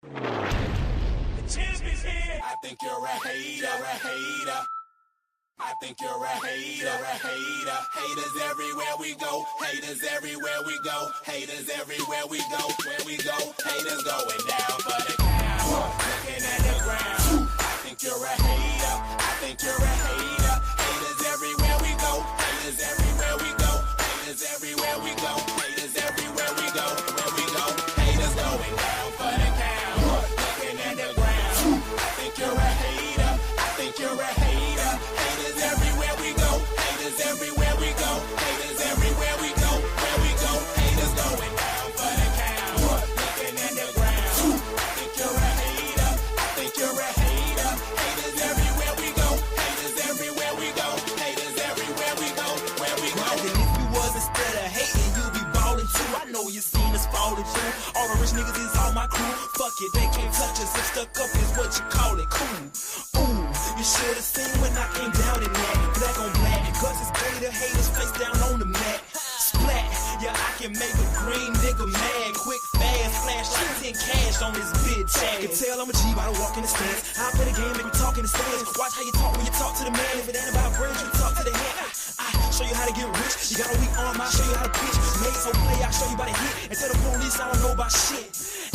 I think you're a hater. I think you're a hater. Haters everywhere we go. Haters everywhere we go. Haters everywhere we go. Where we go, haters going down for the count. Looking at the ground. I think you're a hater. I think you're a hater. Haters everywhere we go. Haters everywhere we go. Haters everywhere we go. Haters everywhere we go. Where we go, haters going down for the count. Looking at the ground. I think you're a hater. I think you're a hater. Haters everywhere we go. Haters everywhere we go. Haters everywhere we go. Where we go, haters going down for the count. Looking at the ground. I think you're a hater. I think you're a hater. Haters everywhere we go. Haters everywhere we go. Haters everywhere we go. Where we go. And if you was instead of hating, you be ballin' too. I know you seen us fallin' too. All the rich niggas is all my crew. Fuck it, they can't touch us. If stuck up is what you call it. Cool. Ooh, you should've seen when I came down in that. Black on black, cause it's Ghetto, haters face down on the mat. Splat, yeah, I can make a green nigga mad. Quick, fast, flash like 10 cash on this bitch ass. You can tell I'm a G by the walk in the stands. I play the game, make me talk in the stands. Watch how you talk when you talk to the man. If it ain't about bread, you talk to the head. I show you how to get rich. You got a weak arm, I'll show you how to pitch. Made so play, I'll show you by the hit. And tell the police I don't know about shit.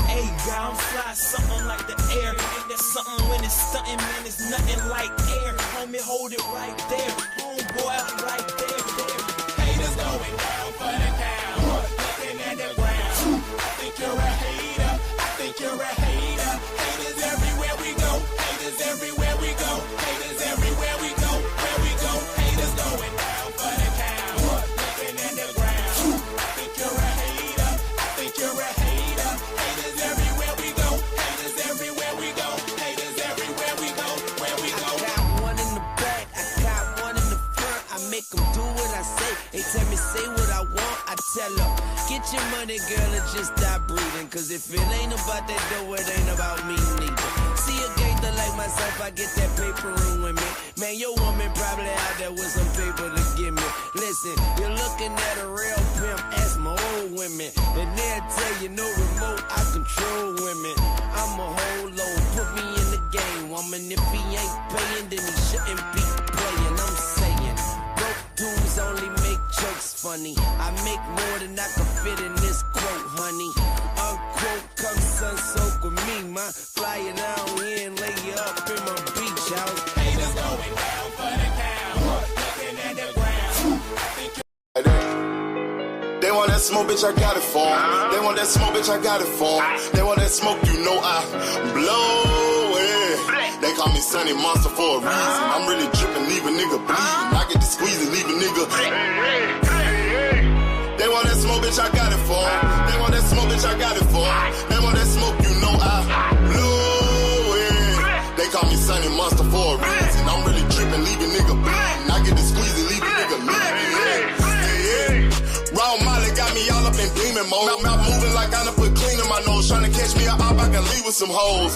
Hey, guy, I'm fly, something like the air. Ain't that something when it's stunting, man? It's nothing like air. Homie, hold it right there. Homeboy, right there. Haters going down for the count. Looking at the ground. I think you're a hater. I think you're a hater. Haters everywhere we go. Haters everywhere we go. Haters everywhere we go. Where we go, haters going down for the count. Looking at the ground. I think you're a hater. I think you're a hater. Haters everywhere we go. Haters everywhere we go. Haters everywhere we go. Where we go. I got one in the back, I got one in the front. I make them do what I say. They tell me say what I want, I tell them get your money, girl, and just stop breathing. Cause if it ain't about that dough, it ain't about me neither. See a gangster like myself, I get that paper in with me. Man, your woman probably out there with some paper to give me. Listen, you're looking at a real pimp, ask my old women. And they'll tell you no remote, I control women. I'm a whole load, put me in the game, woman. If he ain't paying, then he shouldn't be playing. I'm saying, broke dudes only make jokes funny. I make more than I can fit in this quote, honey. Unquote, come sun soak with me, ma. Fly you down here and lay you up in my beach house. Haters going down for the count. Looking at the ground. I think They want that smoke, bitch, I got it for 'em. They want that smoke, bitch, I got it for 'em. They want that smoke, you know I blow it. They call me Sunny Monster for a reason. I'm really dripping, leave a nigga bleeding. I get to squeeze and leave a nigga. They want that smoke, bitch, I got it for 'em. They want that smoke, bitch, I got it for 'em. They want that smoke, you know I blow it. They call me Sunny Monster for a reason. I'm really dripping, leave a nigga bleeding. I get to squeeze and leave a nigga bleeding. Raw Molly got me all up in demon mode. Mouth moving like I done put clean in my nose. Tryna catch me up, I can leave with some hoes.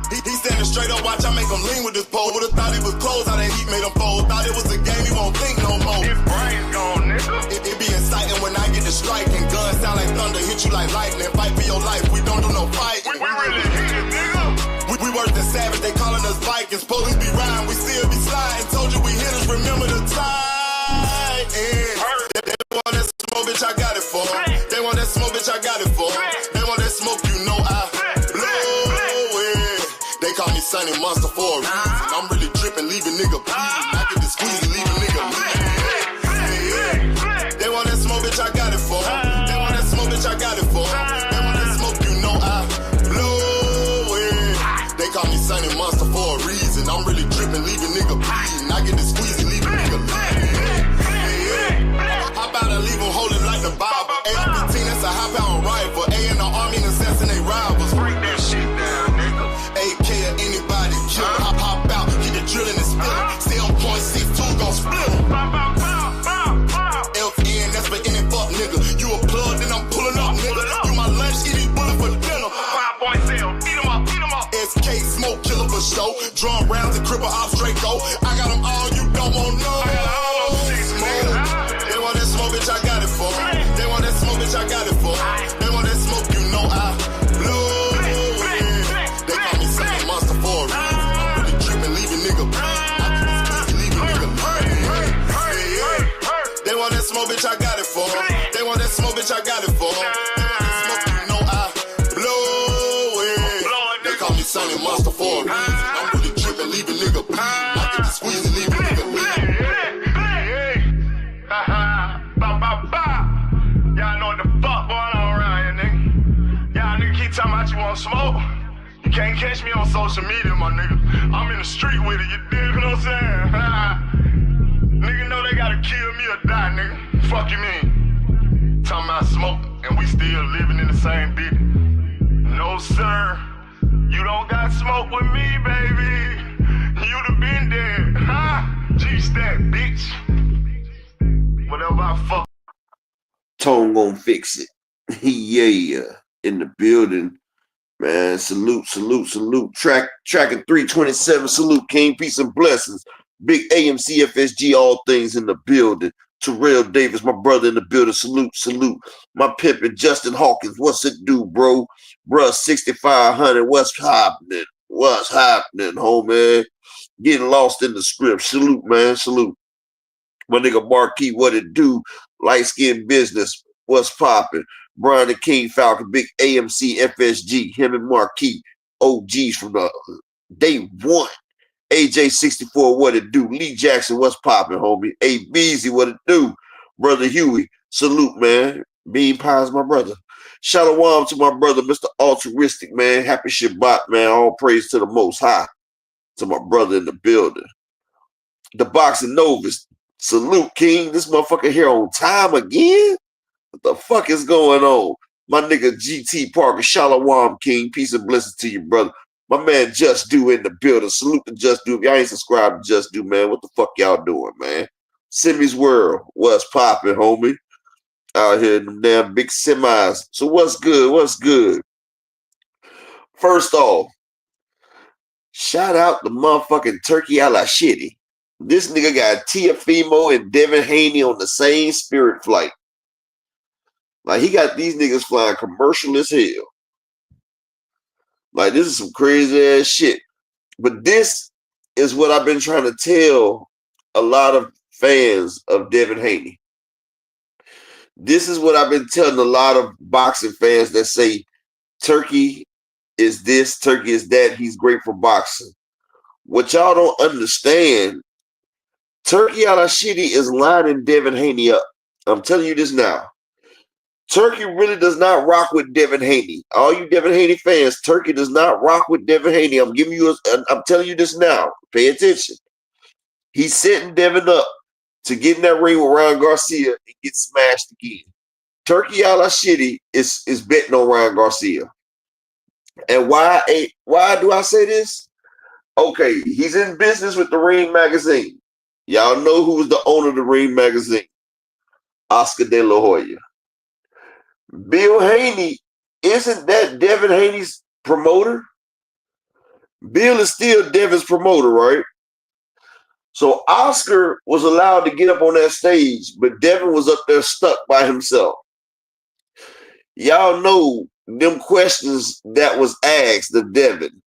He standing straight up, watch I make him lean with this pole. Would've thought he was closed, how that heat made him fold. Thought it was a game, he won't think no more. His brain's gone, nigga. It be exciting when I get to striking. Guns sound like thunder, hit you like lightning. Fight for your life, we don't do no fighting. We really hit it, nigga. We worse than savage, they calling us Vikings. Police be riding, we still be sliding. Told you we hitters, remember the time. They want that smoke, bitch, I got it for 'em. They want that smoke, bitch, I got it for 'em. They want that smoke, you know I blow it. They call me Sunny Monster for a reason. I'm really dripping, leave a nigga bleeding. I get to squeeze and leave a nigga bleeding. They want that smoke, bitch, I got it for 'em. They want that smoke, bitch, I got it for 'em. They want that smoke, you know I blow it. They call me Sunny Monster for a reason. I'm really dripping, leave a nigga bleeding. I get to squeeze and leave a nigga bleeding. How about I leave them holding like the Bible? AR-15, that's a high-power rifle. A in the army and assassinate rivals. Break that shit down, nigga. AK or anybody kill. Hop out, keep the drilling and spilling. Stay on point, 6-2 gon' split 'em. FN, that's for any fuck nigga. You a plug, then I'm pulling up, nigga. You my lunch, eat these bullets for dinner. 5.0, eat 'em up. SK, smoke killer for show. Drum rounds and cripple ops, Draco. I got them all, you don't want no. I got all those shit, nigga. They want that smoke, bitch, I got it for 'em. They want that smoke, bitch, I got it for 'em. They want that smoke, you know I blow Sunny monster for a reason. I'm really tripping, leave a nigga bleed. I get the squeeze and leave a nigga bleed. Y'all know what the fuck going on around here, nigga. Y'all nigga keep talking about you want smoke. You can't catch me on social media, my nigga. I'm in the street with it, you dig what I'm saying? Nigga know they gotta kill me or die, nigga. Fuck you mean? Talking about smoke and we still living in the same bitch. No, sir. You don't got smoke with me, baby. You'd have been dead. G-stack, bitch. Whatever I fuck. Tone gonna fix it. Yeah, in the building. Man, salute. Tracking 327, salute, King, peace and blessings. Big AMC FSG, all things in the building. Terrell Davis, my brother in the building, salute. My pimpin' Justin Hawkins, what's it do, bro? Bruh, 6500, what's happening, homie? Getting lost in the script, salute, man, salute. My nigga Marquis, what it do? Light skin business, what's poppin'? Brian the King Falcon, big AMC FSG, him and Marquis, OGs from the day one. AJ64, what it do? Lee Jackson, what's poppin', homie? A Beezy, what it do? Brother Huey, salute, man. Bean Pie's my brother. Shalom to my brother, Mr. Altruistic, man. Happy Shabbat, man. All praise to the Most High. To my brother in the building. The Boxing Novus, salute, King. This motherfucker here on time again? What the fuck is going on? My nigga GT Parker, Shalom, King. Peace and blessings to you, brother. My man Just Do in the building. Salute to Just Do. If y'all ain't subscribed to Just Do, man, what the fuck y'all doing, man? Simmy's World, what's poppin', homie? Out here in them damn big semis. So what's good? First off, shout out the motherfucking Turkey a la shitty. This nigga got Tiafimo and Devin Haney on the same Spirit flight. Like, he got these niggas flying commercial as hell. Like, this is some crazy ass shit. But this is what I've been trying to tell a lot of fans of Devin Haney. This is what I've been telling a lot of boxing fans that say Turkey is this, Turkey is that, he's great for boxing. What y'all don't understand, Turkey a la shitty is lining Devin Haney up. I'm telling you this now. Turkey really does not rock with Devin Haney. All you Devin Haney fans, Turkey does not rock with Devin Haney. I'm telling you this now. Pay attention. He's setting Devin up to get in that ring with Ryan Garcia and get smashed again. Turkey a la shitty is betting on Ryan Garcia. And why do I say this? Okay, he's in business with the Ring magazine. Y'all know who was the owner of the Ring magazine. Oscar De La Hoya. Bill Haney, isn't that Devin Haney's promoter? Bill is still Devin's promoter, right? So Oscar was allowed to get up on that stage, but Devin was up there stuck by himself. Y'all know them questions that was asked of Devin.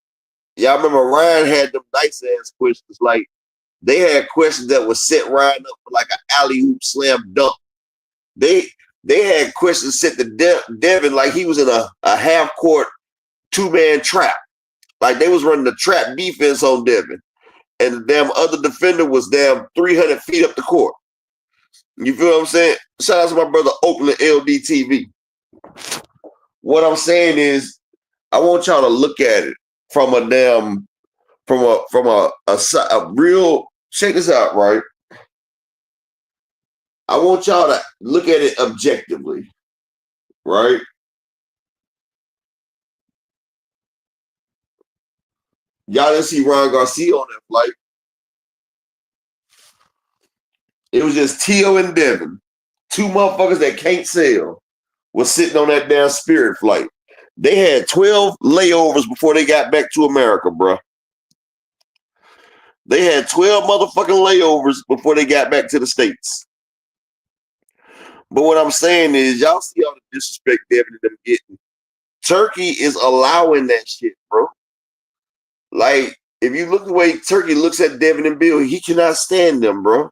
Y'all remember Ryan had them nice ass questions, like they had questions that would set Ryan up for like an alley-oop slam dunk. They had questions set to Devin like he was in a half-court two-man trap. Like they was running the trap defense on Devin. And the damn other defender was damn 300 feet up the court. You feel what I'm saying? Shout out to my brother Oakland LDTV. What I'm saying is, I want y'all to look at it from a real, check this out, right? I want y'all to look at it objectively, right? Y'all didn't see Ryan Garcia on that flight. It was just Tio and Devin, two motherfuckers that can't sell, was sitting on that damn Spirit flight. They had 12 layovers before they got back to America, bro. They had 12 motherfucking layovers before they got back to the States. But what I'm saying is, y'all see all the disrespect Devin and them getting. Turkey is allowing that shit, bro. Like, if you look the way Turkey looks at Devin and Bill, he cannot stand them, bro.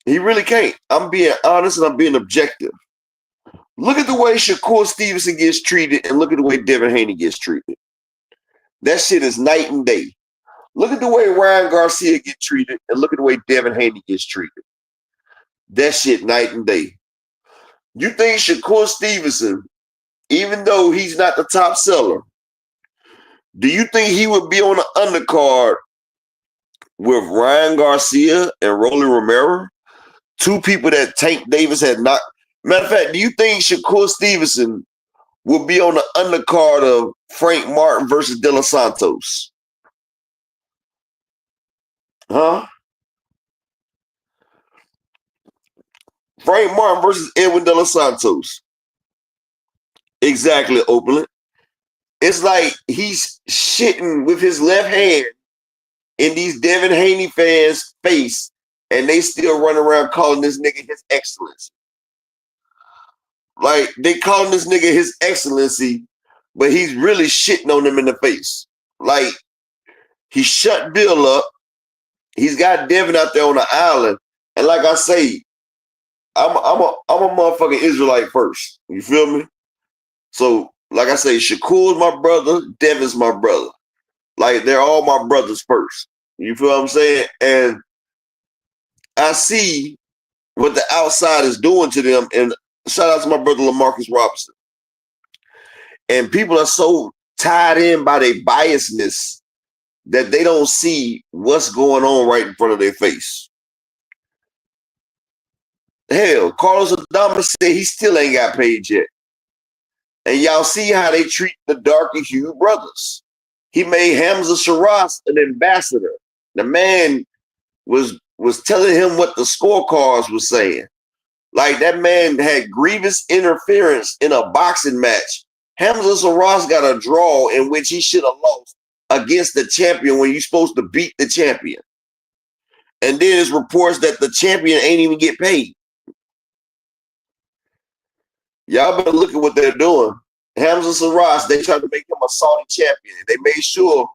He really can't. I'm being honest and I'm being objective. Look at the way Shakur Stevenson gets treated and look at the way Devin Haney gets treated. That shit is night and day. Look at the way Ryan Garcia get treated, and look at the way Devin Haney gets treated. That shit night and day. You think Shakur Stevenson, even though he's not the top seller, do you think he would be on the undercard with Ryan Garcia and Rolly Romero? Two people that Tank Davis had not. Matter of fact, do you think Shakur Stevenson will be on the undercard of Frank Martin versus De Los Santos? Huh? Frank Martin versus Edwin De Los Santos. Exactly, Oakland. It's like he's shitting with his left hand in these Devin Haney fans' face, and they still run around calling this nigga His Excellency. Like, they calling this nigga His Excellency, but he's really shitting on them in the face. Like, he shut Bill up. He's got Devin out there on the island. And like I say, I'm a motherfucking Israelite first. You feel me? So, like I say, Shakur's my brother, Devin's my brother. Like, they're all my brothers first. You feel what I'm saying? And I see what the outside is doing to them. And shout out to my brother LaMarcus Robinson. And people are so tied in by their biasness that they don't see what's going on right in front of their face. Hell, Carlos Adames said he still ain't got paid yet. And y'all see how they treat the darker hued brothers. He made Hamza Shiraz an ambassador. The man was telling him what the scorecards were saying. Like, that man had grievous interference in a boxing match. Hamza Shiraz got a draw in which he should have lost against the champion when you're supposed to beat the champion. And then there's reports that the champion ain't even get paid. Y'all better look at what they're doing. Hamza Shiraz, they tried to make him a Saudi champion. They made sure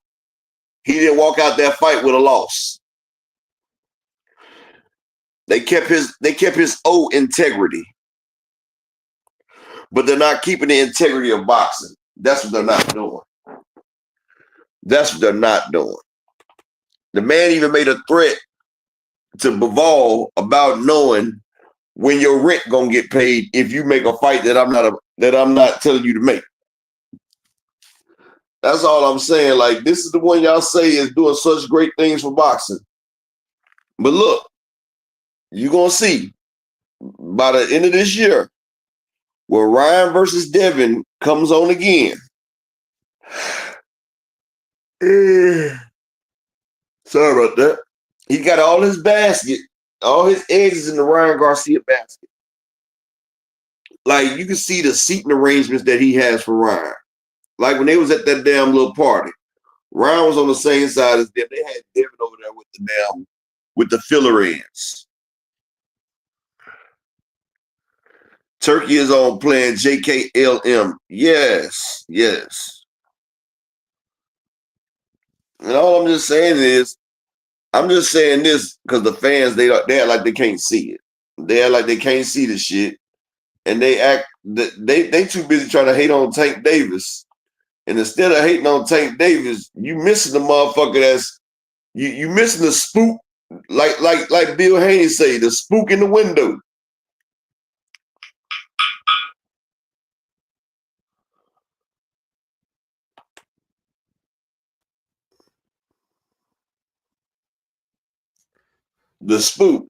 he didn't walk out that fight with a loss. They kept his old integrity. But they're not keeping the integrity of boxing. That's what they're not doing. That's what they're not doing. The man even made a threat to Bivol about knowing when your rent gonna get paid if you make a fight that I'm not telling you to make. That's all I'm saying. Like, this is the one y'all say is doing such great things for boxing. But look, you're gonna see by the end of this year where Ryan versus Devin comes on again. Sorry about that. He got all his basket, all his eggs is in the Ryan Garcia basket. Like, you can see the seating arrangements that he has for Ryan. Like, when they was at that damn little party, Ryan was on the same side as them. They had Devin over there with the filler ends. Turkey is on playing JKLM. Yes, yes. And all I'm just saying is, I'm just saying this because the fans, they act like they can't see it. They act like they can't see the shit. And they too busy trying to hate on Tank Davis. And instead of hating on Tank Davis, you missing the motherfucker that's you missing the spook, like Bill Haney say, the spook in the window. The spook.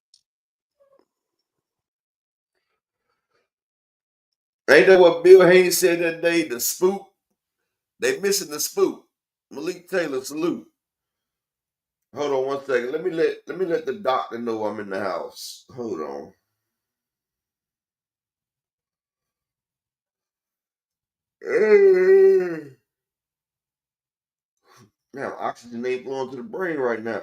Ain't that what Bill Haney said that day? The spook. They missing the spook. Malik Taylor, salute. Hold on 1 second. Let me let the doctor know I'm in the house. Hold on. Now, oxygen ain't flowing to the brain right now.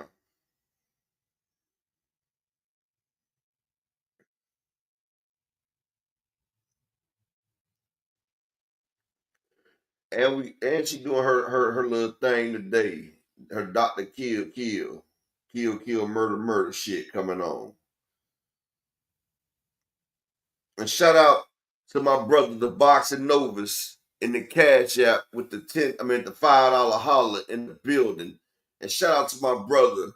And she doing her little thing today. Her Dr. Kill, murder shit coming on. And shout out to my brother, the Boxing Novus. in the Cash App with the the $5 holler in the building. And shout out to my brother,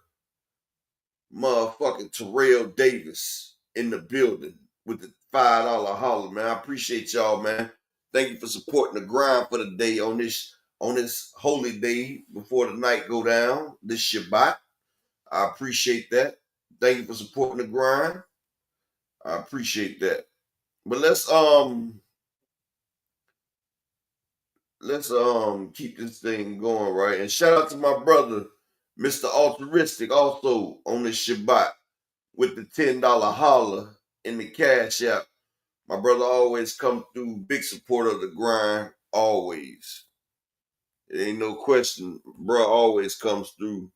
motherfucking Terrell Davis in the building with the $5 holler, man. I appreciate y'all, man. Thank you for supporting the grind for the day on this holy day before the night go down, this Shabbat. I appreciate that. Thank you for supporting the grind. I appreciate that. But let's keep this thing going, right? And shout out to my brother, Mr. Altruistic, also on this Shabbat with the $10 holler in the Cash App. My brother always come through, big supporter of the grind, always. It ain't no question. Bro always comes through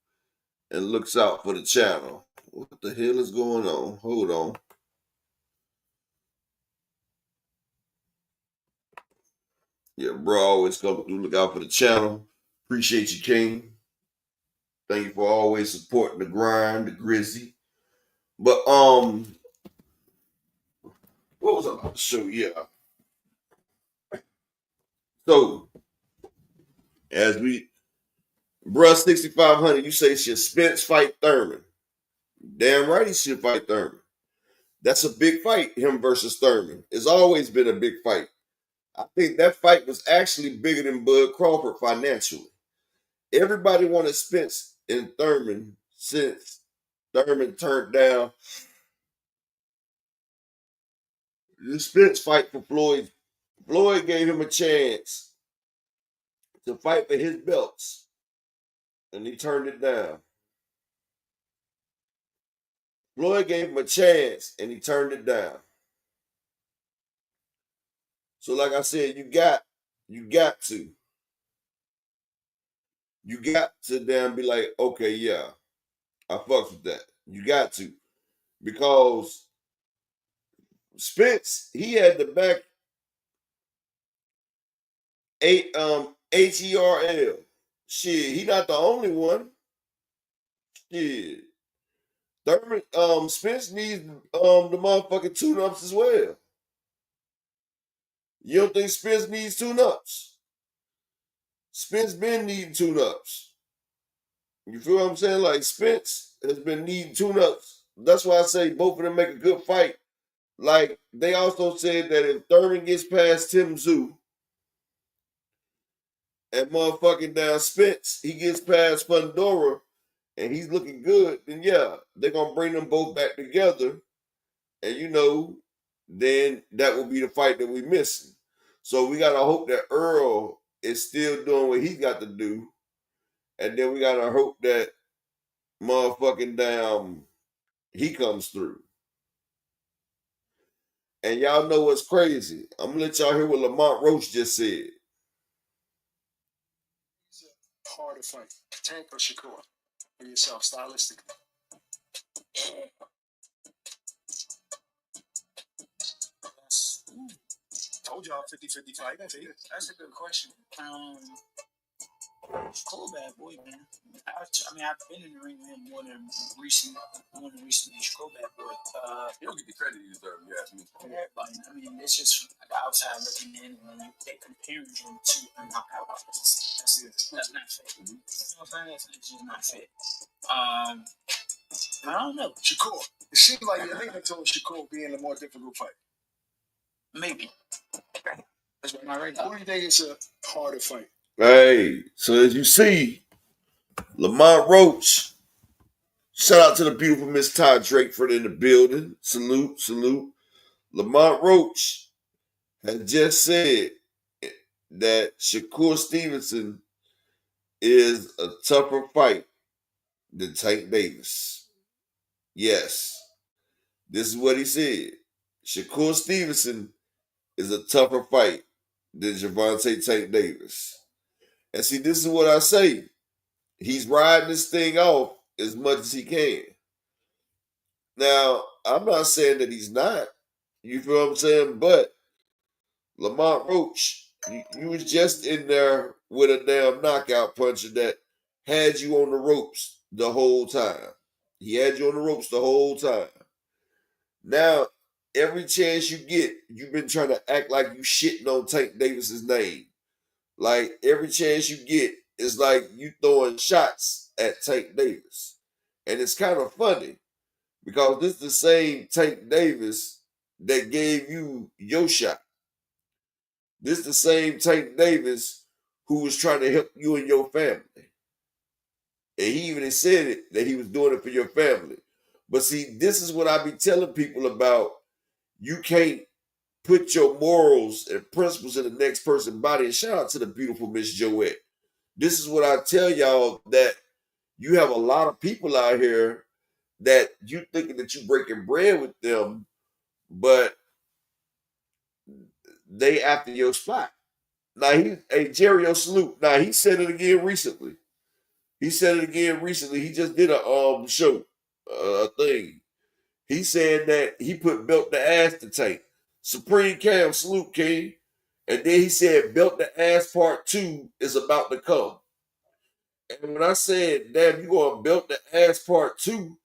and looks out for the channel. What the hell is going on? Hold on. Yeah, bro always come through, look out for the channel. Appreciate you, King. Thank you for always supporting the grind, the Grizzy. But what was I about to show you? Yeah. So as bruh 6500, you say should Spence fight Thurman? Damn right he should fight Thurman. That's a big fight, him versus Thurman. It's always been a big fight. I think that fight was actually bigger than Bud Crawford financially. Everybody wanted Spence and Thurman since Thurman turned down the Spence fight for Floyd. Floyd gave him a chance to fight for his belts, and he turned it down. Floyd gave him a chance, and he turned it down. So, like I said, you got to damn be like, okay, yeah, I fucks with that. You got to, because Spence, he had the back HERL. Shit, he not the only one. Shit. Thurman, Spence needs the motherfucking tune-ups as well. You don't think Spence needs tune-ups? Spence been needing tune-ups. You feel what I'm saying? Like, Spence has been needing tune-ups. That's why I say both of them make a good fight. Like, they also said that if Thurman gets past Tim Tszyu and motherfucking down Spence, he gets past Fundora and he's looking good, then yeah, they're going to bring them both back together. And, then that will be the fight that we're missing. So we got to hope that Earl is still doing what he's got to do. And then we got to hope that motherfucking damn he comes through. And y'all know what's crazy. I'm going to let y'all hear what Lamont Roach just said. Harder fight, Tank or Shakur, for yourself, stylistically? Told y'all 50-50 fight. That's a good question. Cool, bad boy, man. I've been in the ring with him more than recently. Cool, bad boy. You don't get the credit you deserve, you ask me. Everybody. It's just the outside looking in, and they comparing him to a knockout artist. That's not fair. You know what I'm saying? It's just not fair. I don't know. Shakur. It seems like you're leaning towards Shakur being a more difficult fight. Maybe. That's what my radar. Who do you think is a harder fight? Hey, so as you see, Lamont Roach, shout out to the beautiful Miss Todd Drakeford in the building. Salute, salute. Lamont Roach has just said that Shakur Stevenson is a tougher fight than Tank Davis. Yes, this is what he said. Shakur Stevenson is a tougher fight than Gervonta Tank Davis. And see, this is what I say. He's riding this thing off as much as he can. Now, I'm not saying that he's not. You feel what I'm saying? But Lamont Roach, you was just in there with a damn knockout puncher that had you on the ropes the whole time. He had you on the ropes the whole time. Now, every chance you get, you've been trying to act like you shitting on Tank Davis's name. Like every chance you get, it's like you throwing shots at Tank Davis. And it's kind of funny because this is the same Tank Davis that gave you your shot. This is the same Tank Davis who was trying to help you and your family. And he even said it that he was doing it for your family. But see, this is what I be telling people about. You can't put your morals and principles in the next person's body. And shout out to the beautiful Miss Joette. This is what I tell y'all, that you have a lot of people out here that you thinking that you breaking bread with them, but they after your spot. Now Jerry O'Salute. Now he said it again recently. He just did a show, a thing. He said that he put Belt the Ass to Tank. Supreme Cam, salute King. And then he said Belt the Ass Part 2 is about to come. And when I said, damn, you gonna Belt the Ass Part 2,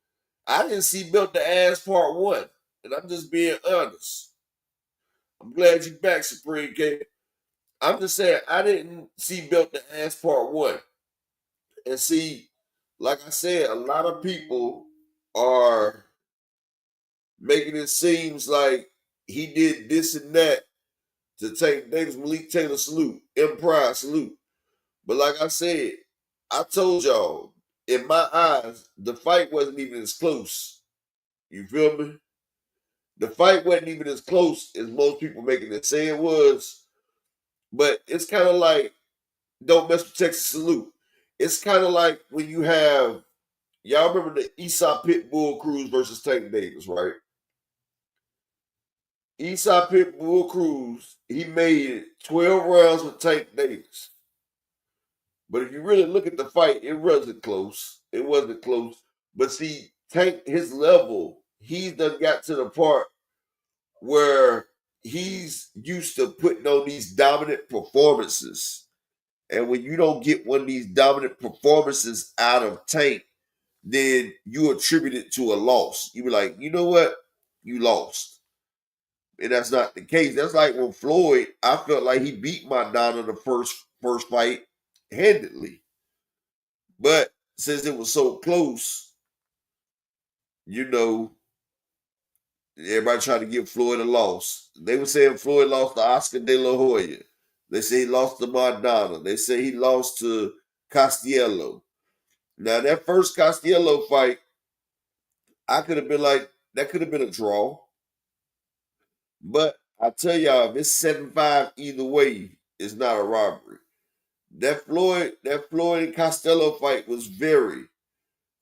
I didn't see Belt the Ass Part 1. And I'm just being honest. I'm glad you back, Supreme Cam. I'm just saying, I didn't see Belt the Ass Part 1. And see, like I said, a lot of people are making it seems like he did this and that to Tank Davis. Malik Taylor, salute. Empire, salute. But like I said, I told y'all, in my eyes, the fight wasn't even as close. You feel me? The fight wasn't even as close as most people making it say it was. But it's kind of like, don't mess with Texas, salute. It's kind of like when you have, y'all remember the Eastside Pitbull Cruz versus Tank Davis, right? Eastside Pitbull Cruz, he made 12 rounds with Tank Davis. But if you really look at the fight, it wasn't close. It wasn't close. But see, Tank, his level, he's done got to the part where he's used to putting on these dominant performances. And when you don't get one of these dominant performances out of Tank, then you attribute it to a loss. You be like, you know what? You lost. And that's not the case. That's like when Floyd, I felt like he beat Maidana the first fight handedly. But since it was so close, you know, everybody tried to give Floyd a loss. They were saying Floyd lost to Oscar De La Hoya. They say he lost to Maidana. They say he lost to Castiello. Now, that first Castiello fight, I could have been like, that could have been a draw. But I tell y'all, if it's 7-5 either way, it's not a robbery. That Floyd and Costello fight was very,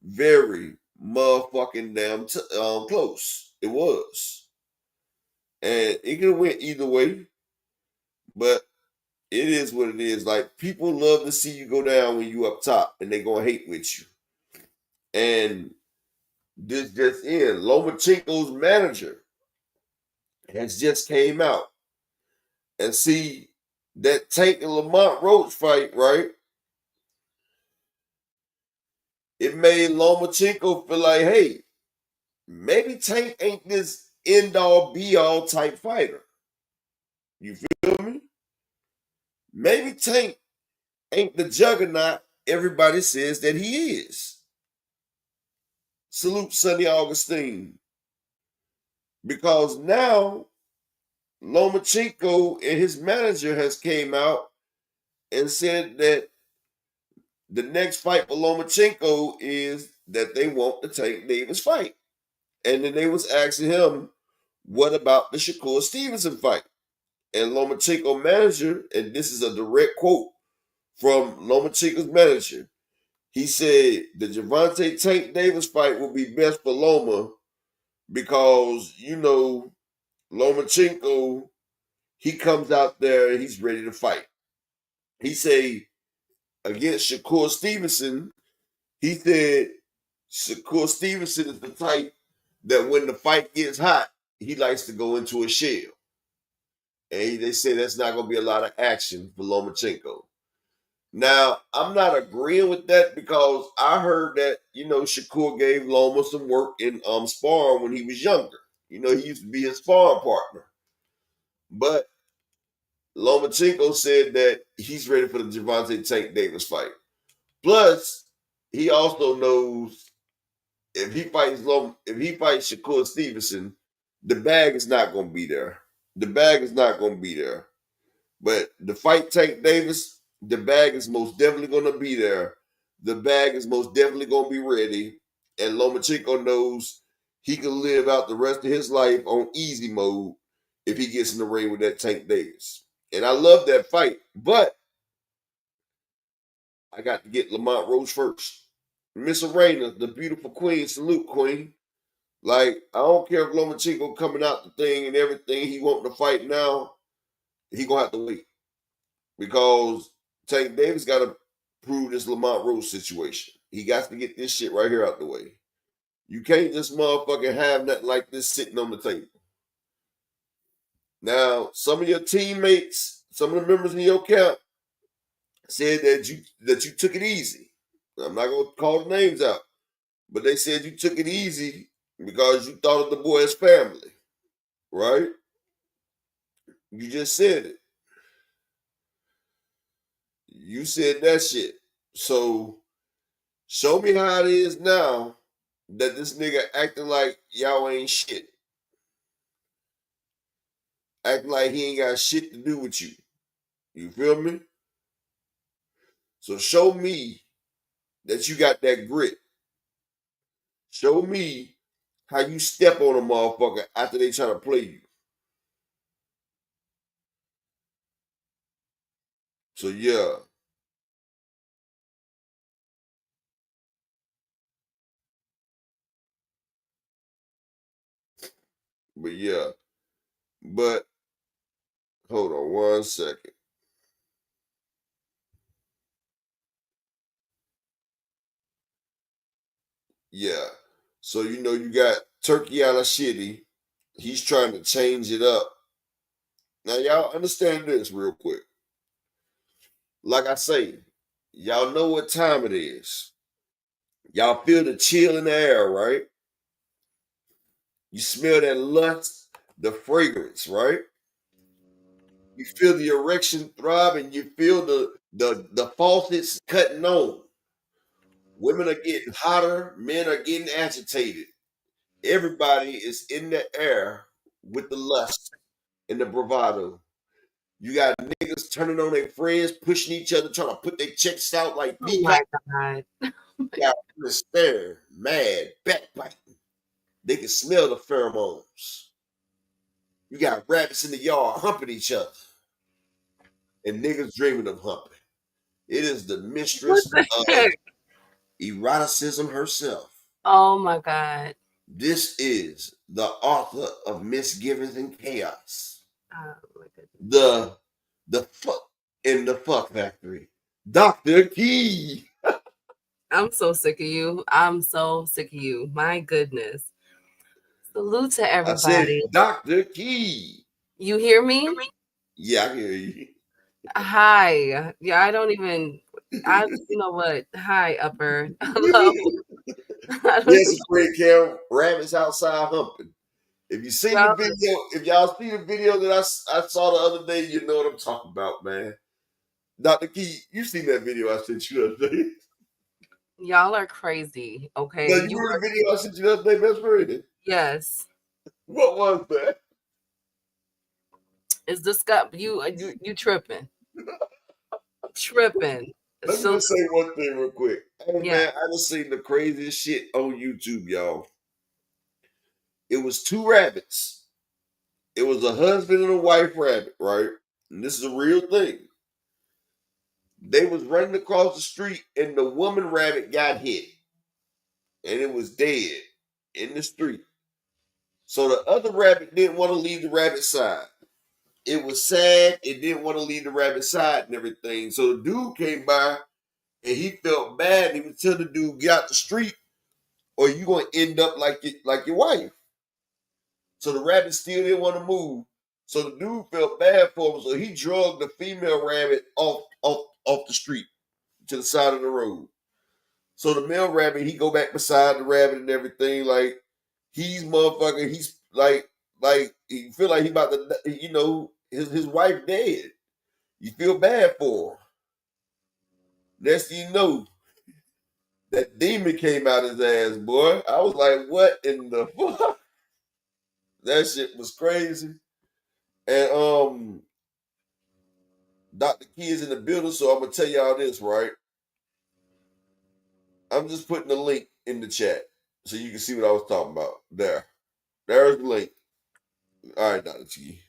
very motherfucking damn close. It was. And it could have went either way. But it is what it is. Like, people love to see you go down when you up top, and they gonna hate with you. And this just in. Lomachenko's manager has just came out. And see, that Tank and Lamont Roach fight, right? It made Lomachenko feel like, hey, maybe Tank ain't this end-all, be-all type fighter. You feel me? Maybe Tank ain't the juggernaut everybody says that he is. Salute Sonny Augustine. Because now Lomachenko and his manager has came out and said that the next fight for Lomachenko is that they want the Tank Davis fight. And then they was asking him, what about the Shakur Stevenson fight? And Lomachenko manager, and this is a direct quote from Lomachenko's manager, he said the Gervonta Tank Davis fight will be best for Loma because, you know, Lomachenko, he comes out there and he's ready to fight. He say against Shakur Stevenson, he said Shakur Stevenson is the type that when the fight gets hot, he likes to go into a shell. And they say that's not going to be a lot of action for Lomachenko. Now, I'm not agreeing with that because I heard that, you know, Shakur gave Loma some work in sparring when he was younger. You know, he used to be his sparring partner. But Lomachenko said that he's ready for the Gervonta Tank Davis fight. Plus, he also knows if he fights Shakur Stevenson, the bag is not going to be there. The bag is not going to be there. But the fight Tank Davis, the bag is most definitely going to be there. The bag is most definitely going to be ready. And Lomachenko knows he can live out the rest of his life on easy mode if he gets in the ring with that Tank Davis. And I love that fight. But I got to get Lamont Rose first. Miss Arena, the beautiful queen, salute queen. Like, I don't care if Lomachenko coming out the thing and everything, he wanting to fight now, he going to have to wait. Because Tank Davis got to prove this Lamont Rose situation. He got to get this shit right here out the way. You can't just motherfucking have nothing like this sitting on the table. Now, some of your teammates, some of the members in your camp said that you took it easy. I'm not gonna call the names out, but they said you took it easy because you thought of the boy's family, right? You just said it. You said that shit. So show me how it is now that this nigga acting like y'all ain't shit. Acting like he ain't got shit to do with you. You feel me? So show me that you got that grit. Show me how you step on a motherfucker after they try to play you. So yeah. But yeah. But hold on one second. Yeah. So you know you got Turkey Ala Shitty. He's trying to change it up. Now y'all understand this real quick. Like I say, y'all know what time it is. Y'all feel the chill in the air, right? You smell that lust, the fragrance, right? You feel the erection throb and you feel the faucets cutting on. Women are getting hotter, men are getting agitated. Everybody is in the air with the lust and the bravado. You got niggas turning on their friends, pushing each other, trying to put their checks out like Oh my peacock. God. You got women staring, mad, backbiting. They can smell the pheromones. You got rabbits in the yard humping each other. And niggas dreaming of humping. It is the What mistress the of heck? eroticism herself. Oh my God. This is the author of Misgivings and Chaos. Oh my goodness. The fuck in the fuck factory. Dr. Key. I'm so sick of you. I'm so sick of you. My goodness. Salute to I said everybody. Dr. Key. You hear me? Yeah, I can hear you. Hi. Yeah, I don't even. You know what? Hi, Upper. Hello. I don't Yes, it's great, Karen. Rabbits outside humping. If you seen the y'all, video, if y'all see the video that I saw the other day, you know what I'm talking about, man. Dr. Key, you seen that video I sent you the other day. y'all are crazy. No, Okay. you remember the video I sent you the other day, best friend? Yes. What was that? Is this guy you tripping? Tripping. Let me So just say one thing real quick. Hey yeah. man, I just seen the craziest shit on YouTube, y'all. It was two rabbits. It was a husband and a wife rabbit, right? And this is a real thing. They was running across the street and the woman rabbit got hit. And it was dead in the street. So the other rabbit didn't want to leave the rabbit side. It was sad. It didn't want to leave the rabbit side and everything. So the dude came by and he felt bad. And he was telling the dude, get out the street or you going to end up like your wife. So the rabbit still didn't want to move. So the dude felt bad for him. So he drugged the female rabbit off the street to the side of the road. So the male rabbit, he go back beside the rabbit and everything. Like he's motherfucker. He's like he feel like he about to, his wife dead. You feel bad for him. Next thing you know, that demon came out his ass, boy. I was like, what in the fuck? That shit was crazy. And Dr. Key is in the building, so I'm gonna tell y'all this, right? I'm just putting the link in the chat so you can see what I was talking about. There's the link. All right, Dr. Key.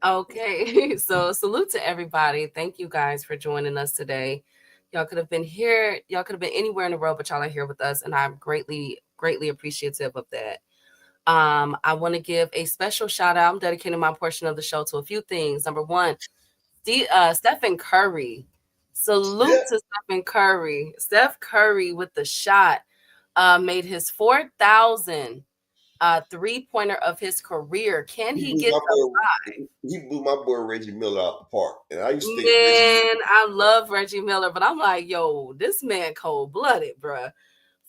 Okay, so salute to everybody. Thank you guys for joining us today. Y'all could have been here, y'all could have been anywhere in the world, but y'all are here with us, and I'm greatly, greatly appreciative of that. I want to give a special shout out. I'm dedicating my portion of the show to a few things. Number one, Stephen Curry. Salute Yeah, to Stephen Curry. Steph Curry with the shot made his 4,000 three-pointer of his career. Can he he blew get my to boy. He blew my boy Reggie Miller out the park, and I used to think Reggie Man, Miller. I love Reggie Miller, but I'm like, yo, this man cold-blooded, bruh.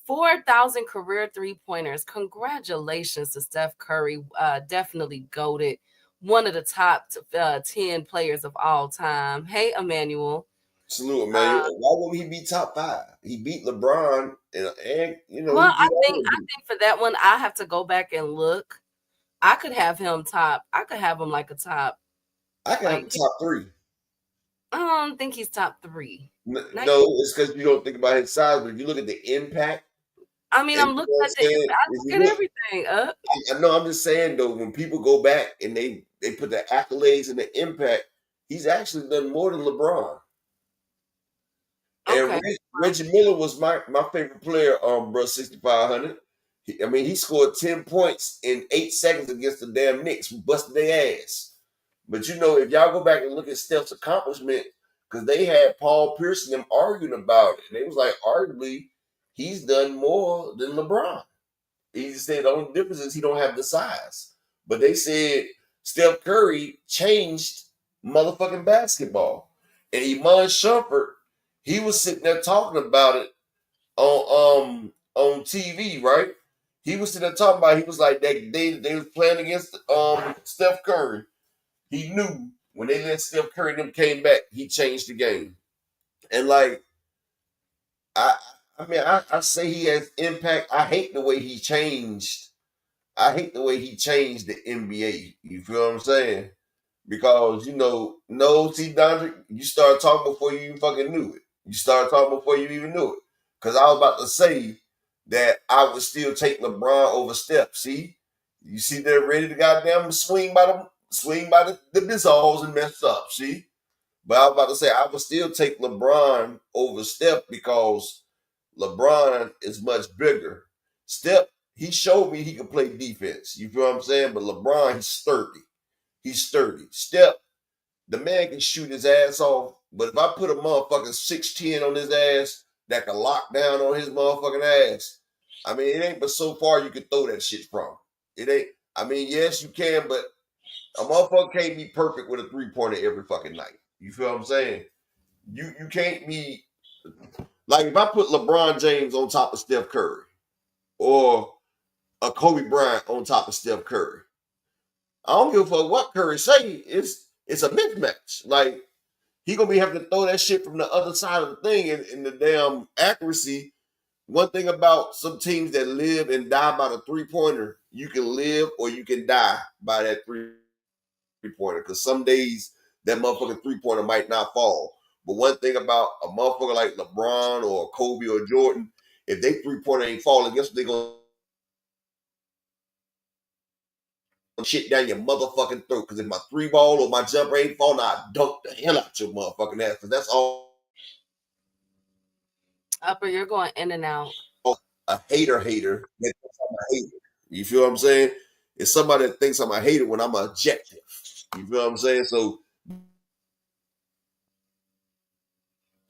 4,000 career three-pointers. Congratulations to Steph Curry. Definitely goated. One of the top 10 players of all time. Hey, Emmanuel. Salute, man. Why wouldn't he be top 5? He beat LeBron, and he Well, beat all of I them. think for that one, I have to go back and look. I could have him top. I could have him like a top. I can have Like the top 3. I don't think he's top 3. Not, No, it's because you don't think about his size, but if you look at the impact, I mean, and I'm you looking know what I'm at the. saying, I if look you at look, everything. I know I'm just saying though, when people go back and they put the accolades and the impact, he's actually done more than LeBron. And Okay. Reggie Miller was my favorite player, bro, 6,500. I mean, he scored 10 points in 8 seconds against the damn Knicks, who busted their ass. But if y'all go back and look at Steph's accomplishment, because they had Paul Pierce and them arguing about it, and they was like, arguably, he's done more than LeBron. He just said the only difference is he don't have the size. But they said Steph Curry changed motherfucking basketball. And Iman Shumpert, he was sitting there talking about it on TV, right? He was sitting there talking about it. He was like they was playing against Steph Curry. He knew when they let Steph Curry and them came back, he changed the game. And like I I say he has impact. I hate the way he changed. I hate the way he changed the NBA. You feel what I'm saying? Because no, see, Dondre, you started talking before you even fucking knew it. You started talking before you even knew it. Because I was about to say that I would still take LeBron over Steph. See, you see, they're ready to goddamn swing by the bizzles and mess up. See, but I was about to say I would still take LeBron over Steph because LeBron is much bigger. Steph, he showed me he could play defense. You feel what I'm saying? But LeBron, he's sturdy. He's sturdy. Steph, the man can shoot his ass off. But if I put a motherfucking 6'10" on his ass that can lock down on his motherfucking ass, I mean, it ain't but so far you can throw that shit from. It ain't, I mean, yes, you can, but a motherfucker can't be perfect with a 3-pointer every fucking night. You feel what I'm saying? You can't be like if I put LeBron James on top of Steph Curry or a Kobe Bryant on top of Steph Curry. I don't give a fuck what Curry say. It's a mismatch. Like he gonna be having to throw that shit from the other side of the thing and the damn accuracy. One thing about some teams that live and die by the 3-pointer, you can live or you can die by that 3-pointer. Because some days that motherfucking 3-pointer might not fall. But one thing about a motherfucker like LeBron or Kobe or Jordan, if they 3-pointer ain't falling, guess what they gonna shit down your motherfucking throat? Because if my 3-ball or my jumper ain't falling, I dunk the hell out your motherfucking ass. Because that's all Upper, you're going in and out. a hater that thinks I'm a hater. You feel what I'm saying? It's somebody that thinks I'm a hater when I'm objective. You feel what I'm saying? So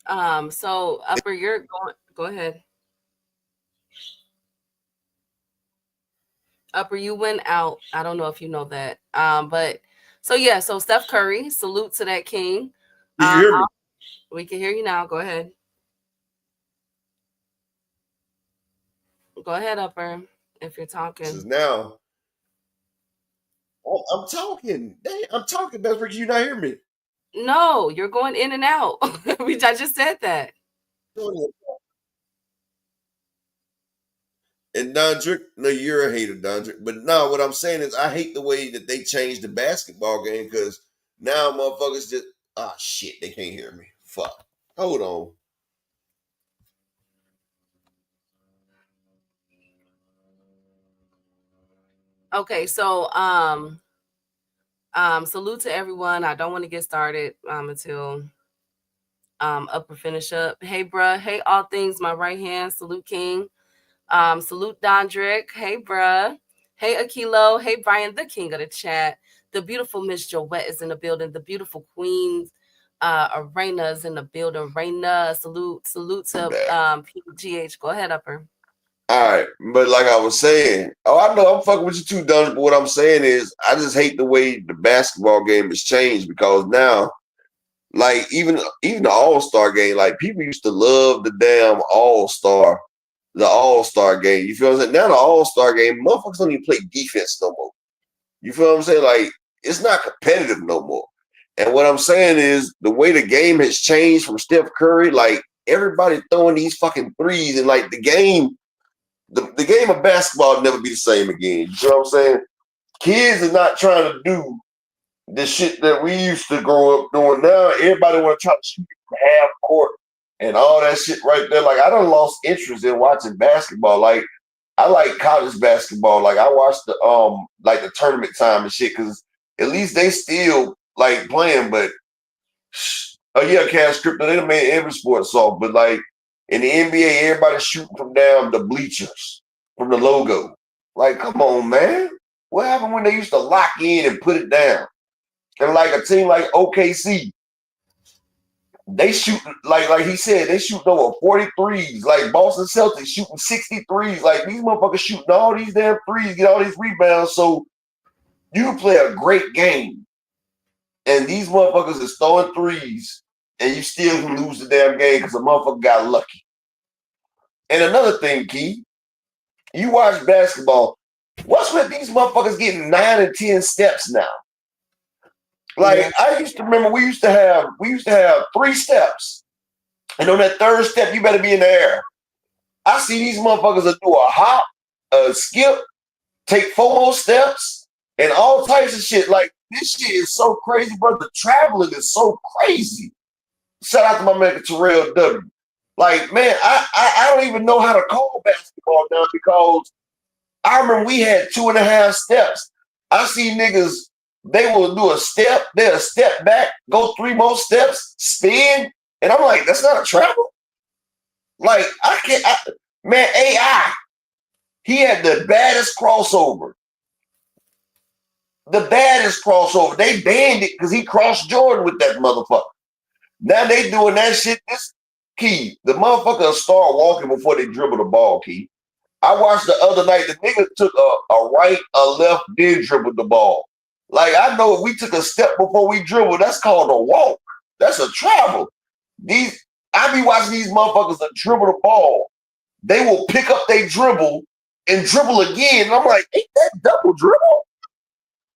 So Upper, you're going. Go ahead. Upper, you went out. I don't know if you know that. But so yeah, so Steph Curry, salute to that king. can you hear me? We can hear you now. Go ahead. Go ahead, Upper, if you're This talking. is now. Oh, I'm talking. Dang, I'm talking, best friend. Can you not hear me? No, you're going in and out. I just said that. And Dondrick, no, you're a hater, Dondrick. But no, what I'm saying is I hate the way that they changed the basketball game because now motherfuckers just shit, they can't hear me. Fuck. Hold on. Okay, so salute to everyone. I don't want to get started until Upper finish up. Hey bruh, hey all things my right hand, salute King. Salute Dondrick. Hey bruh. Hey Akilo. Hey Brian, the king of the chat. The beautiful Miss Joette is in the building. The beautiful Queen Arena is in the building. Raina, salute to PGH. Go ahead, Upper. All right, but like I was saying, I know I'm fucking with you too, Don. But what I'm saying is, I just hate the way the basketball game has changed because now, like even the All Star game, like people used to love the damn the All Star game. You feel what I'm saying? Now the All Star game, motherfuckers don't even play defense no more. You feel what I'm saying? Like it's not competitive no more. And what I'm saying is the way the game has changed from Steph Curry, like everybody throwing these fucking threes, and like the game. The game of basketball will never be the same again. You know what I'm saying? Kids are not trying to do the shit that we used to grow up doing. Now everybody want to try to shoot from half court and all that shit right there. Like I done lost interest in watching basketball. Like I like college basketball. Like I watch the tournament time and shit because at least they still like playing. But oh yeah, Cash Crypto, they done made every sport soft. But like in the NBA, everybody's shooting from down the bleachers, from the logo. Like, come on, man. What happened when they used to lock in and put it down? And like a team like OKC, they shoot like he said, they shooting over 43s. Like Boston Celtics shooting 63s. Like these motherfuckers shooting all these damn threes, get all these rebounds. So you play a great game. And these motherfuckers is throwing threes, and you still can lose the damn game because the motherfucker got lucky. And another thing, Key, you watch basketball. What's with these motherfuckers getting 9 and 10 steps now? Like yeah. I used to remember, we used to have 3 steps, and on that third step, you better be in the air. I see these motherfuckers that do a hop, a skip, take 4 more steps, and all types of shit. Like this shit is so crazy, bro. The traveling is so crazy. Shout out to my man Terrell W. Like, man, I don't even know how to call basketball now because I remember we had 2.5 steps. I see niggas, they will do a step, they'll step back, go 3 more steps, spin, and I'm like, that's not a travel? Like, man, AI, he had the baddest crossover. The baddest crossover. They banned it because he crossed Jordan with that motherfucker. Now they doing that shit. This Key, the motherfucker start walking before they dribble the ball, Key. I watched the other night, the nigga took a right, a left, then dribbled the ball. Like, I know if we took a step before we dribble, that's called a walk. That's a travel. I be watching these motherfuckers that dribble the ball. They will pick up their dribble and dribble again. And I'm like, ain't that double dribble?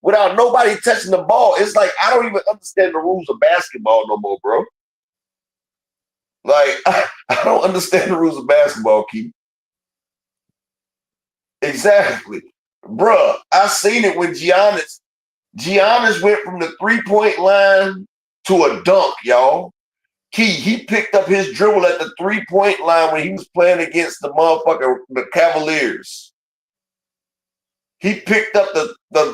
Without nobody touching the ball. It's like, I don't even understand the rules of basketball no more, bro. Like, I don't understand the rules of basketball, Keith. Exactly. Bruh, I seen it when Giannis went from the 3-point line to a dunk, y'all. Key, he picked up his dribble at the 3-point line when he was playing against the Cavaliers. He picked up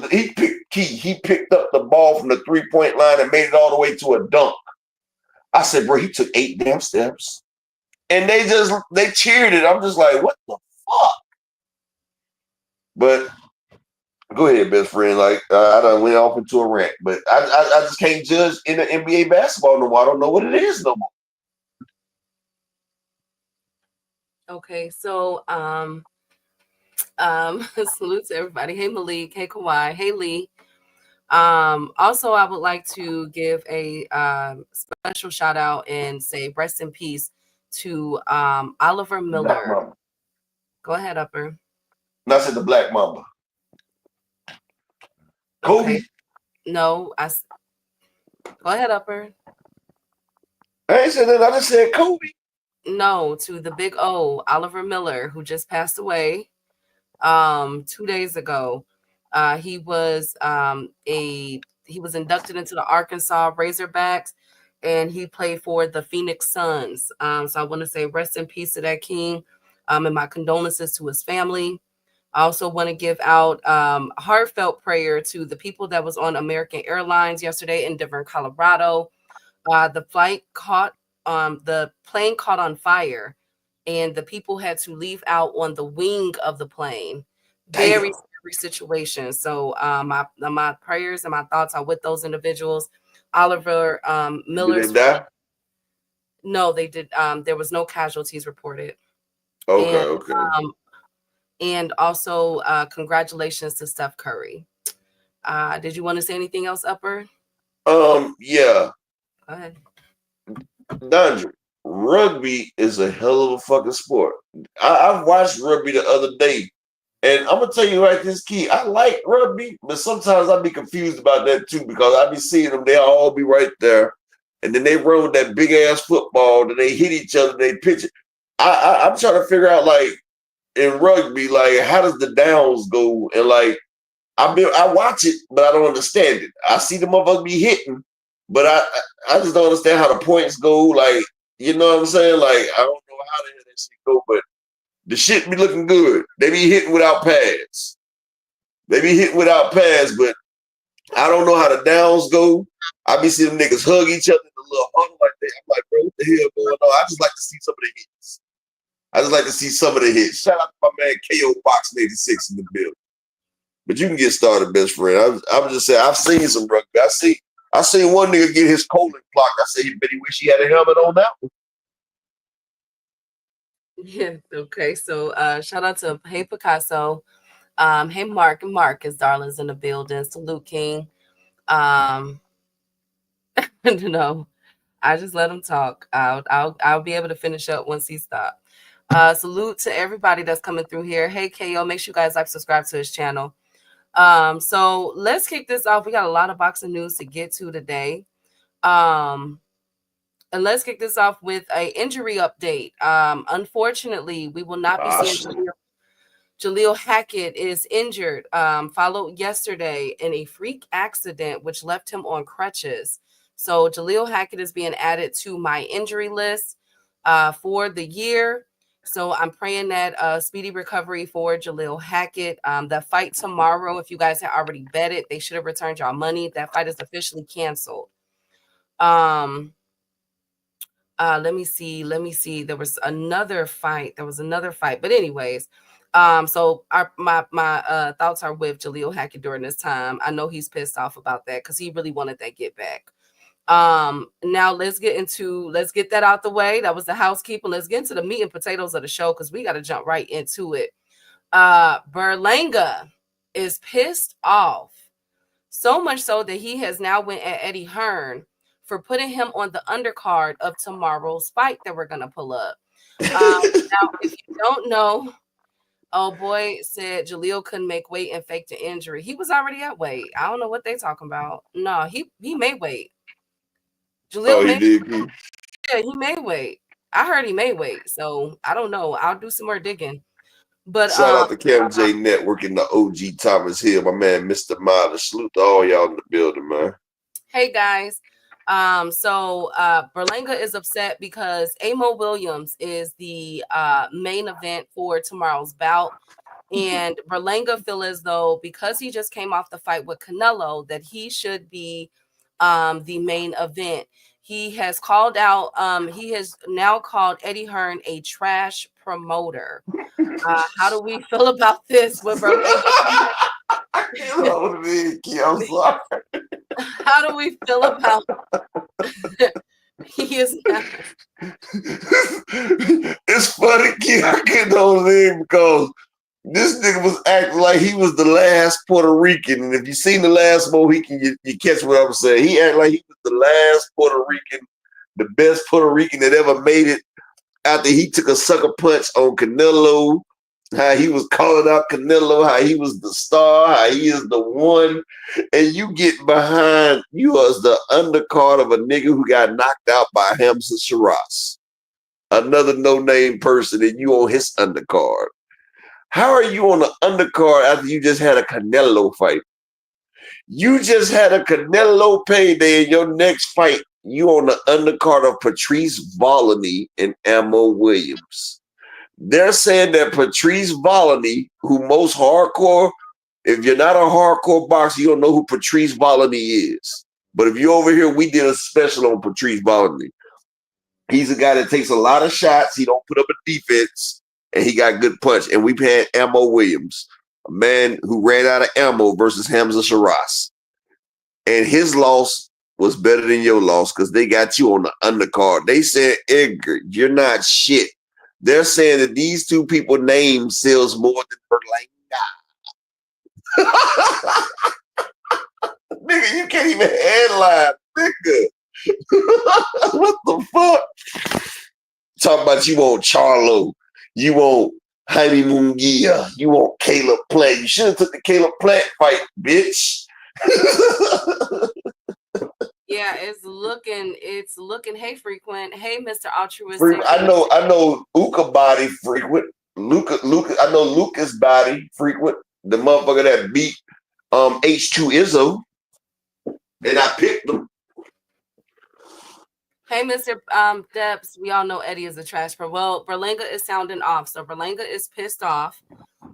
he picked up the ball from the 3-point line and made it all the way to a dunk. I said, bro, he took 8 damn steps. And they cheered it. I'm just like, what the fuck? But go ahead, best friend. Like I done went off into a rant, but I just can't judge in the NBA basketball no more. I don't know what it is no more. Okay, so salute to everybody. Hey Malik, hey Kawhi, hey Lee. Also, I would like to give a special shout out and say rest in peace to Oliver Miller. Go ahead, Upper. No, I said the Black Mamba. Kobe. Okay. No, Go ahead, Upper. I ain't said that. I just said Kobe. No, to the big O, Oliver Miller, who just passed away 2 days ago. He was he was inducted into the Arkansas Razorbacks, and he played for the Phoenix Suns. So I want to say rest in peace to that king, and my condolences to his family. I also want to give out heartfelt prayer to the people that was on American Airlines yesterday in Denver, Colorado. The plane caught on fire, and the people had to leave out on the wing of the plane. Very Damn. scary situation. So my prayers and my thoughts are with those individuals. Oliver Did Miller's they die? no, they did. There was no casualties reported, Okay, and okay. also congratulations to Steph Curry. Did you want to say anything else, Upper? Yeah. Go ahead. Dondre, rugby is a hell of a fucking sport. I've watched rugby the other day, and I'm gonna tell you right this key. I like rugby, but sometimes I be confused about that too because I be seeing them. They all be right there, and then they run with that big ass football. Then they hit each other. They pitch it. I'm trying to figure out like in rugby, like how does the downs go? And like I watch it, but I don't understand it. I see the motherfuckers be hitting, but I just don't understand how the points go. Like, you know what I'm saying? Like, I don't know how the hell that shit go, but the shit be looking good. They be hitting without pads. They be hitting without pads, but I don't know how the downs go. I be seeing them niggas hug each other in a little huddle like that. I'm like, bro, what the hell going on? I just like to see some of the hits. I just like to see some of the hits. Shout out to my man KO Box 86 in the building. But you can get started, best friend. I'm just saying, I've seen some rugby. I seen one nigga get his colon clocked. I said, he bet he wish he had a helmet on that one. Yeah. Okay. So shout out to Hey Picasso. Hey Mark and Marcus, darlings in the building. Salute King. No, I just let him talk. I'll be able to finish up once he stops. Salute to everybody that's coming through here. Hey KO, make sure you guys like, subscribe to his channel. So let's kick this off. We got a lot of boxing news to get to today. And let's kick this off with an injury update. Unfortunately, we will not be seeing Jaleel Hackett is injured, followed yesterday in a freak accident, which left him on crutches. So Jaleel Hackett is being added to my injury list for the year. So I'm praying that speedy recovery for Jaleel Hackett. The fight tomorrow, if you guys had already betted, they should have returned y'all money. That fight is officially canceled. Let me see. There was another fight. But anyways, so my thoughts are with Jaleel Hackett during this time. I know he's pissed off about that because he really wanted that get back. Now let's get that out the way. That was the housekeeping. Let's get into the meat and potatoes of the show because we got to jump right into it. Berlanga is pissed off, so much so that he has now went at Eddie Hearn for putting him on the undercard of tomorrow's fight that we're gonna pull up. Now, if you don't know, oh boy said Jaleel couldn't make weight and faked the injury. He was already at weight. I don't know what they talking about. No, he made weight. Jaleel he made weight. I heard he made weight, so I don't know. I'll do some more digging. But shout out to Cam J Network and the OG Thomas Hill, my man, Mr. Miles. Salute to all y'all in the building, man. Hey guys. So Berlanga is upset because Amo Williams is the main event for tomorrow's bout. And Berlanga feel as though because he just came off the fight with Canelo, that he should be the main event. He has called out, he has now called Eddie Hearn a trash promoter. How do we feel about this with Berlanga? I'm sorry. How do we feel about he is not. It's funny, kid. I get those in because this nigga was acting like he was the last Puerto Rican. And if you seen the last Mohican, you catch what I'm saying. He acted like he was the last Puerto Rican, the best Puerto Rican that ever made it after he took a sucker punch on Canelo. how he was calling out Canelo, how he was the star, how he is the one, and you get behind you as the undercard of a nigga who got knocked out by Hamza Shiraz, another no-name person, and you on his undercard. How are you on the undercard after you just had a Canelo fight? You just had a Canelo payday in your next fight. You on the undercard of Patrice Volany and Ammo Williams. They're saying that Patrice Volany, who most hardcore, if you're not a hardcore boxer, you don't know who Patrice Volany is. But if you're over here, we did a special on Patrice Volany. He's a guy that takes a lot of shots. He don't put up a defense, and he got good punch. And we've had Ammo Williams, a man who ran out of ammo versus Hamza Shiraz. And his loss was better than your loss because they got you on the undercard. They said, Edgar, you're not shit. They're saying that these two people name sells more than Berlanga. Nigga, you can't even headline, nigga. What the fuck? Talking about you want Charlo, you want Jaime Munguia, you want Caleb Plant. You should have took the Caleb Plant fight, bitch. Yeah, it's looking. Hey, frequent. Hey, Mr. Altruistic. I know Uka body frequent. Luca, I know Lucas body frequent. The motherfucker that beat H2 Izzo. And I picked him. Hey, Mr. Debs, we all know Eddie is a trash pro. Well, Berlanga is sounding off, so Berlanga is pissed off.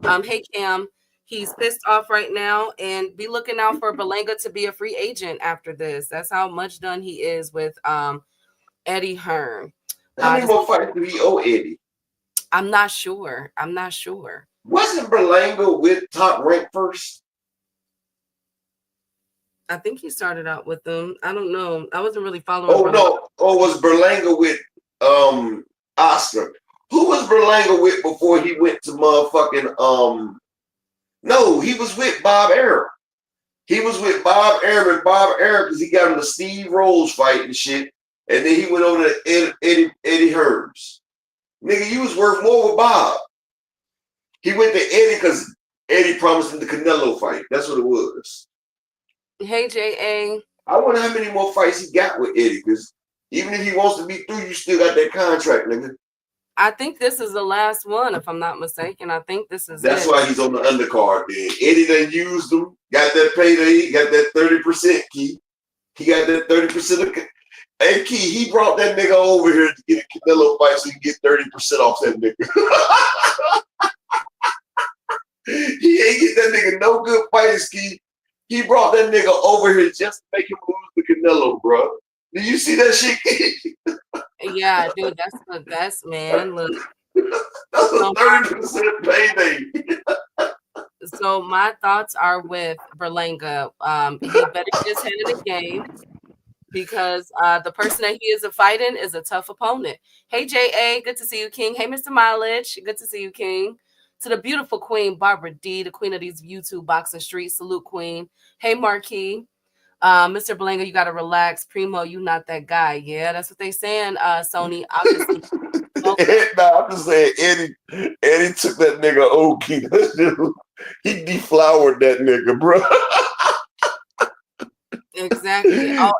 Hey, Cam, he's pissed off right now, and be looking out for Berlanga to be a free agent after this. That's how much done he is with Eddie Hearn. How many more fights do he owe Eddie? I'm not sure. Wasn't Berlanga with Top Rank first? I think he started out with them. I don't know. I wasn't really following. Oh, no. Oh, was Berlanga with Oscar? Who was Berlanga with before he went to motherfucking No, he was with Bob Arum. He was with Bob Arum and Bob Arum because he got him the Steve Rose fight and shit. And then he went over to Eddie Herbs. Nigga, you was worth more with Bob. He went to Eddie because Eddie promised him the Canelo fight. That's what it was. Hey, J.A. I wonder how many more fights he got with Eddie, because even if he wants to be through, you still got that contract, nigga. I think this is the last one, if I'm not mistaken. I think this is That's why he's on the undercard then. Eddie done used him, got that payday, got that 30% key. He got that 30% of... Hey, Key, he brought that nigga over here to get a Canelo fight so he can get 30% off that nigga. He ain't get that nigga no good fights, Key. He brought that nigga over here just to make him lose the Canelo, bro. Did you see that shit? Yeah, dude, that's the best, man. Look, that's a 30% payday. So my thoughts are with Berlanga. He better get his head in the game because the person that he is fighting is a tough opponent. Hey, J.A., good to see you, King. Hey, Mr. Mileage, good to see you, King. To the beautiful queen, Barbara D., the queen of these YouTube boxing streets. Salute, queen. Hey, Marquis. Mr. Berlanga, you got to relax. Primo, you not that guy. Yeah, that's what they saying, Sony. Obviously. Nah, I'm just saying, Eddie took that nigga Oki. He deflowered that nigga, bro. Exactly. Oh,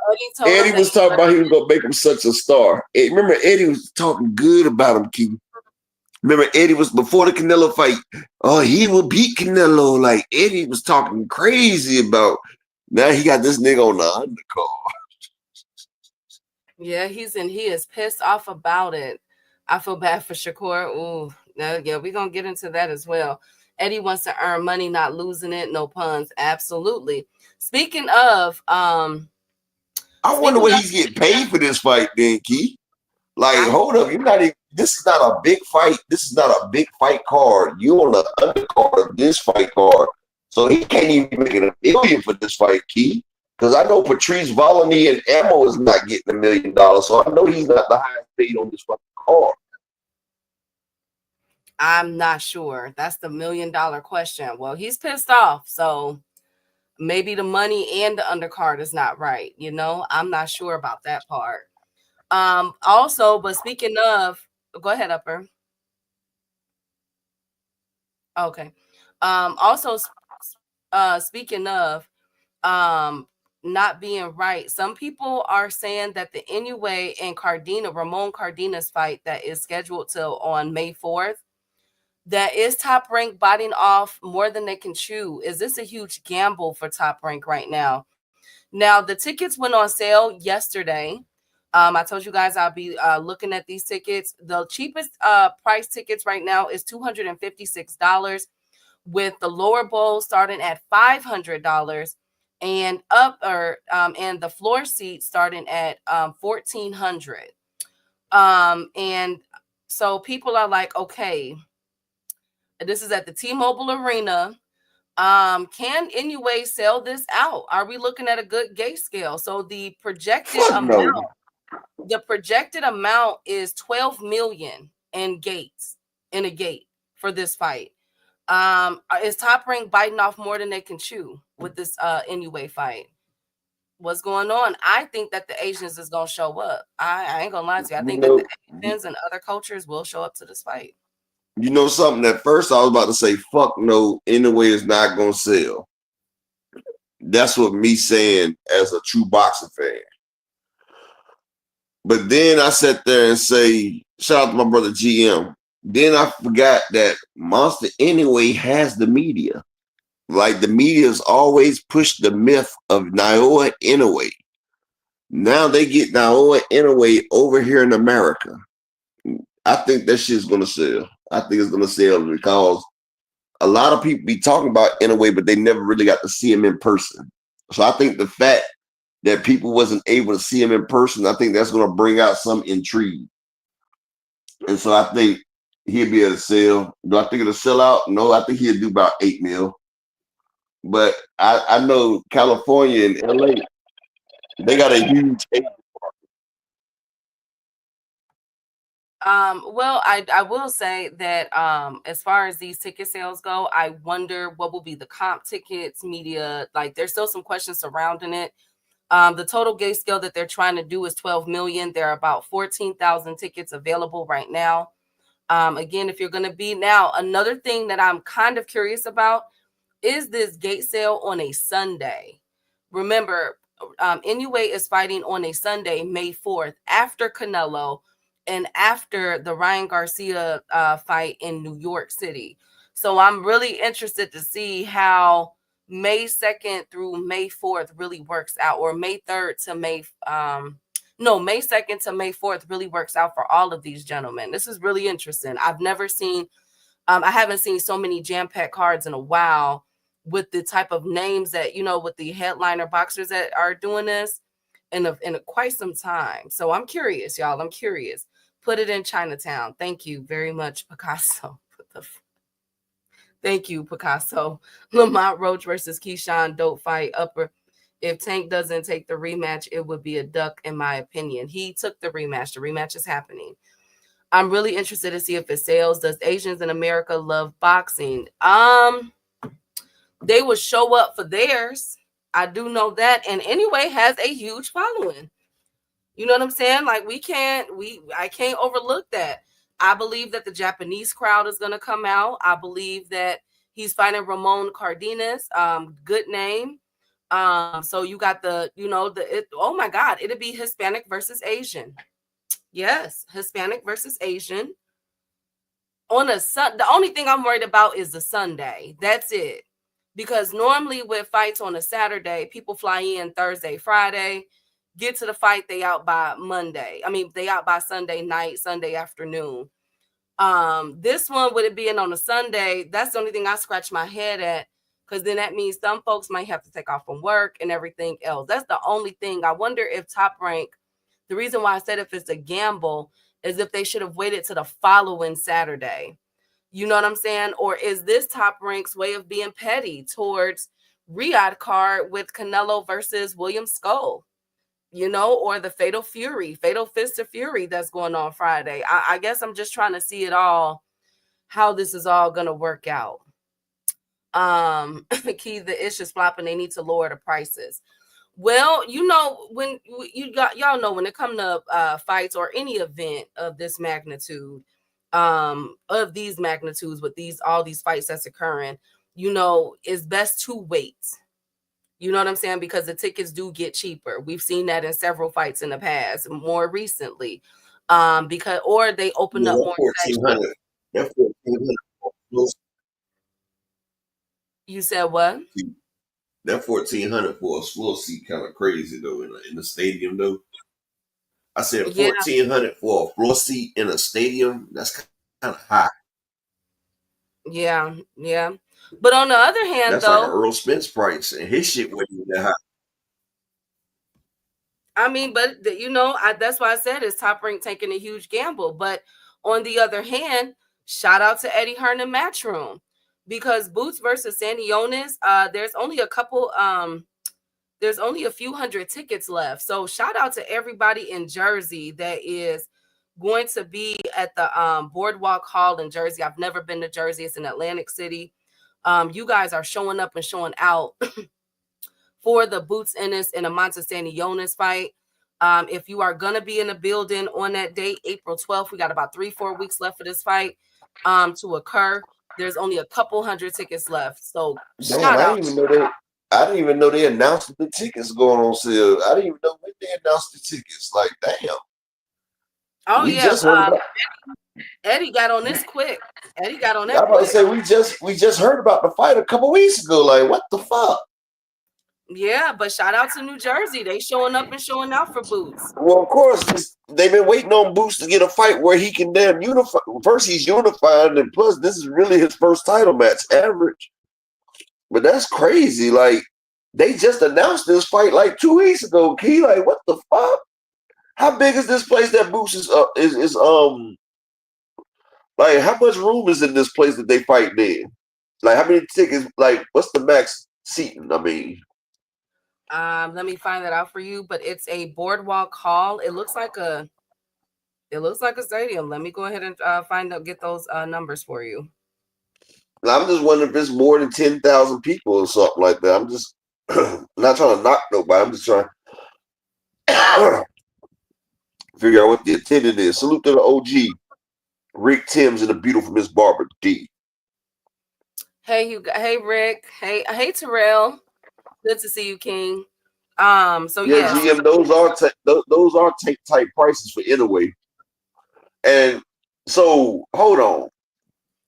Eddie was talking about he was gonna make him such a star. Remember, Eddie was talking good about him, Keith. Remember, Eddie was before the Canelo fight. Oh, he will beat Canelo. Like Eddie was talking crazy about. Now he got this nigga on the undercard. Yeah, he is pissed off about it. I feel bad for Shakur. Ooh, yeah, we're gonna get into that as well. Eddie wants to earn money, not losing it. No puns. Absolutely. Speaking of, I wonder what he's getting paid for this fight, then, Keith. Like, hold up, you're not even. This is not a big fight. This is not a big fight card. You on the undercard of this fight card, so he can't even be making $1 million for this fight, Keith. Because I know Patrice Volany and Ammo is not getting $1 million, so I know he's not the highest paid on this fucking card. I'm not sure. That's the $1 million question. Well, he's pissed off, so maybe the money and the undercard is not right. You know, I'm not sure about that part. Also, but speaking of, go ahead, Upper. Okay. Also, speaking of um not being right, some people are saying that the Inoue and Ramon Cardina's fight that is scheduled till on May 4th, that is Top Rank biting off more than they can chew. Is this a huge gamble for Top Rank right now? Now, the tickets went on sale yesterday. I told you guys I'll be looking at these tickets. The cheapest price tickets right now is $256, with the lower bowl starting at $500 and and the floor seat starting at 1,400. And so people are like, okay, this is at the T-Mobile Arena. Can Inoue sell this out? Are we looking at a good gate scale? So Fuck no. the projected amount is 12 million in gates in a gate for this fight. Is Top Rank biting off more than they can chew with this Inoue fight? What's going on? I think that the Asians is gonna show up. I ain't gonna lie to you. I You think that the know, Asians and other cultures will show up to this fight. you know something. At first, I was about to say, "Fuck no." Anyway, it's not gonna sell. That's what me saying as a true boxing fan. But then I sat there and say, shout out to my brother GM. Then I forgot that Monster anyway has the media. Like the media's always pushed the myth of Naoya Inoue. Now they get Naoya Inoue over here in America. I think that shit's gonna sell. I think it's gonna sell because a lot of people be talking about Inoue, but they never really got to see him in person. So I think the fact that people wasn't able to see him in person, I think that's gonna bring out some intrigue. And so I think he'll be able to sell. Do I think it'll sell out? No, I think he'll do about 8 mil. But I know California and LA, they got a huge. Well, I will say that as far as these ticket sales go, I wonder what will be the comp tickets, media. Like, there's still some questions surrounding it. The total gate scale that they're trying to do is 12 million. There are about 14,000 tickets available right now. Again, if you're going to be now, another thing that I'm kind of curious about is this gate sale on a Sunday. Remember, Inoue is fighting on a Sunday, May 4th, after Canelo and after the Ryan Garcia fight in New York City. So I'm really interested to see how May 2nd through May 4th really works out, or May 3rd to May 2nd to May 4th really works out for all of these gentlemen. This is really interesting. I haven't seen so many jam-packed cards in a while with the type of names that, with the headliner boxers that are doing this in quite some time. So I'm curious, y'all. I'm curious. Put it in Chinatown. Thank you very much, Picasso. Thank you, Picasso. Lamont Roach versus Keyshawn, dope fight. If Tank doesn't take the rematch, it would be a duck, in my opinion. He took the rematch. The rematch is happening. I'm really interested to see if it sells. Does Asians in America love boxing? They would show up for theirs. I do know that. And Inoue has a huge following. You know what I'm saying? Like, I can't overlook that. I believe that the Japanese crowd is going to come out. I believe that he's fighting Ramon Cardenas. Good name. So you got oh my God, it'll be Hispanic versus Asian. Yes, Hispanic versus Asian. The only thing I'm worried about is the Sunday. That's it. Because normally with fights on a Saturday, people fly in Thursday, Friday, get to the fight, they out by Monday. I mean, they out by Sunday night, Sunday afternoon. This one, with it being on a Sunday, that's the only thing I scratch my head at, because then that means some folks might have to take off from work and everything else. That's the only thing. I wonder if Top Rank, the reason why I said if it's a gamble is if they should have waited to the following Saturday. You know what I'm saying? Or is this Top Rank's way of being petty towards Riyadh card with Canelo versus William Skull? Or the Fatal Fist of Fury that's going on Friday. I guess I'm just trying to see it all, how this is all going to work out. Key, the ish is flopping. They need to lower the prices. Well, when y'all know when it comes to fights or any event of this magnitude, of these magnitudes with all these fights that's occurring, it's best to wait. You know what I'm saying? Because the tickets do get cheaper. We've seen that in several fights in the past, more recently. Or they open Yeah, up that more sections. 1400. That 1400. You said what? That 1400 for a floor seat kind of crazy though in the stadium though. I said Yeah, 1400 for a floor seat in a stadium. That's kind of high. yeah, yeah. But on the other hand, That's like an though, Earl Spence price, and his shit wasn't even that high. I mean, but that's why I said it's Top Rank taking a huge gamble. But on the other hand, shout out to Eddie Hearn and Matchroom, because Boots versus Sandy Yonis, there's only a few hundred tickets left. So shout out to everybody in Jersey that is going to be at the Boardwalk Hall in Jersey. I've never been to Jersey. It's in Atlantic City. You guys are showing up and showing out for the Boots Ennis and Amanta Sandy Yonis fight. If you are going to be in the building on that date, April 12th, we got about 3-4 weeks left for this fight to occur. There's only a couple hundred tickets left. So Damn, shout out. I didn't even know they announced the tickets going on sale. I didn't even know when they announced the tickets. Like, damn. Oh, We yeah. just heard about, Eddie got on this quick. Eddie got on I that was about to quick. say we just heard about the fight a couple weeks ago. Like, what the fuck? Yeah, but shout out to New Jersey. They showing up and showing out for Boots. Well, of course, they've been waiting on Boots to get a fight where he can then unify. First, he's unified, and plus, this is really his first title match, average. But that's crazy. Like, they just announced this fight like 2 weeks ago. Key, like, what the fuck? How big is this place that Boots is like? How much room is in this place that they fight in? Like, how many tickets? Like, what's the max seating? I mean. Let me find that out for you, but it's a Boardwalk Hall. It looks like a stadium. Let me go ahead and get those numbers for you. I'm just wondering if it's more than 10,000 people or something like that. I'm just not trying to knock nobody. I'm just trying to figure out what the attendance is. Salute to the OG, Rick Timms, and the beautiful Miss Barbara D. Hey, hey, Rick. Hey, Terrell. Good to see you, King. So Yeah, GM, those are take type prices for Inaway. And so hold on.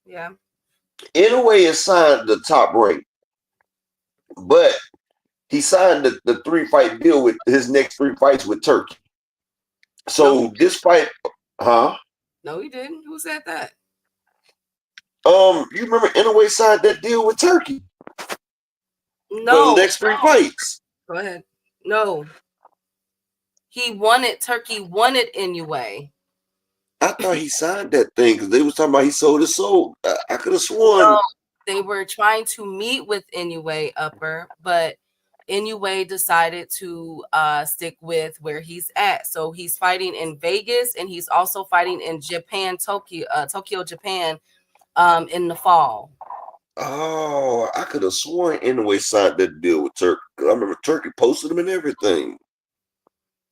Yeah. Inaway is signed the Top Rank, but he signed the 3-fight deal with his next 3 fights with Turkey. So this fight, huh? No, he didn't. Who said that? You remember Inaway signed that deal with Turkey? No. For the next 3 fights. Go ahead. No. Turkey wanted Inoue. I thought he signed that thing because they was talking about he sold his soul. I could have sworn. No, they were trying to meet with Inoue Upper, but Inoue decided to stick with where he's at. So he's fighting in Vegas, and he's also fighting in Japan, Tokyo, Japan, in the fall. Oh, I could have sworn Inouye signed that deal with Turkey. I remember Turkey posted him and everything.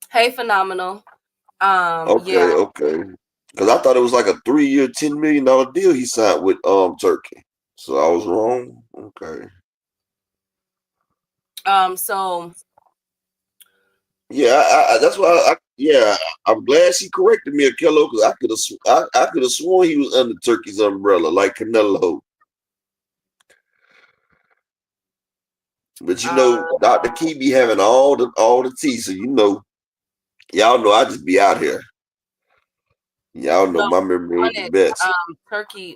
Hey, Phenomenal. Okay. Because I thought it was like a 3-year, $10 million deal he signed with Turkey. So I was wrong. Okay. So yeah, that's why. I'm glad she corrected me, Akello, because I could have sworn he was under Turkey's umbrella, like Canelo. But Dr. Key be having all the tea, so y'all know I just be out here. Y'all know my memory is the best. Turkey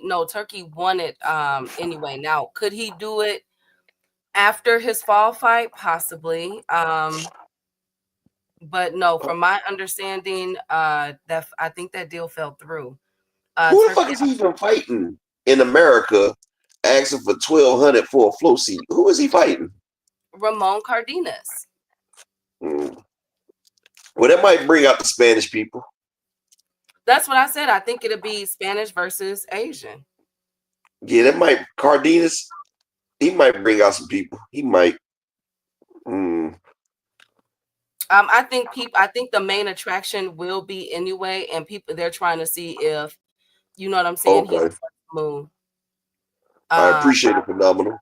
won it anyway. Now, could he do it after his fall fight? Possibly. But no, from my understanding, that I think that deal fell through. Who the fuck is he even fighting in America? Asking for $1,200 for a flow seat. Who is he fighting? Ramon Cardenas. Well, that might bring out the Spanish people. That's what I said. I think it'll be Spanish versus Asian. Yeah, that might Cardenas. He might bring out some people. He might. I think the main attraction will be Inoue, and they're trying to see if You know what I'm saying? He's Okay. moon. I Um, appreciate it, phenomenal.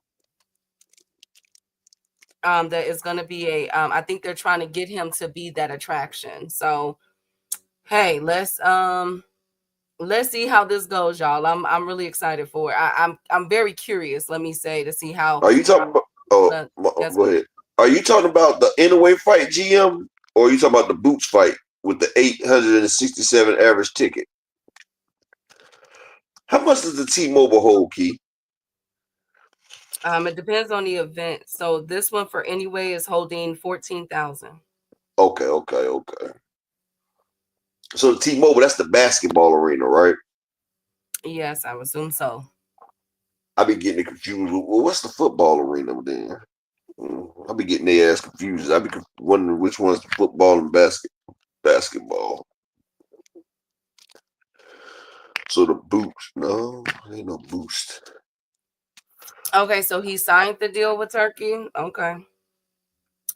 that is going to be a. I think they're trying to get him to be that attraction. So, hey, let's see how this goes, y'all. I'm really excited for it. I'm very curious. Let me say to see how. Are you talking about? Oh, Yes, go ahead. Are you talking about the Inaway fight, GM, or are you talking about the Boots fight with the 867 average ticket? How much does the T-Mobile hold, Key? it depends on the event. So this one for anyway is holding 14,000. Okay. So the T-Mobile, that's the basketball arena, right? Yes, I would assume so. I be getting it confused. Well, what's the football arena then? I be getting their ass confused. I be wondering which one's the football and basketball. So the Boots, no, ain't no Boost. Okay, so he signed the deal with Turkey. Okay.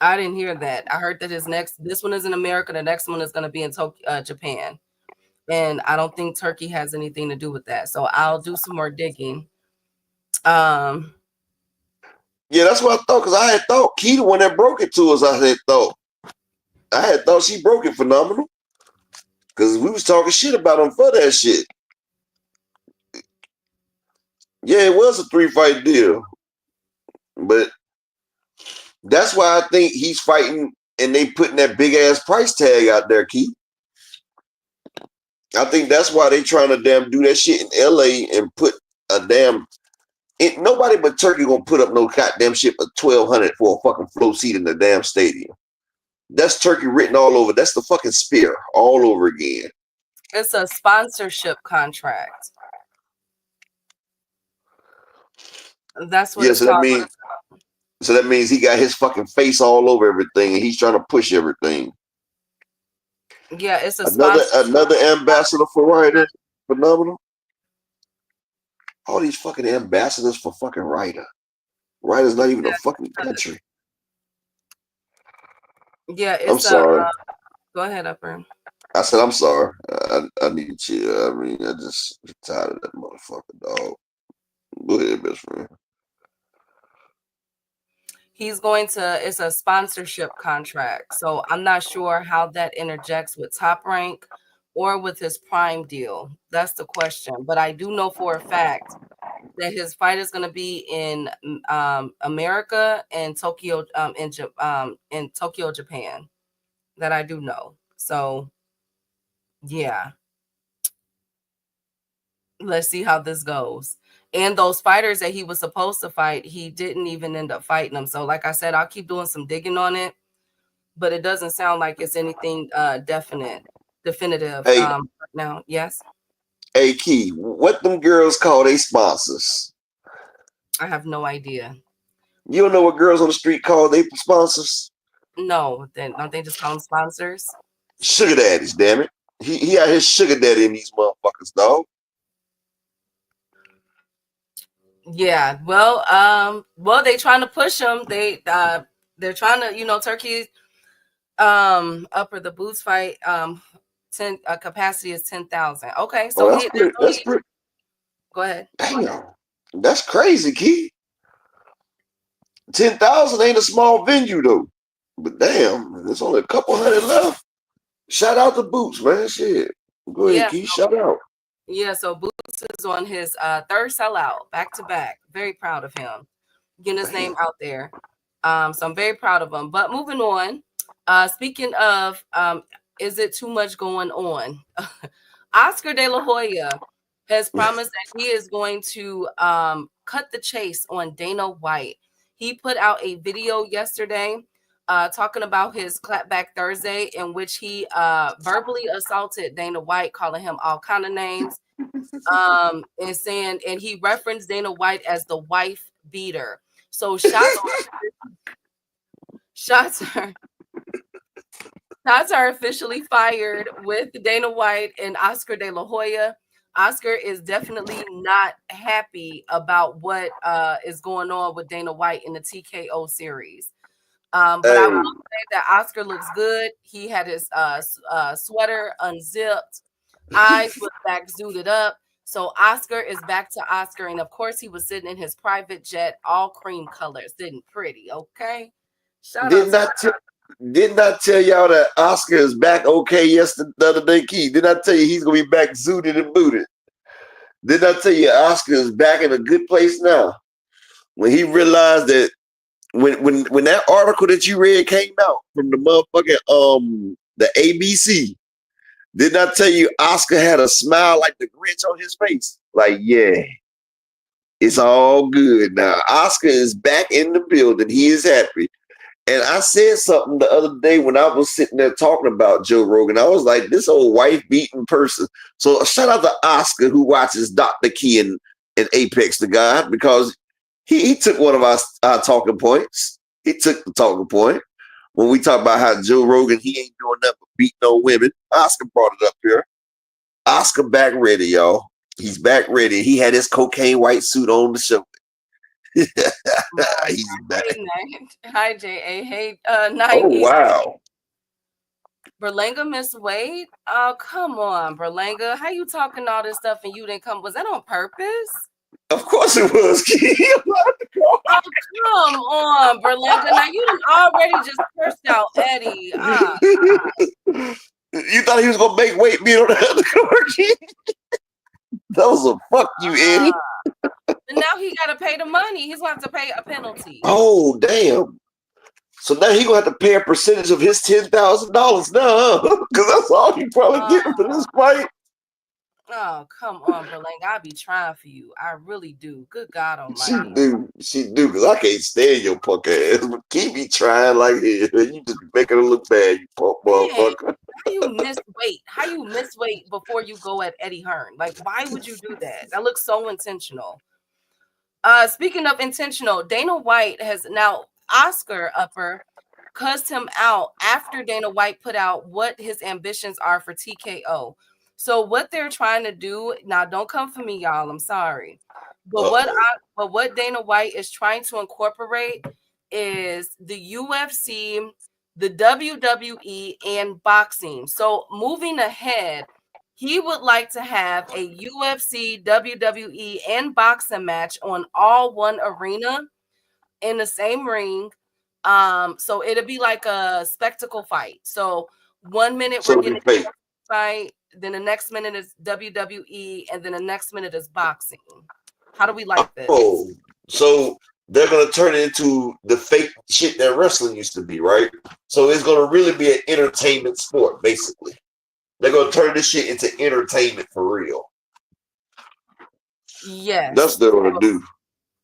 I didn't hear that. I heard that this one is in America, the next one is going to be in Tokyo, Japan. And I don't think Turkey has anything to do with that. So I'll do some more digging. Um, Yeah, that's what I thought. Cause I had thought Key, the one that broke it to us, I had thought she broke it phenomenal. Cause we was talking shit about him for that shit. Yeah, it was a 3-fight deal, but that's why I think he's fighting, and they putting that big ass price tag out there, Key. I think that's why they trying to damn do that shit in LA and put a damn. Nobody but Turkey gonna put up no goddamn shit for 1,200 for a fucking flow seat in the damn stadium. That's Turkey written all over. That's the fucking spear all over again. it's a sponsorship contract. That's what Yeah, it's called. so that means he got his fucking face all over everything, and he's trying to push everything. Yeah, it's a Another ambassador for Ryder, phenomenal. All these fucking ambassadors for fucking Ryder. Ryder's not even a fucking country. Yeah, I'm it's a. sorry. Go ahead, Upper. I said I'm sorry. I need to chill. I mean, I just tired of that motherfucker, dog. Go ahead, best friend. It's a sponsorship contract. So I'm not sure how that interjects with Top Rank or with his Prime deal. That's the question. But I do know for a fact that his fight is going to be in America and Tokyo, in Tokyo, Japan. That I do know. So yeah, let's see how this goes. And those fighters that he was supposed to fight, he didn't even end up fighting them. So like I said, I'll keep doing some digging on it, but it doesn't sound like it's anything definitive. Hey, Now, yes, hey, Key, what them girls call they sponsors? I have no idea. You don't know what girls on the street call they sponsors? No, then don't they just call them sponsors? Sugar daddies, damn it. He out here sugar daddy in these motherfuckers, dog. Yeah, well, they trying to push them. They're trying to, Turkey, upper the boots fight, 10 capacity is 10,000. Okay, so Oh, that's pretty. Go ahead. Damn, that's crazy, Key. 10,000 ain't a small venue though. But damn, there's only a couple hundred left. Shout out to Boots, man. Shit. Go ahead, Yeah, Key. Shout out. yeah. So Boots is on his third sellout, back to back. Very proud of him, getting his name out there. So I'm very proud of him. But moving on. Speaking of, is it too much going on? Oscar De La Hoya has promised that he is going to cut the chase on Dana White. He put out a video yesterday talking about his clapback Thursday, in which he verbally assaulted Dana White, calling him all kind of names, and he referenced Dana White as the wife beater. So shots are officially fired with Dana White and Oscar De La Hoya. Oscar is definitely not happy about what is going on with Dana White in the TKO series. But I will say that Oscar looks good. He had his sweater unzipped, eyes was back zooted up. So Oscar is back to Oscar, and of course he was sitting in his private jet, all cream colors, sitting pretty. Okay, shout out Did to not did not tell y'all that Oscar is back okay yesterday the other day, Key? Did I tell you he's gonna be back zooted and booted? Did I tell you Oscar is back in a good place now? When he realized that when that article that you read came out from the motherfucking the ABC, did not tell you Oscar had a smile like the Grinch on his face? Like, yeah, it's all good now. Oscar is back in the building. He is happy. And I said something the other day when I was sitting there talking about Joe Rogan. I was like, this old wife beating person. So shout out to Oscar who watches Dr. Key and Apex the God, because he took one of our talking points. He took the talking point when we talk about how Joe Rogan, he ain't doing nothing but beating on women. Oscar brought it up here. Oscar back ready, y'all. He's back ready. He had his cocaine white suit on the show. He's back. Hi, J.A. Hey, Oh, 90s. wow. Berlanga Miss Wade? Oh, come on, Berlanga. How you talking all this stuff and you didn't come? Was that on purpose? Of course it was. Oh, come on, Berlanga. Now you done already just cursed out Eddie. You thought he was gonna make weight beat on the other court? That was a fuck you, Eddie. And now he gotta pay the money. He's gonna have to pay a penalty. Oh, damn. So now he gonna have to pay a percentage of his $10,000 now, because that's all he probably getting for this fight. Oh, come on, Berlanga. I be trying for you. I really do. Good God Almighty. She do, because I can't stand your punk ass. But keep me trying like this. You just making her look bad, you punk motherfucker. How you miss weight? How you miss weight before you go at Eddie Hearn? Like, why would you do that? That looks so intentional. Speaking of intentional, Dana White has now Oscar Upper cussed him out after Dana White put out what his ambitions are for TKO. So what they're trying to do now, don't come for me, y'all. I'm sorry, but what Dana White is trying to incorporate is the UFC, the WWE, and boxing. So moving ahead, he would like to have a UFC, WWE, and boxing match on all one arena in the same ring. So it'll be like a spectacle fight. So 1 minute we're getting a fight, then the next minute is WWE, and then the next minute is boxing. How do we like this? Oh, so they're gonna turn it into the fake shit that wrestling used to be, right? So it's gonna really be an entertainment sport, basically. They're gonna turn this shit into entertainment for real. Yes. That's what they're gonna do.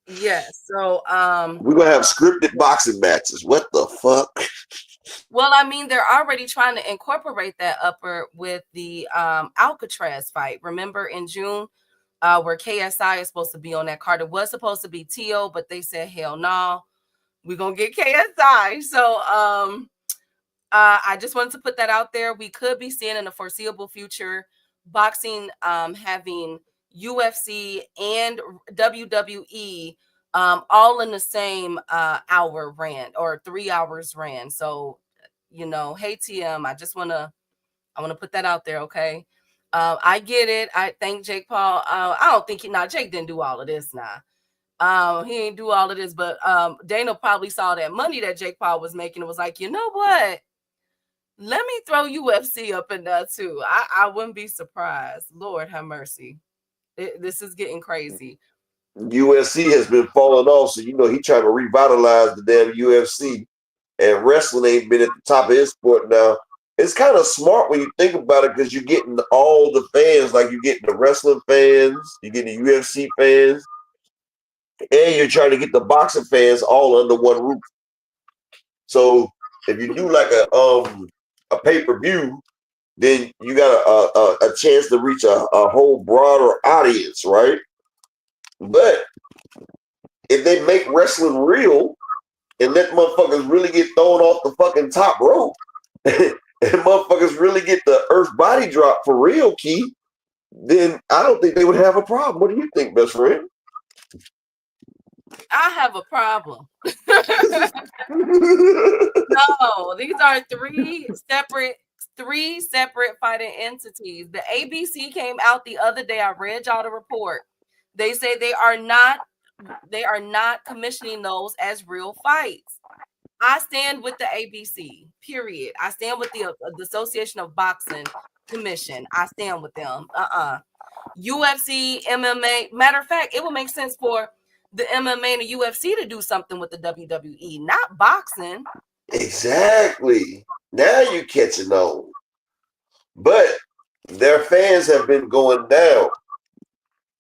Yes. So we're gonna have scripted boxing matches. What the fuck? Well, I mean, they're already trying to incorporate that Upper with the Alcatraz fight. Remember in June, where KSI is supposed to be on that card. It was supposed to be T.O., but they said, hell no, we're gonna get KSI. So I just wanted to put that out there. We could be seeing in the foreseeable future boxing having UFC and WWE all in the same hour ran or 3 hours ran. So, you know, hey TM, I want to put that out there, okay? I get it. I thank Jake Paul. I don't think Jake didn't do all of this now. He ain't do all of this, but Dana probably saw that money that Jake Paul was making and was like, you know what? Let me throw UFC up in there too. I wouldn't be surprised. Lord have mercy. This is getting crazy. UFC has been falling off, so you know he trying to revitalize the damn UFC, and wrestling ain't been at the top of his sport now. It's kind of smart when you think about it, because you're getting all the fans, like you're getting the wrestling fans, you're getting the UFC fans, and you're trying to get the boxing fans all under one roof. So if you do like a pay-per-view, then you got a chance to reach a whole broader audience, right? But if they make wrestling real and let motherfuckers really get thrown off the fucking top rope and motherfuckers really get the earth body drop for real, Key, then I don't think they would have a problem. What do you think, best friend? I have a problem. No, these are three separate 3 separate fighting entities. The ABC came out the other day. I read y'all the report. They say they are not commissioning those as real fights. I stand with the ABC. Period. I stand with the Association of Boxing Commission. I stand with them. UFC, MMA. Matter of fact, it would make sense for the MMA and the UFC to do something with the WWE, not boxing. Exactly. Now you're catching on. But their fans have been going down.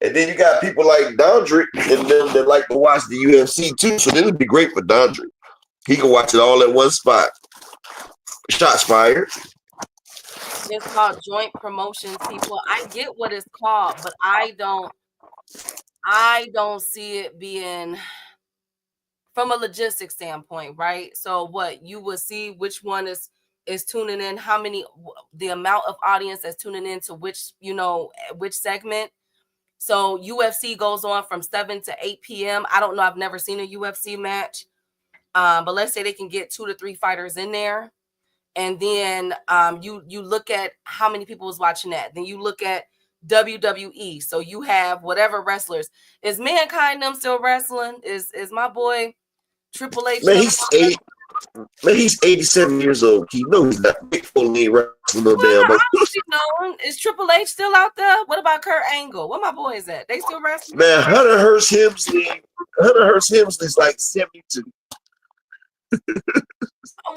And then you got people like Dondrick and them that like to watch the UFC too. So this would be great for Dondrick. He can watch it all at one spot. Shots fired. It's called joint promotions, people. I get what it's called, but I don't see it being from a logistics standpoint, right? So what you will see which one is tuning in, how many, the amount of audience that's tuning in to which segment. So UFC goes on from 7 to 8 p.m. I don't know. I've never seen a UFC match. But let's say they can get 2 to 3 fighters in there. And then you look at how many people was watching that. Then you look at WWE. So you have whatever wrestlers. Is Mankind them still wrestling? Is my boy Triple H? Man, he's 87 years old. You know he's not big fully wrestling no damn. Is Triple H still out there? What about Kurt Angle? Where my boys at? They still wrestling? Man, Hunter Hearst Helmsley's like 72.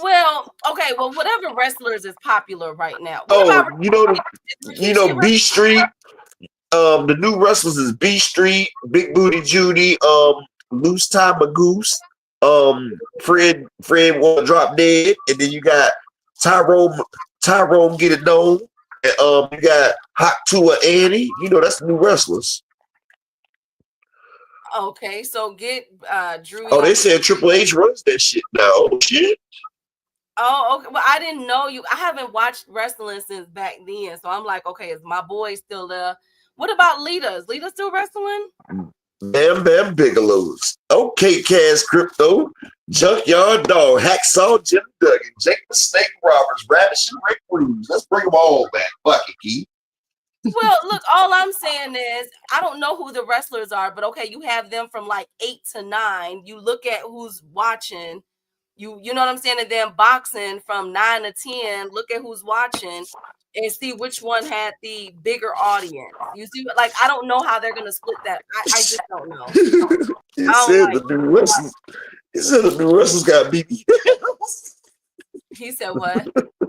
Well, okay. Well, whatever wrestlers is popular right now. B Street. The new wrestlers is B Street, Big Booty Judy, Loose Time Magoose, Fred Wanna Drop Dead, and then you got Tyrone Get It Known, and you got Hot Tua Annie. That's the new wrestlers. Okay, so get Drew. Oh, they said Triple H runs that shit now. Oh shit. Oh, okay. Well, I didn't know you. I haven't watched wrestling since back then, so I'm like, okay, is my boy still there? What about Lita? Is Lita still wrestling? Bam Bam Bigelow's. Okay, Cash Crypto, Junkyard Dog, Hacksaw Jim Duggan, Jake the Snake Roberts, Radish and Rick Rudes. Let's bring them all back. Fuck it, Keith. Well, look, all I'm saying is I don't know who the wrestlers are, but okay, you have them from like 8 to 9. You look at who's watching. You know what I'm saying? And then boxing from 9 to 10. Look at who's watching and see which one had the bigger audience. You see, like I don't know how they're gonna split that. I just don't know. He said the new wrestlers got BBLs. He said what?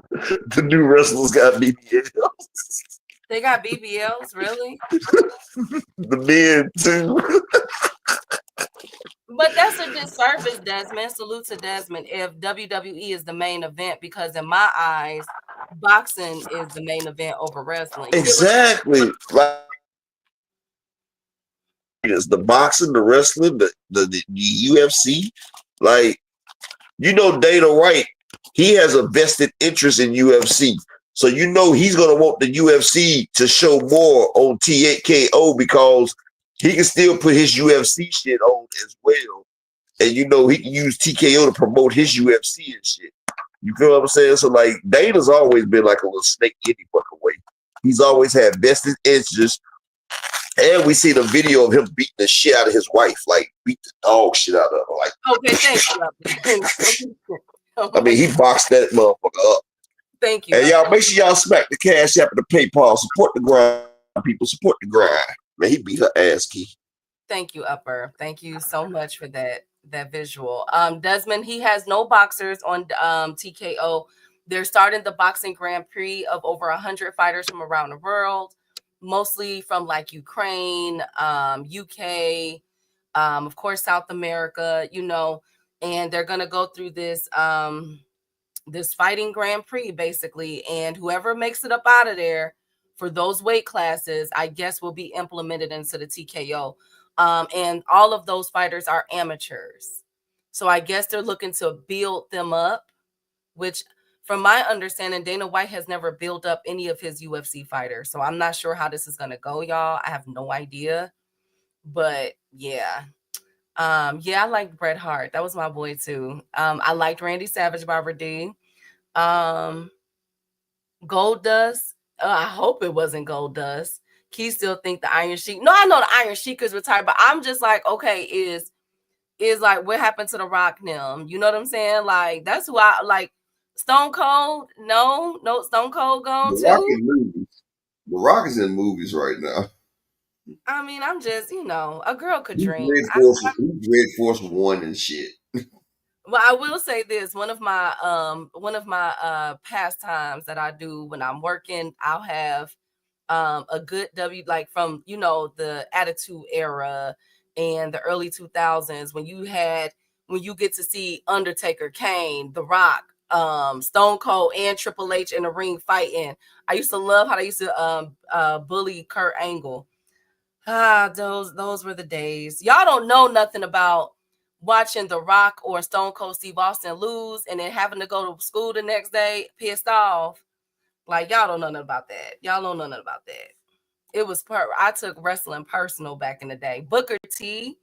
The new wrestlers got BBLs. They got BBLs, really? The men too. But that's a disservice, Desmond. Salute to Desmond. If WWE is the main event, because in my eyes, boxing is the main event over wrestling. Exactly. Like it's the boxing, the wrestling, the UFC. Like Dana White, he has a vested interest in UFC. So he's gonna want the UFC to show more on TKO because he can still put his UFC shit on as well. And he can use TKO to promote his UFC and shit. You feel what I'm saying? So like Dana's always been like a little snake any fucking way. He's always had vested interests. And we see the video of him beating the shit out of his wife, like beat the dog shit out of her. Like, okay, thank you. I mean, he boxed that motherfucker up. Thank you. And y'all make sure y'all smack the Cash App and the PayPal. Support the grind, people. Support the grind. Man, he beat her ass, Key. Thank you, Upper. Thank you so much for that visual. Desmond, he has no boxers on TKO. They're starting the boxing Grand Prix of over 100 fighters from around the world, mostly from like Ukraine, UK, of course, South America, and they're going to go through this this fighting Grand Prix basically. And whoever makes it up out of there for those weight classes, I guess will be implemented into the TKO. And all of those fighters are amateurs. So I guess they're looking to build them up, which from my understanding, Dana White has never built up any of his UFC fighters. So I'm not sure how this is going to go, y'all. I have no idea. But yeah. I liked Bret Hart. That was my boy too. I liked Randy Savage, Barbara D. Gold Dust. I hope it wasn't Gold Dust. Key still think the Iron Sheik. No, I know the Iron Sheik is retired, but I'm just like, okay, is like what happened to the Rock now? You know what I'm saying? Like that's who I like. Stone Cold, no, Stone Cold gone The Rock too. in movies. The Rock is in movies right now. I mean, I'm just, a girl could He's dream. Red Force. He's Red Force One and shit. Well, I will say this: one of my pastimes that I do when I'm working, I'll have a good W, like from the Attitude Era and the early 2000s, when you get to see Undertaker, Kane, The Rock, Stone Cold, and Triple H in the ring fighting. I used to love how they used to bully Kurt Angle. Those were the days. Y'all don't know nothing about watching The Rock or Stone Cold Steve Austin lose and then having to go to school the next day pissed off. Like y'all don't know nothing about that. Y'all don't know nothing about that. It was I took wrestling personal back in the day. Booker T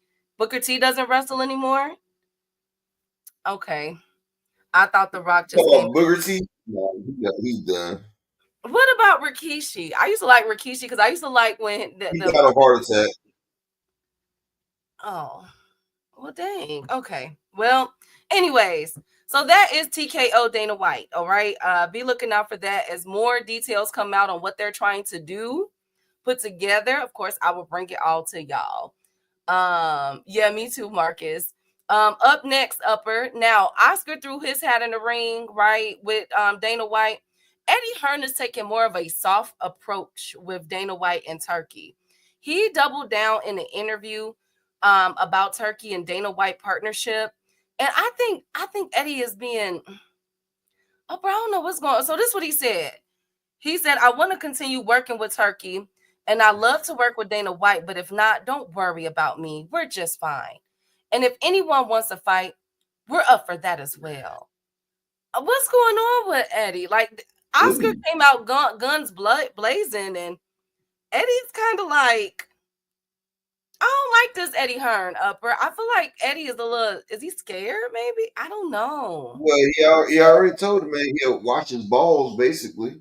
doesn't wrestle anymore. Okay. I thought The Rock just came. Oh, Booker T. No, he's done. What about Rikishi? I used to like Rikishi because I used to like when He got a heart attack. Oh, well, dang. Okay. Well, anyways, so that is TKO Dana White. All right. Be looking out for that as more details come out on what they're trying to do, put together. Of course, I will bring it all to y'all. Yeah, me too, Marcus. Up next, Upper. Now, Oscar threw his hat in the ring, right, with Dana White. Eddie Hearn is taking more of a soft approach with Dana White and Turkey. He doubled down in an interview about Turkey and Dana White partnership. And I think Eddie is being Upper, I don't know what's going on. So this is what he said. He said, I want to continue working with Turkey and I love to work with Dana White, but if not, don't worry about me. We're just fine. And if anyone wants to fight, we're up for that as well. What's going on with Eddie? Like Oscar came out guns blazing, and Eddie's kind of like, I don't like this Eddie Hearn, Upper. I feel like Eddie is is he scared maybe? I don't know. Well, he already told the man he'll watch his balls, basically.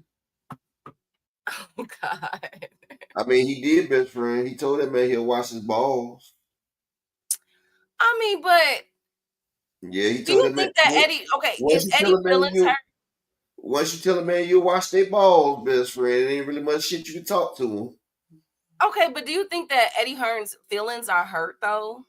Oh, God. I mean, he did, best friend. He told that man he'll watch his balls. I mean, but Yeah, he do told you that man. think that Eddie, okay, Once is you Eddie tell a man feelings hurt? you'll watch their balls, best friend. It ain't really much shit you can talk to him. Okay, but do you think that Eddie Hearn's feelings are hurt though?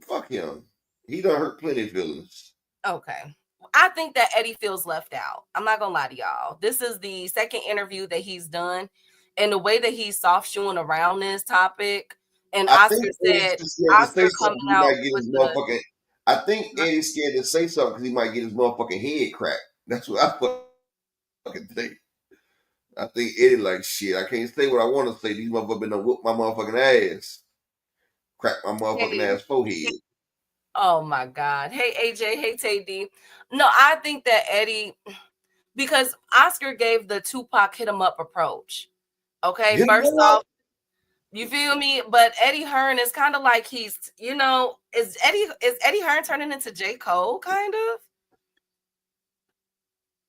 Fuck him. He done hurt plenty of feelings. Okay. I think that Eddie feels left out. I'm not gonna lie to y'all. This is the second interview that he's done, and the way that he's soft shoeing around this topic. And I think Oscar Eddie's said, too scared to say Oscar coming something. He out might get with his the. motherfucking. I think Eddie's scared to say something because he might get his motherfucking head cracked. That's what I fucking think. I think Eddie like shit. I can't say what I want to say. These motherfuckers been done whoop my motherfucking ass, crack my motherfucking Hey, ass forehead. oh my God. Hey AJ. Hey Tay D. No, I think that Eddie, because Oscar gave the Tupac hit him up approach. Okay, Hit him first up. off. You feel me? But Eddie Hearn is kind of like is Eddie Hearn turning into J. Cole kind of?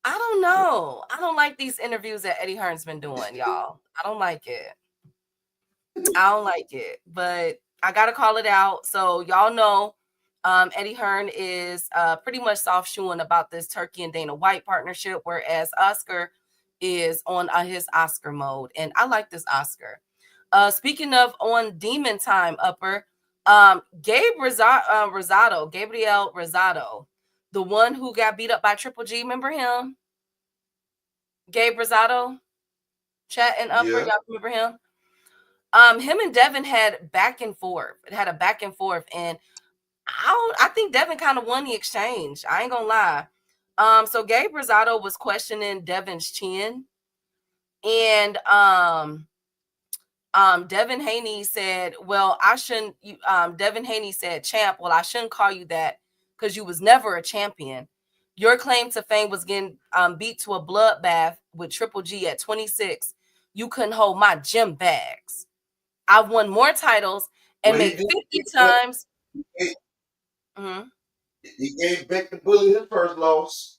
I don't know. I don't like these interviews that Eddie Hearn's been doing, y'all. I don't like it. I don't like it. But I gotta call it out. So y'all know Eddie Hearn is pretty much soft shoeing about this Turkey and Dana White partnership, whereas Oscar is on his Oscar mode. And I like this Oscar. Speaking of on Demon Time, Upper, Gabriel Rosado, the one who got beat up by Triple G, remember him? Gabe Rosado, chat and Upper, Yeah. y'all remember him? Him and Devin had back and forth. It had a back and forth, and I think Devin kind of won the exchange. I ain't gonna lie. So Gabe Rosado was questioning Devin's chin, and Devin Haney said, well, I shouldn't, Devin Haney said, champ, well, I shouldn't call you that because you was never a champion. Your claim to fame was getting beat to a bloodbath with Triple G at 26. You couldn't hold my gym bags. I've won more titles and Well, he made did. 50 times. He gave Beck the Bully his first loss.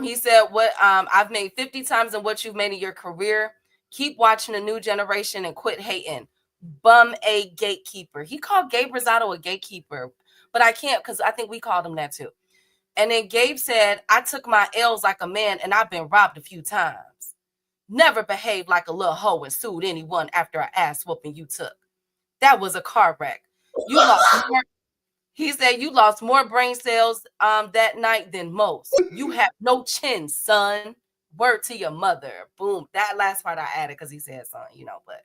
He said, "What I've made 50 times in what you've made in your career. Keep watching the new generation and quit hating. Bum a gatekeeper." He called Gabe Rosado a gatekeeper, but I can't because I think we called him that too. And then Gabe said, "I took my L's like a man and I've been robbed a few times. Never behaved like a little hoe and sued anyone after an ass whooping you took. That was a car wreck. You lost more." He said, "You lost more brain cells that night than most. You have no chin, son. Word to your mother." Boom. That last part I added because he said son, but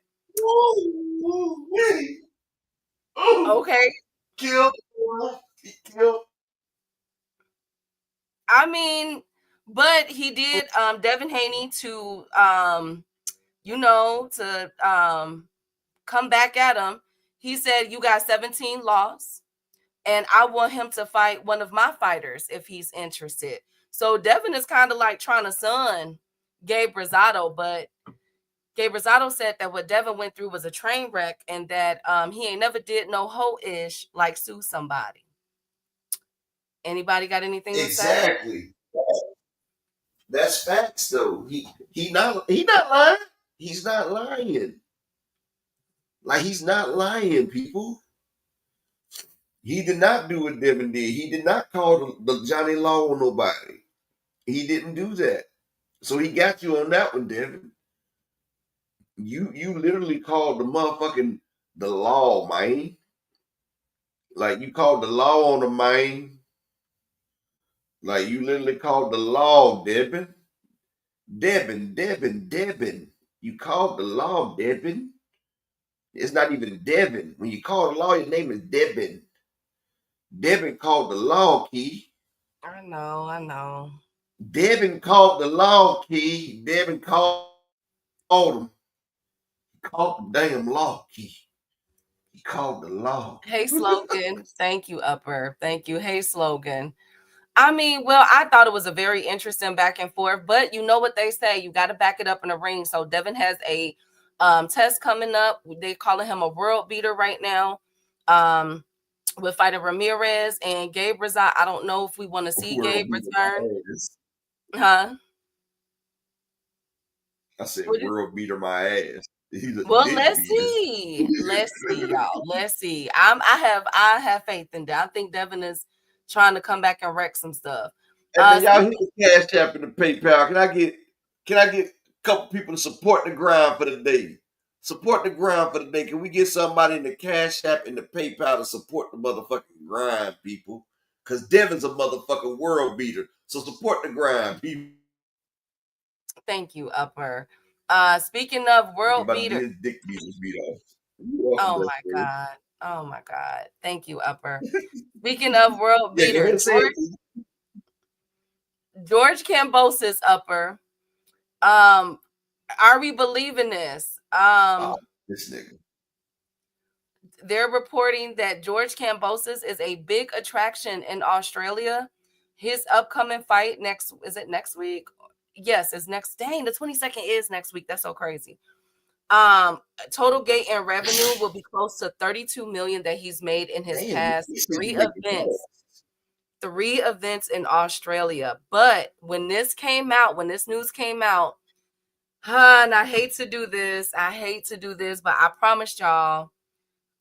okay. Kill. He killed. I mean, but he did Devin Haney to come back at him. He said, "You got 17 loss. And I want him to fight one of my fighters if he's interested." So Devin is kind of like trying to son Gabe Rosado, but Gabe Rosado said that what Devin went through was a train wreck and that he ain't never did no hoe-ish like sue somebody. Anybody got anything to say? Exactly. That's facts though. He not lying. He's not lying. Like he's not lying, people. He did not do what Devin did. He did not call the Johnny Law on nobody. He didn't do that. So he got you on that one, Devin. You literally called the law, man. Like you called the law on the man. Like you literally called the law, Devin. Devin. You called the law, Devin. It's not even Devin. When you call the law, your name is Devin. Devin called the law, Key. I know. Devin called the law, Key. Devin called him. He called the damn law, Key. He called the law. Hey, Slogan. Thank you, Upper. Thank you. Hey, Slogan. I mean, well, I thought it was a very interesting back and forth, but you know what they say, you got to back it up in the ring. So Devin has a test coming up. They calling him a world beater right now. With fighter Ramirez and Gabe Rosado. I don't know if we want to see Gabe return. Huh? I said world beater my ass. Well, let's see. Let's see, y'all. Let's see. I have faith in that. I think Devin is trying to come back and wreck some stuff. And y'all hit the Cash App and the PayPal. Can I get a couple people to support the grind for the day? Support the grind for the day. Can we get somebody in the Cash App and the PayPal to support the motherfucking grind, people? Because Devin's a motherfucking world beater. So support the grind, people. Thank you, Upper. Speaking of world beater. His dick beat off. Oh my God. Thank you, Upper. Speaking of world beater, George Kambosos, Upper. Are we believing this? This nigga. They're reporting that George Kambosos is a big attraction in Australia. His upcoming fight is it next week? Yes, it's next. Dang, the 22nd is next week. That's so crazy. Total gate and revenue will be close to 32 million that he's made in his past three events in Australia. But when this news came out, and I hate to do this, but I promised y'all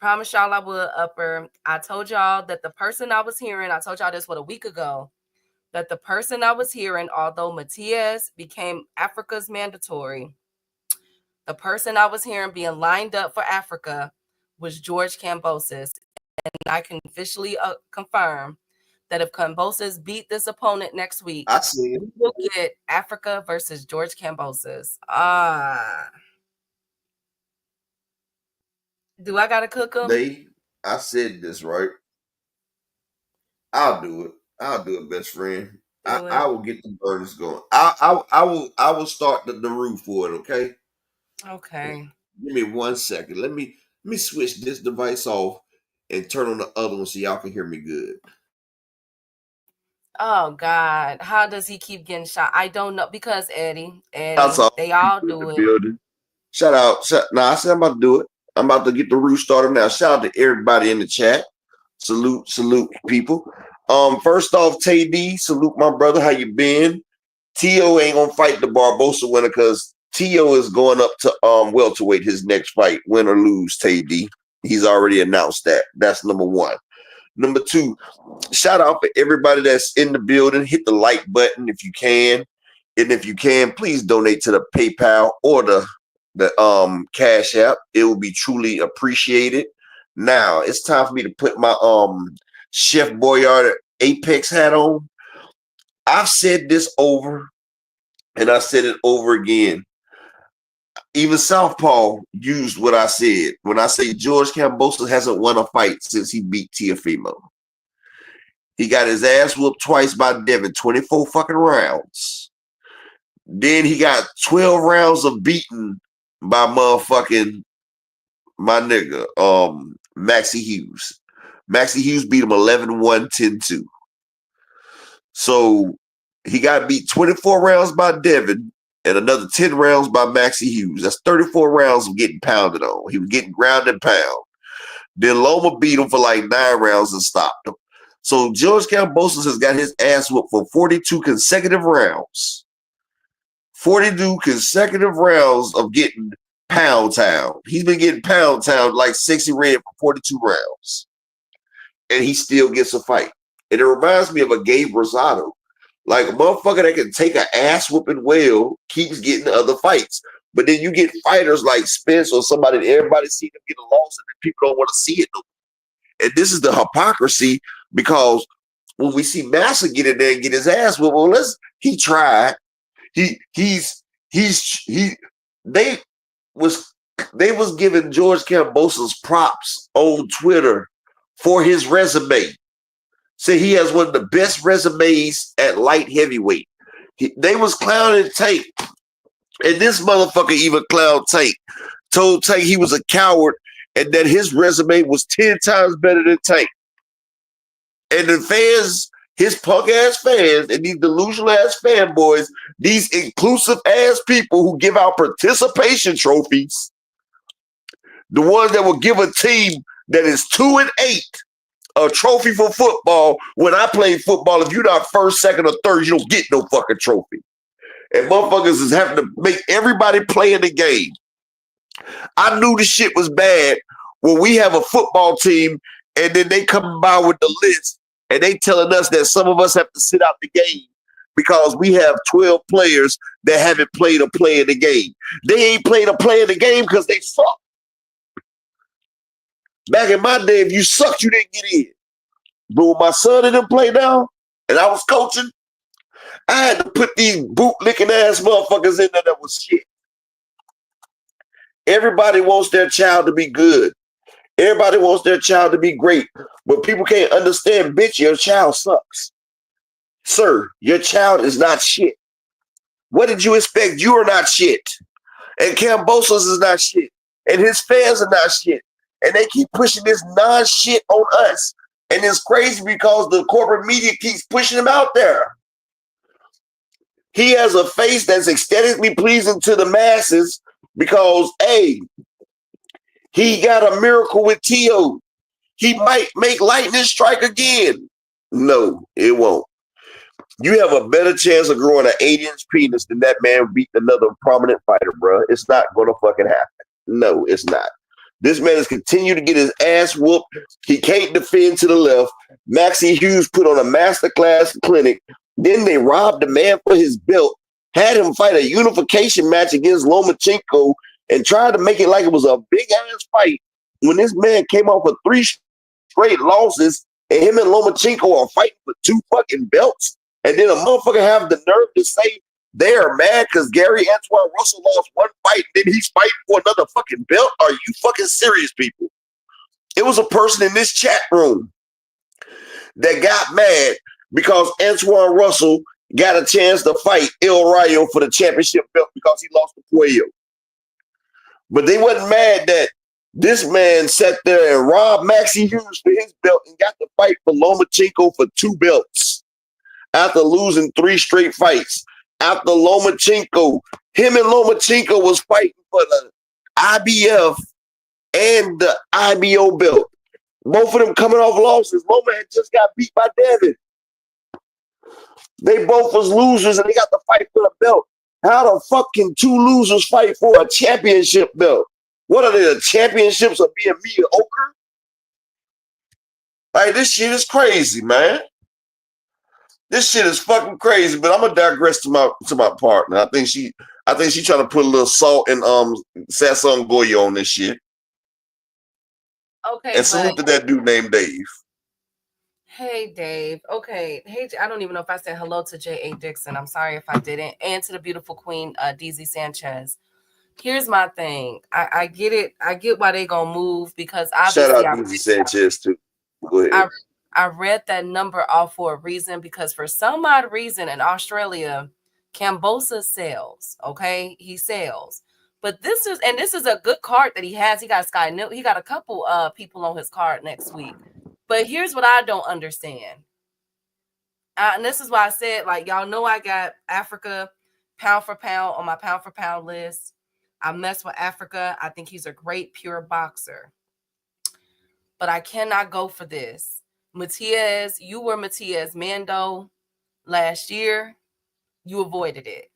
I would, Upper. I told y'all that the person I was hearing, I told y'all this a week ago, that the person I was hearing, although Matias became Africa's mandatory, the person I was hearing being lined up for Africa was George Kambosos. And I can officially confirm that if Kambosos beat this opponent next week, we will get Africa versus George Kambosos. Do I gotta cook them? I said this, right? I'll do it, best friend. I will get the burners going. I will start the roof for it, okay? Okay. Give me 1 second. Let me switch this device off and turn on the other one so y'all can hear me good. Oh God, how does he keep getting shot? I don't know, because Eddie, they all do it. Building. Shout out. I said I'm about to do it. I'm about to get the roof started now. Shout out to everybody in the chat. Salute, people. First off, Tay D, salute my brother. How you been? Tio ain't gonna fight the Barbosa winner because Tio is going up to welterweight his next fight, win or lose, TD. He's already announced that. That's number one. Number two, shout out for everybody that's in the building. Hit the like button if you can. And if you can, please donate to the PayPal or the Cash App. It will be truly appreciated. Now it's time for me to put my Chef Boyard Apex hat on. I've said this over and I said it over again. Even Southpaw used what I said when I say George Kambosos hasn't won a fight since he beat Teofimo. He got his ass whooped twice by Devin, 24 fucking rounds. Then he got 12 rounds of beating by motherfucking my nigga, Maxie Hughes. Maxie Hughes beat him 11-1, 10-2. So he got beat 24 rounds by Devin and another 10 rounds by Maxie Hughes. That's 34 rounds of getting pounded on. He was getting ground and pound. Then Loma beat him for like 9 rounds and stopped him. So George Kambosos has got his ass whooped for 42 consecutive rounds. 42 consecutive rounds of getting pound town. He's been getting pound town like Sexy Red for 42 rounds. And he still gets a fight. And it reminds me of a Gabe Rosado. Like a motherfucker that can take an ass whooping well keeps getting other fights. But then you get fighters like Spence or somebody that everybody see them get a loss and people don't want to see it no more. And this is the hypocrisy because when we see Massa get in there and get his ass whooped, well, he tried. They was giving George Kambosos props on Twitter for his resume. Say he has one of the best resumes at light heavyweight. They was clowning Tank, and this motherfucker even clowned Tank. Told Tank he was a coward and that his resume was 10 times better than Tank. And the fans, his punk ass fans, and these delusional ass fanboys, these inclusive ass people who give out participation trophies, the ones that will give a team that is 2-8 a trophy for football. When I play football, if you're not first, second, or third, you don't get no fucking trophy. And motherfuckers is having to make everybody play in the game. I knew the shit was bad when we have a football team and then they come by with the list and they telling us that some of us have to sit out the game because we have 12 players that haven't played a play in the game. They ain't played a play in the game because they suck. Back in my day, if you sucked, you didn't get in. But when my son didn't play now, and I was coaching, I had to put these boot-licking ass motherfuckers in there that was shit. Everybody wants their child to be good. Everybody wants their child to be great. But people can't understand, bitch, your child sucks. Sir, your child is not shit. What did you expect? You are not shit. And Kambosos is not shit. And his fans are not shit. And they keep pushing this non-shit on us. And it's crazy because the corporate media keeps pushing him out there. He has a face that's aesthetically pleasing to the masses because, hey, he got a miracle with Tio. He might make lightning strike again. No, it won't. You have a better chance of growing an 8-inch penis than that man beating another prominent fighter, bro. It's not going to fucking happen. No, it's not. This man has continued to get his ass whooped. He can't defend to the left. Maxie Hughes put on a masterclass clinic. Then they robbed the man for his belt, had him fight a unification match against Lomachenko, and tried to make it like it was a big-ass fight when this man came off of 3 straight losses, and him and Lomachenko are fighting for 2 fucking belts. And then a motherfucker have the nerve to say they're mad because Gary Antoine Russell lost 1 fight and then he's fighting for another fucking belt? Are you fucking serious, people? It was a person in this chat room that got mad because Antoine Russell got a chance to fight El Rayo for the championship belt because he lost to Puello. But they wasn't mad that this man sat there and robbed Maxie Hughes for his belt and got to fight for Lomachenko for 2 belts after losing 3 straight fights. After Lomachenko, him and Lomachenko was fighting for the IBF and the IBO belt. Both of them coming off losses. Loma had just got beat by Devin. They both was losers and they got to fight for the belt. How the fuck can two losers fight for a championship belt? What are they, the championships of being mediocre? Like, this shit is crazy, man. This shit is fucking crazy, but I'm gonna digress to my partner. I think she trying to put a little salt and Sasson Goyo on this shit. Okay, and salute to that dude named Dave. Hey, Dave. Okay. Hey, I don't even know if I said hello to J.A. Dixon. I'm sorry if I didn't. And to the beautiful queen, DZ Sanchez. Here's my thing. I get it. I get why they gonna move because obviously shout out DZ Sanchez too. Go ahead. I read that number off for a reason because for some odd reason in Australia, Kambosos sells. Okay, he sells. But this is a good card that he has. He got Sky New. He got a couple people on his card next week. But here's what I don't understand. And this is why I said, like, y'all know I got Africa pound for pound on my pound for pound list. I mess with Africa. I think he's a great pure boxer. But I cannot go for this. Matias, you were Matias Mando last year. You avoided it.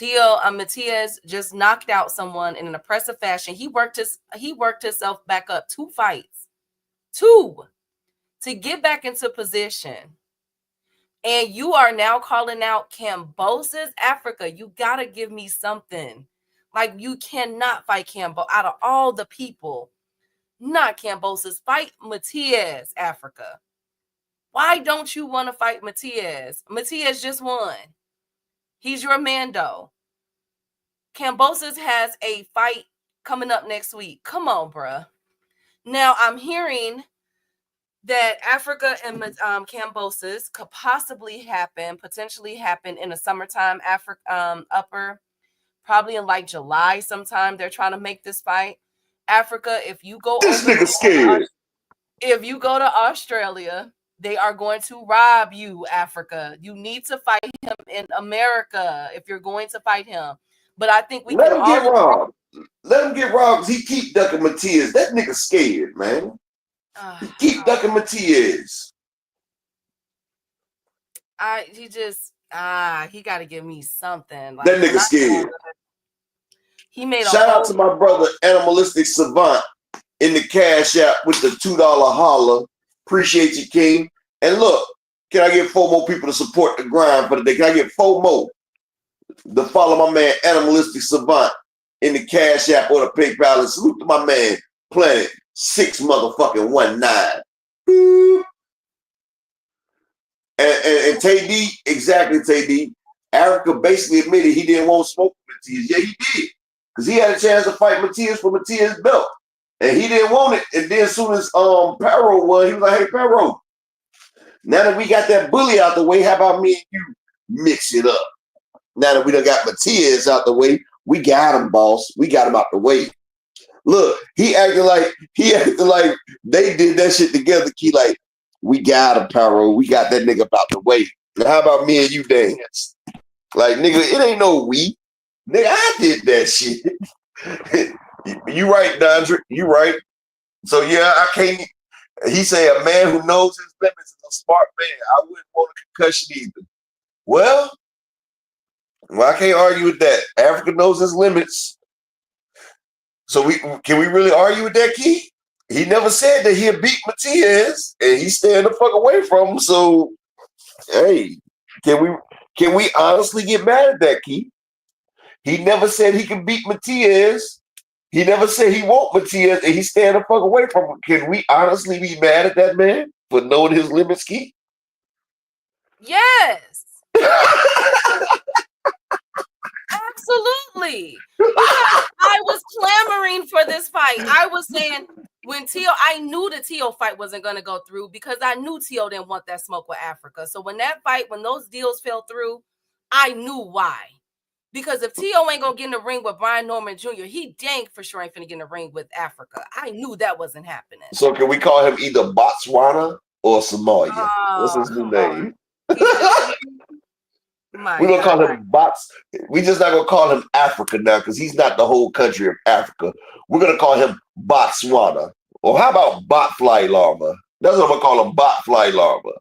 Matias just knocked out someone in an impressive fashion. He worked himself back up 2 fights. 2 to get back into position. And you are now calling out Kambosos Africa. You got to give me something. Like, you cannot fight Kambosos. Out of all the people, not Kambosos, fight Matias Africa. Why don't you want to fight Matias? Matias just won. He's your Mando. Kambosos has a fight coming up next week. Come on, bruh. Now, I'm hearing that Africa and Kambosos could potentially happen in the summertime, upper, probably in like July sometime. They're trying to make this fight. Africa, if you go to Australia, they are going to rob you, Africa. You need to fight him in America if you're going to fight him. But I think we let him get robbed. Let him get robbed because he keep ducking Matias. That nigga scared, man. He keep ducking Matias. He got to give me something. Like, that nigga scared. He made shout out to my brother Animalistic Savant in the Cash App with the $2 holler. Appreciate you, King. And look, can I get 4 more people to support the grind for the day? Can I get 4 more to follow my man Animalistic Savant in the Cash App or the PayPal? And salute to my man Planet 6 motherfucking 19. And Tay D, exactly, Tay D. Africa basically admitted he didn't want to smoke with Matias. Yeah, he did. Because he had a chance to fight Matias for Matias' belt. And he didn't want it. And then as soon as Perro won, he was like, hey, Perro, now that we got that bully out the way, how about me and you mix it up? Now that we done got Matias out the way, we got him, boss. We got him out the way. Look, he acted like they did that shit together. Key, like, we got him, Perro. We got that nigga out the way. Now how about me and you dance? Like, nigga, it ain't no we. Nigga, I did that shit. You right, Dondre. You right. So yeah, I can't. He say a man who knows his limits is a smart man. I wouldn't want a concussion either. Well, I can't argue with that. Africa knows his limits. So can we really argue with that, Key? He never said that he'd beat Matias, and he's staying the fuck away from him. So, hey, can we honestly get mad at that, Key? He never said he could beat Matias. He never said he won't Matias, and he's staying the fuck away from him. Can we honestly be mad at that man for knowing his limits, Key? Yes. Absolutely. Because I was clamoring for this fight. I was saying I knew the Tio fight wasn't going to go through because I knew Tio didn't want that smoke with Africa. So when those deals fell through, I knew why. Because if Tio ain't going to get in the ring with Brian Norman Jr., he dang for sure ain't finna get in the ring with Africa. I knew that wasn't happening. So can we call him either Botswana or Somalia? What's his new name? We're going to call him Bots. We just not going to call him Africa now because he's not the whole country of Africa. We're going to call him Botswana. Or how about Botfly Llama? That's what I'm going to call him, Botfly Llama.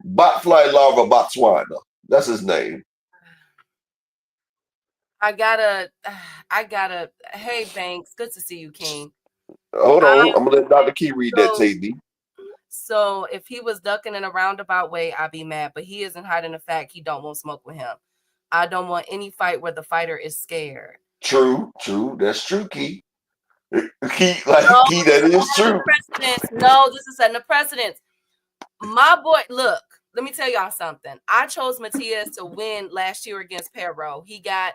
Botfly Larva Botswana. That's his name. I gotta. Hey, Banks, good to see you, King. Hold on. I'm gonna let Dr. Key read that, So, Tasty. so if he was ducking in a roundabout way, I'd be mad. But he isn't hiding the fact he don't want smoke with him. I don't want any fight where the fighter is scared. True. That's true, Key. Key, No, Key, that is true. precedence. No, this is setting a precedence. My boy, look, let me tell y'all something. I chose Matias to win last year against Perro. He got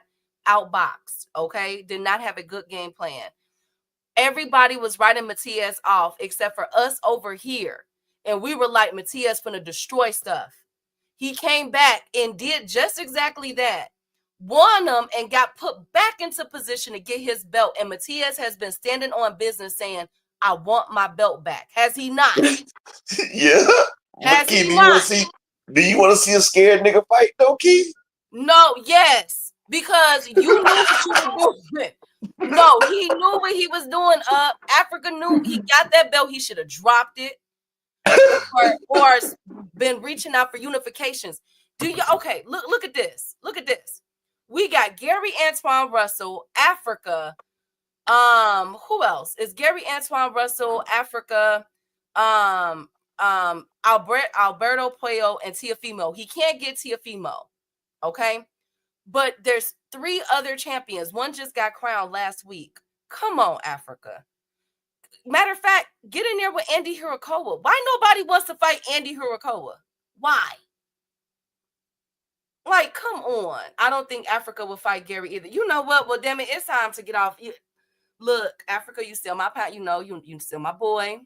outboxed, okay? Did not have a good game plan. Everybody was writing Matias off except for us over here. And we were like, Matias finna destroy stuff. He came back and did just exactly that. Won them and got put back into position to get his belt. And Matias has been standing on business saying, I want my belt back. Has he not? Yeah. Has But Key, he not? do you want to see a scared nigga fight though, Key? No, yes. Because you knew what you were doing. No, he knew what he was doing. Africa knew he got that belt. He should have dropped it. or been reaching out for unifications. Do you okay? Look at this. Look at this. We got Gary Antoine Russell, Africa. Who else is Gary Antoine Russell, Africa? Alberto Puello and Teofimo. He can't get Teofimo. Okay, but there's 3 other champions. One just got crowned last week. Come on, Africa. Matter of fact, get in there with Andy Hirakawa. Why nobody wants to fight Andy Hirakawa? Why? Like, come on. I don't think Africa will fight Gary either. You know what? Well, damn it, it's time to get off. Look, Africa, you still my pat. You know, you still my boy.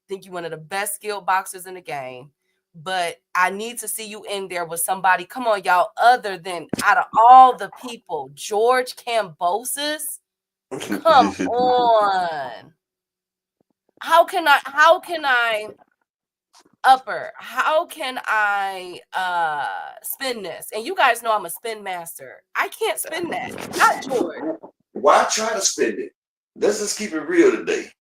Think you one of the best skilled boxers in the game. But I need to see you in there with somebody. Come on, y'all. Other than out of all the people, George Kambosos. Come on. How can I spin this? And you guys know I'm a spin master. I can't spin that. Not George. Why try to spend it? Let's just keep it real today.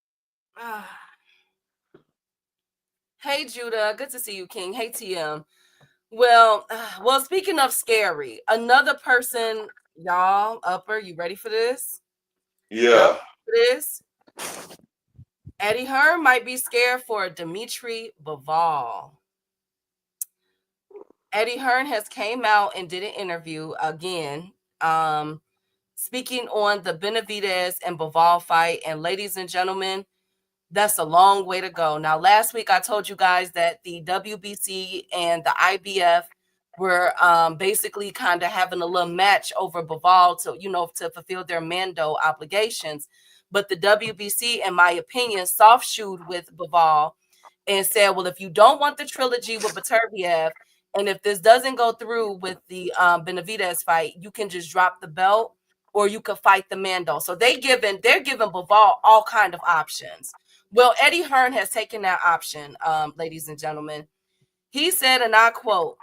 Hey Judah, good to see you, King. Hey TM. Well, speaking of scary, another person, y'all, Upper, you ready for this? Yeah. This Eddie Hearn might be scared for Dimitri Bivol. Eddie Hearn has came out and did an interview again, speaking on the Benavidez and Bivol fight. And ladies and gentlemen, that's a long way to go. Now, last week I told you guys that the WBC and the IBF were basically kind of having a little match over Bivol to fulfill their Mando obligations. But the WBC, in my opinion, soft shoed with Bivol and said, well, if you don't want the trilogy with Beterbiev, and if this doesn't go through with the Benavidez fight, you can just drop the belt or you could fight the Mando. So they're giving Bivol all kind of options. Well, Eddie Hearn has taken that option, ladies and gentlemen. He said, and I quote,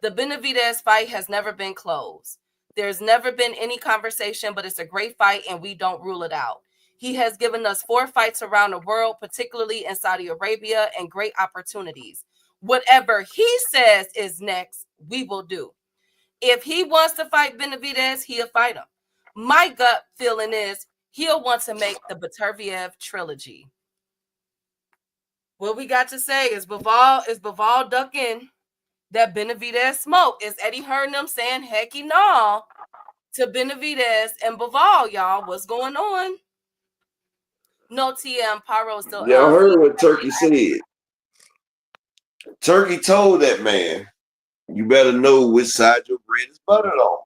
the Benavidez fight has never been closed. There's never been any conversation, but it's a great fight and we don't rule it out. He has given us 4 fights around the world, particularly in Saudi Arabia, and great opportunities. Whatever he says is next, we will do. If he wants to fight Benavidez, he'll fight him. My gut feeling is he'll want to make the Beterbiev trilogy. What we got to say is Bivol ducking that Benavidez smoke? Is Eddie Hearn them saying hecky no to Benavidez and Bivol, y'all? What's going on? No TM Pyro still. Yeah, I heard what Turkey said. Turkey told that man, you better know which side your bread is buttered on.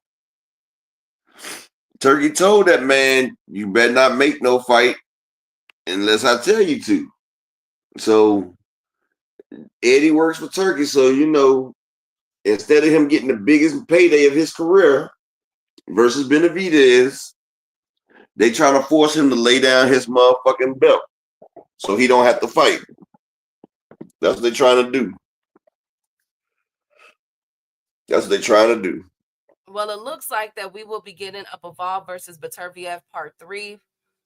Turkey told that man, you better not make no fight unless I tell you to. So Eddie works for Turkey, so instead of him getting the biggest payday of his career versus Benavidez, they trying to force him to lay down his motherfucking belt so he don't have to fight. That's what they're trying to do. That's what they're trying to do. Well, it looks like that we will be getting a Bivol versus Beterbiev part 3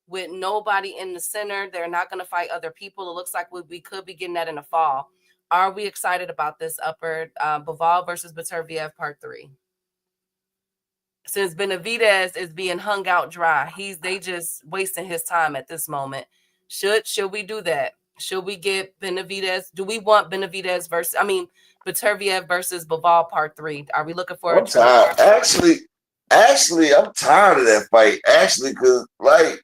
with nobody in the center. They're not going to fight other people. It looks like we could be getting that in the fall. Are we excited about this upper Bivol versus Beterbiev Part 3? Since Benavidez is being hung out dry, they just wasting his time at this moment. Should we do that? Should we get Benavidez? Do we want Benavidez Beterbiev versus Bivol Part 3? Are we looking for? I'm tired. Actually, I'm tired of that fight. Actually, because like,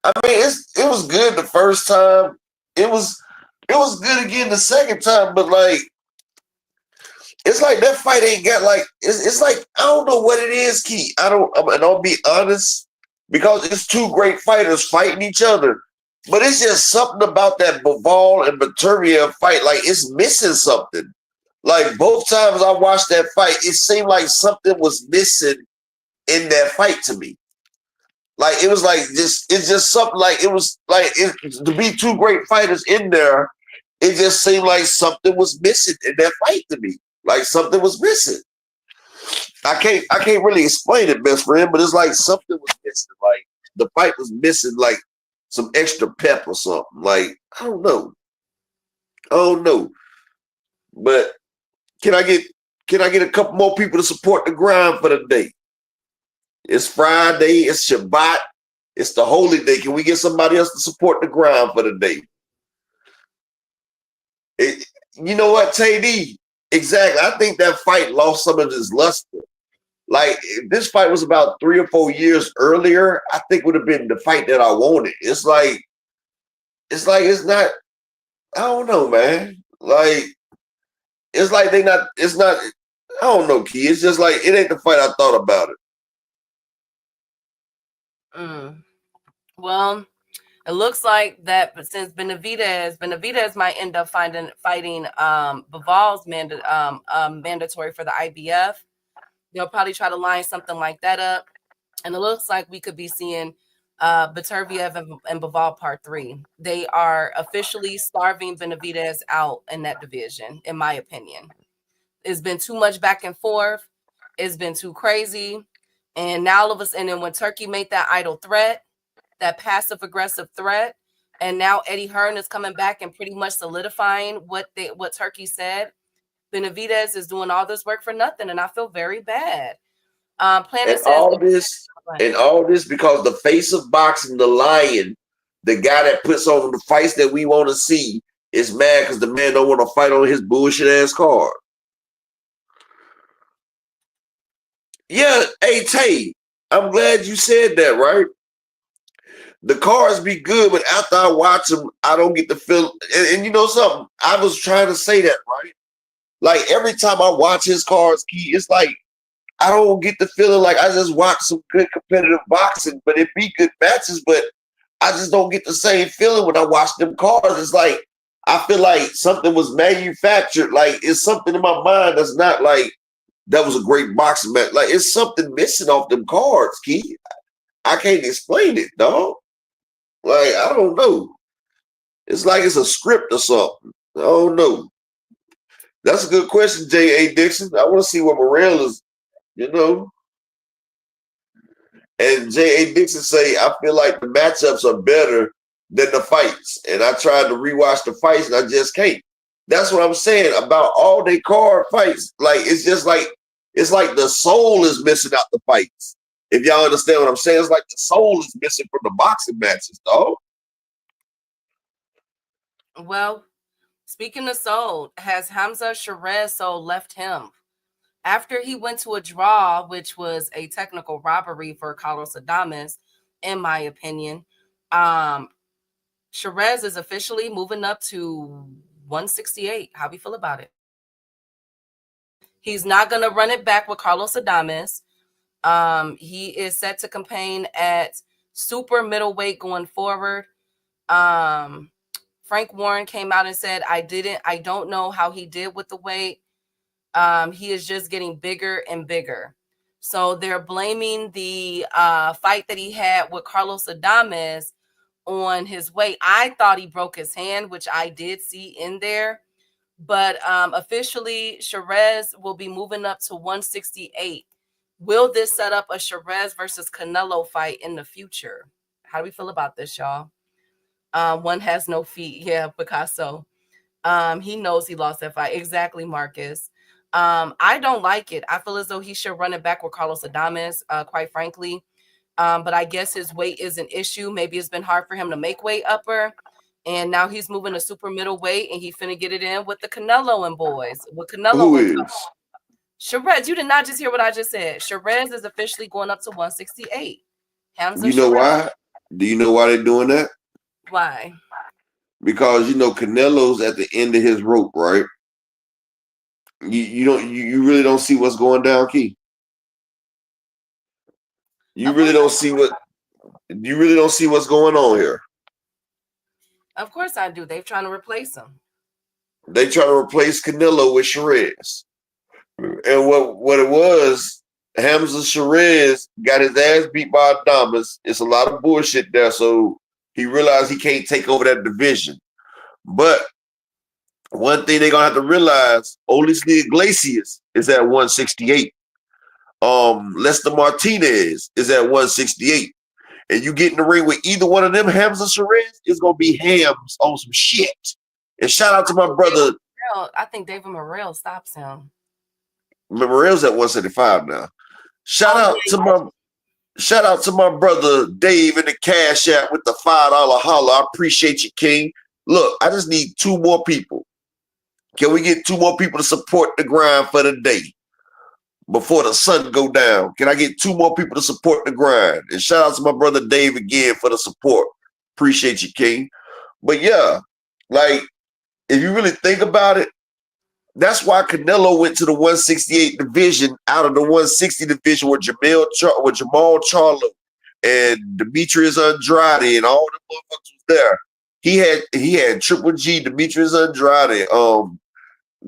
I mean, it was good the first time. It was good again the second time, but like, it's like that fight ain't got like it's like I don't know what it is, Key. And I'll be honest, because it's two great fighters fighting each other. But it's just something about that Bivol and Beterbiev fight, like it's missing something. Like both times I watched that fight, it seemed like something was missing in that fight to me. Like it was like it's just something like it was like to be two great fighters in there. It just seemed like something was missing in that fight to me. Like something was missing. I can't really explain it, best friend, but it's like something was missing. Like the fight was missing like some extra pep or something. Like I don't know. But can I get a couple more people to support the grind for the day? It's Friday, it's Shabbat, it's the holy day. Can we get somebody else to support the grind for the day? You know what, Tay? Exactly. I think that fight lost some of its luster. Like, if this fight was about 3 or 4 years earlier, I think would have been the fight that I wanted. It's not, I don't know, man. Like, it's like it's not, I don't know, Key. It's just like, it ain't the fight I thought about it. Well, it looks like that, but since Benavidez might end up fighting Bivol's mandatory for the IBF. They'll probably try to line something like that up. And it looks like we could be seeing Beterbiev and Bivol Part 3. They are officially starving Benavidez out in that division, in my opinion. It's been too much back and forth. It's been too crazy. And now all of us, and then when Turkey made that idle threat, that passive-aggressive threat, and now Eddie Hearn is coming back and pretty much solidifying what Turkey said, Benavidez is doing all this work for nothing, and I feel very bad. Planet says all this because the face of boxing, the lion, the guy that puts on the fights that we want to see, is mad because the man don't want to fight on his bullshit ass card. Yeah, hey Tay, I'm glad you said that, right? The cards be good, but after I watch them, I don't get the feel. And you know something? I was trying to say that, right? Like every time I watch his cards, Key, it's like I don't get the feeling like I just watched some good competitive boxing, but it be good matches, but I just don't get the same feeling when I watch them cards. It's like I feel like something was manufactured. Like it's something in my mind that's not like that was a great boxing match. Like it's something missing off them cards, Key. I can't explain it, dog. Like I don't know. It's like it's a script or something. I don't know. That's a good question, J.A. Dixon. I want to see what Morrell is, you know. And J.A. Dixon say, I feel like the matchups are better than the fights. And I tried to rewatch the fights and I just can't. That's what I'm saying about all they card fights. Like, it's just like, it's like the soul is missing out the fights. If y'all understand what I'm saying, it's like the soul is missing from the boxing matches, dog. Well, speaking of soul, has Hamza Sherez soul left him? After he went to a draw, which was a technical robbery for Carlos Adames, in my opinion, Sherez is officially moving up to 168. How do you feel about it? He's not going to run it back with Carlos Adames. He is set to campaign at super middleweight going forward. Frank Warren came out and said, I don't know how he did with the weight. He is just getting bigger and bigger. So they're blaming the fight that he had with Carlos Adames on his weight. I thought he broke his hand, which I did see in there. But officially, Sherez will be moving up to 168. Will this set up a Sherez versus Canelo fight in the future? How do we feel about this, y'all? One has no feet. Yeah, Picasso. He knows he lost that fight. Exactly, Marcus. I don't like it. I feel as though he should run it back with Carlos Adames, quite frankly. But I guess his weight is an issue. Maybe it's been hard for him to make weight upper. And now he's moving to super middleweight, and he finna get it in with the Canelo and boys. With Canelo Who and is? Sherez, you did not just hear what I just said. Sherez is officially going up to 168. Hamza You know Sherez. why? Do you know why they're doing that? Why? Because you know Canelo's at the end of his rope, right? You really don't see what's going down, Key. You really don't see what's going on here. Of course I do. They're trying to replace him. They try to replace Canelo with Sherez. And what it was, Hamza Sherez got his ass beat by Adames. It's a lot of bullshit there, so he realized he can't take over that division. But one thing they're gonna have to realize, Olisny Iglesias is at 168. Lester Martinez is at 168. And you get in the ring with either one of them, Hamza Sherez, it's gonna be hams on some shit. And shout out to my brother. I think David Morrell stops him. Morrell's at 175 now. Shout out to my brother Dave in the Cash App with the $5 holler. I appreciate you, King. Look, I just need 2 more people. Can we get 2 more people to support the grind for the day before the sun go down? Can I get 2 more people to support the grind? And shout out to my brother Dave again for the support. Appreciate you, King. But yeah, like, if you really think about it, that's why Canelo went to the 168 division out of the 160 division with Jamal Charlo and Demetrius Andrade and all the motherfuckers was there. He had Triple G, Demetrius Andrade,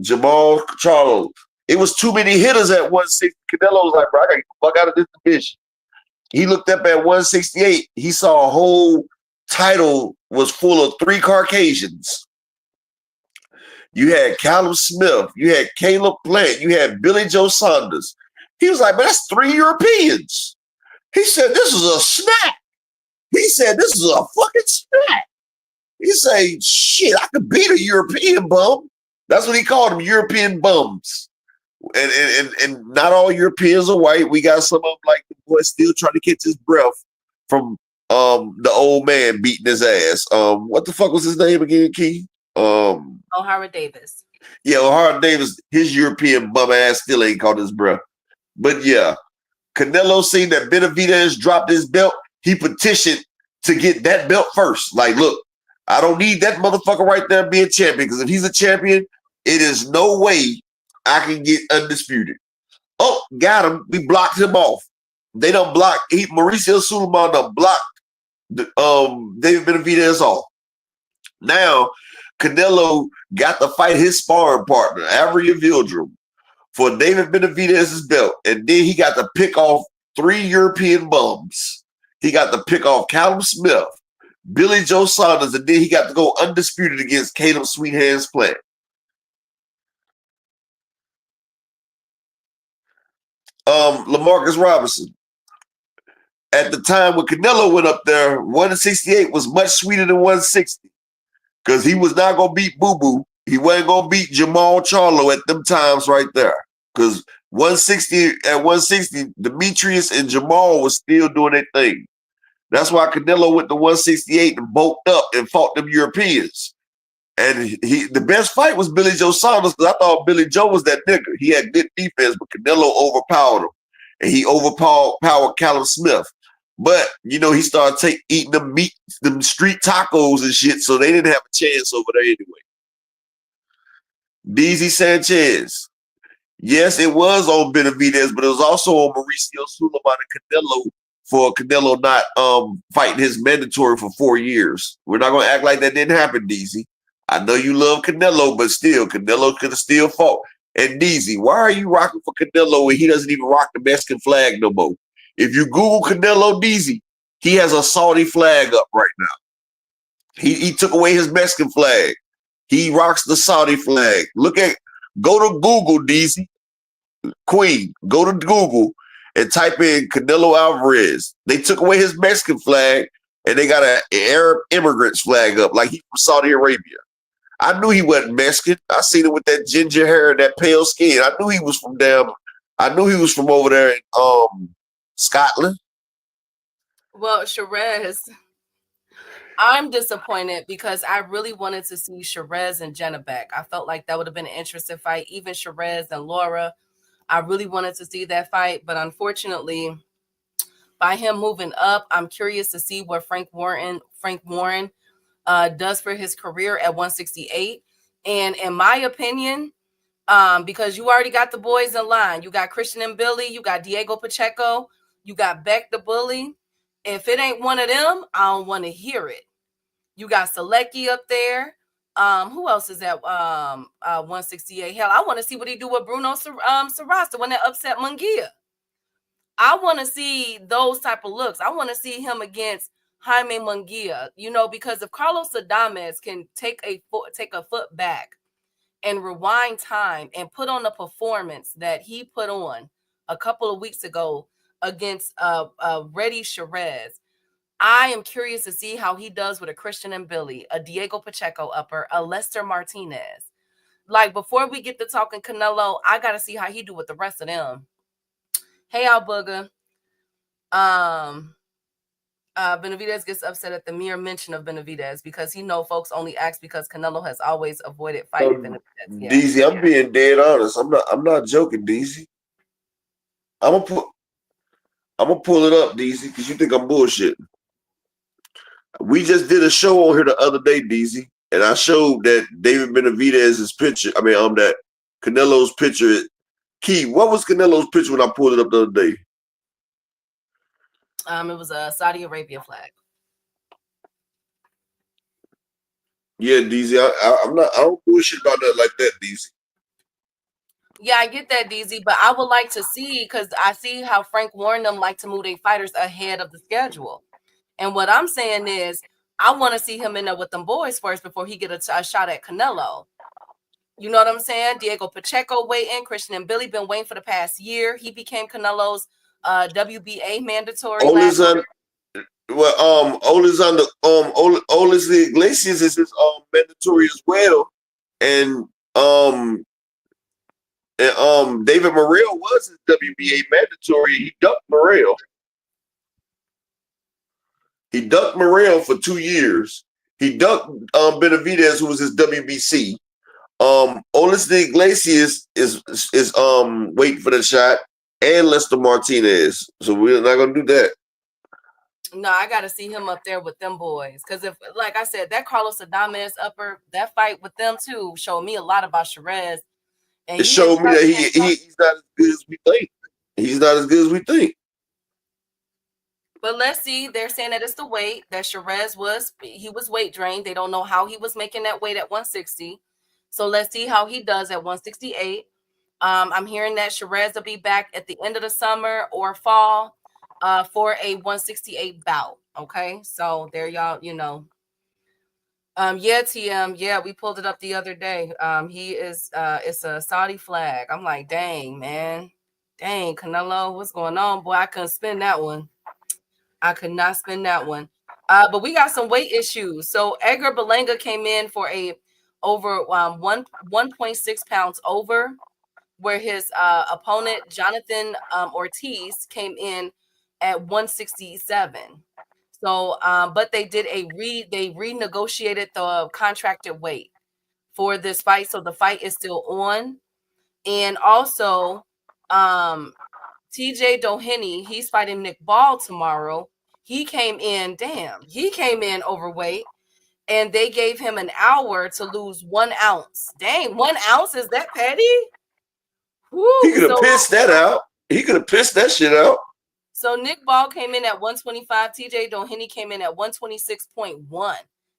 Jamal Charlo. It was too many hitters at 160. Canelo was like, bro, I gotta get the fuck out of this division. He looked up at 168. He saw a whole title was full of 3 Caucasians. You had Callum Smith. You had Caleb Plant. You had Billy Joe Saunders. He was like, man, that's 3 Europeans. He said, this is a snack. He said, this is a fucking snack. He said, shit, I could beat a European bum. That's what he called them, European bums. And not all Europeans are white. We got some of them like the boy still trying to catch his breath from the old man beating his ass. What the fuck was his name again, Key? O'Hara Davis. Yeah, O'Hara Davis, his European bum ass still ain't caught his breath. But yeah, Canelo seen that Benavidez dropped his belt. He petitioned to get that belt first. Like, look, I don't need that motherfucker right there being champion, because if he's a champion, it is no way I can get undisputed. Oh, got him. We blocked him off. They done blocked. Mauricio Sulaiman done blocked David Benavidez off. Now, Canelo got to fight his sparring partner, Avery Vildrum, for David Benavidez's belt. And then he got to pick off 3 European bums. He got to pick off Callum Smith, Billy Joe Saunders, and then he got to go undisputed against Caleb Sweet Hands Plant. LaMarcus Robinson. At the time when Canelo went up there, 168 was much sweeter than 160. Because he was not going to beat Boo Boo. He wasn't going to beat Jamal Charlo at them times right there. Because 160, Demetrius and Jamal was still doing their thing. That's why Canelo went to 168 and bulked up and fought them Europeans. And the best fight was Billy Joe Saunders, because I thought Billy Joe was that nigga. He had good defense, but Canelo overpowered him. And he overpowered Callum Smith. But, you know, he started eating them street tacos and shit, so they didn't have a chance over there anyway. DZ Sanchez. Yes, it was on Benavidez, but it was also on Mauricio Sulaiman and Canelo for Canelo not fighting his mandatory for 4 years. We're not going to act like that didn't happen, DZ. I know you love Canelo, but still, Canelo could have still fought. And DZ, why are you rocking for Canelo when he doesn't even rock the Mexican flag no more? If you Google Canelo DZ, he has a Saudi flag up right now. He took away his Mexican flag. He rocks the Saudi flag. Go to Google, DZ. Queen, go to Google and type in Canelo Alvarez. They took away his Mexican flag and they got an Arab immigrant's flag up, like he's from Saudi Arabia. I knew he wasn't Mexican. I seen him with that ginger hair and that pale skin. I knew he was from over there in Scotland. Well, Sherez, I'm disappointed because I really wanted to see Sherez and Jenna back. I felt like that would have been an interesting fight. Even Sherez and Laura, I really wanted to see that fight, but unfortunately, by him moving up, I'm curious to see what Frank Warren does for his career at 168. And in my opinion, because you already got the boys in line, you got Christian and Billy, you got Diego Pacheco, you got Beck the Bully. If it ain't one of them, I don't want to hear it. You got Selecki up there. Who else is at 168? Hell, I want to see what he do with Bruno Saras, the one that upset Munguia. I want to see those type of looks. I want to see him against Jaime Munguia, because if Carlos Adames can take a foot back and rewind time and put on the performance that he put on a couple of weeks ago against Reddy Sherez, I am curious to see how he does with a Christian and Billy, a Diego Pacheco upper, a Lester Martinez. Like, before we get to talking Canelo, I got to see how he do with the rest of them. Hey, Al Booger. Benavidez gets upset at the mere mention of Benavidez because he know folks only ask because Canelo has always avoided fighting Benavidez. Yeah. DZ, I'm being dead honest. I'm not joking, DZ. I'm gonna pull it up, DZ, because you think I'm bullshitting. We just did a show on here the other day, DZ, and I showed that David Benavidez's picture. That Canelo's picture. Key, what was Canelo's picture when I pulled it up the other day? It was a Saudi Arabia flag. Yeah, DZ, I don't bullshit about that like that, DZ. Yeah, I get that, DZ, but I would like to see, because I see how Frank Warren them like to move their fighters ahead of the schedule. And what I'm saying is, I want to see him in there with them boys first before he get a shot at Canelo. You know what I'm saying? Diego Pacheco waiting. Christian and Billy been waiting for the past year. He became Canelo's WBA mandatory last year. Olis Iglesias is his mandatory as well, and David Morrell was his WBA mandatory. He ducked Morrell. He ducked Morrell for 2 years. He ducked Benavidez, who was his WBC. Olis Iglesias is waiting for the shot, and Lester Martinez. So we're not gonna do that. No, I got to see him up there with them boys. Because if, like I said, that Carlos Adames upper, that fight with them too showed me a lot about Sherez. And it showed me that he's not as good as we think. He's not as good as we think. But let's see. They're saying that it's the weight that Sherez was weight drained. They don't know how he was making that weight at 160. So let's see how he does at 168. I'm hearing that Sherez will be back at the end of the summer or fall for a 168 bout. Okay, so there y'all, yeah, TM, yeah, we pulled it up the other day. He is it's a Saudi flag. I'm like, dang, man. Dang, Canelo, what's going on? Boy, I couldn't spin that one. I could not spin that one. But we got some weight issues. So Edgar Berlanga came in for a over 1.6 pounds over, where his opponent Jonathan Ortiz came in at 167. So, but they did they renegotiated the contracted weight for this fight, so the fight is still on. And also, TJ Doheny, he's fighting Nick Ball tomorrow. He came in overweight, and they gave him an hour to lose 1 ounce. Dang, 1 ounce, is that petty? Woo, he could have pissed that out. He could have pissed that shit out. So Nick Ball came in at 125. TJ Doheny came in at 126.1.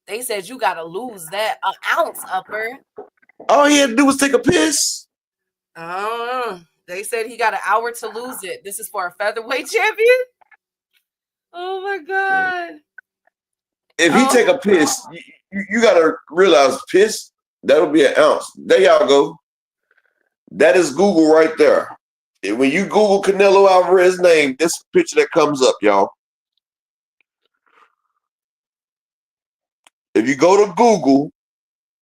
They said you got to lose that an ounce, upper. All he had to do was take a piss. They said he got an hour to lose it. This is for a featherweight champion? Oh, my God. If he take a piss, you got to realize piss, that'll be an ounce. There y'all go. That is Google right there. And when you Google Canelo Alvarez's name, this picture that comes up, y'all. If you go to Google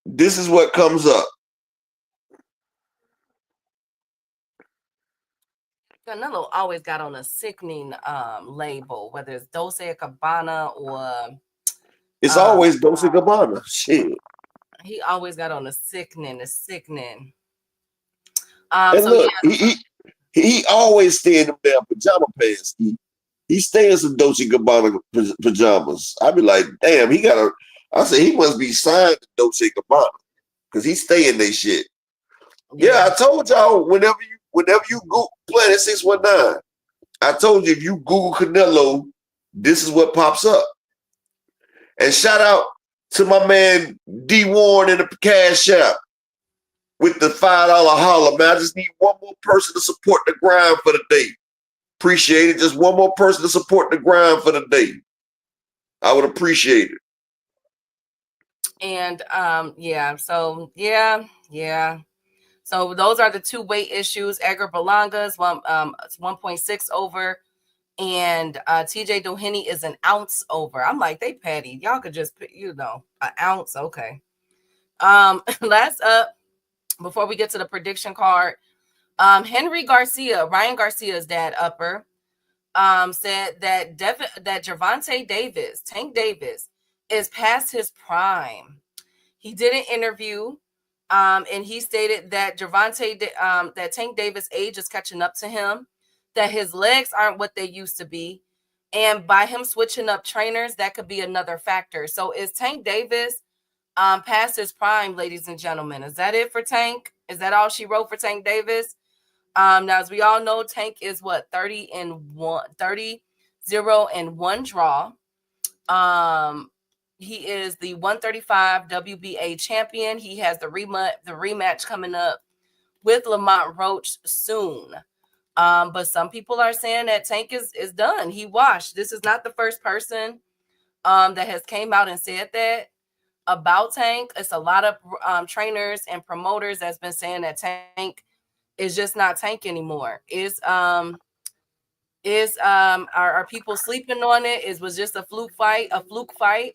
this is what comes up. Canelo always got on a sickening label, whether it's Dolce & Gabbana or It's always Dolce & Gabbana. Shit. he always got on a sickening. And So look, yeah, he always stay in them damn pajama pants. He stay in some Dolce & Gabbana pajamas. I be like, damn, I say he must be signed to Dolce & Gabbana because he stay in they shit. Yeah, I told y'all whenever you Google Planet 619, I told you if you Google Canelo, this is what pops up. And shout out to my man D Warren in the Cash App with the $5 holler, man. I just need one more person to support the grind for the day. Appreciate it. Just one more person to support the grind for the day. I would appreciate it. And So those are the two weight issues. Edgar Berlanga's 1.6 over, and TJ Doheny is an ounce over. I'm like, they petty. Y'all could just, an ounce. Okay. Last up, before we get to the prediction card, Ryan Garcia's dad, Upper, said that Gervonta Davis, Tank Davis, is past his prime. He did an interview, and he stated that that Tank Davis' age is catching up to him, that his legs aren't what they used to be, and by him switching up trainers, that could be another factor. So is Tank Davis past his prime, ladies and gentlemen? Is that it for Tank? Is that all she wrote for Tank Davis? Now, as we all know, Tank is 30-0-1 draw. He is the 135 WBA champion. He has the rematch coming up with Lamont Roach soon. But some people are saying that Tank is done. He washed. This is not the first person that has came out and said that about Tank. It's a lot of trainers and promoters that's been saying that Tank is just not Tank anymore. Are people sleeping on it? Was just a fluke fight,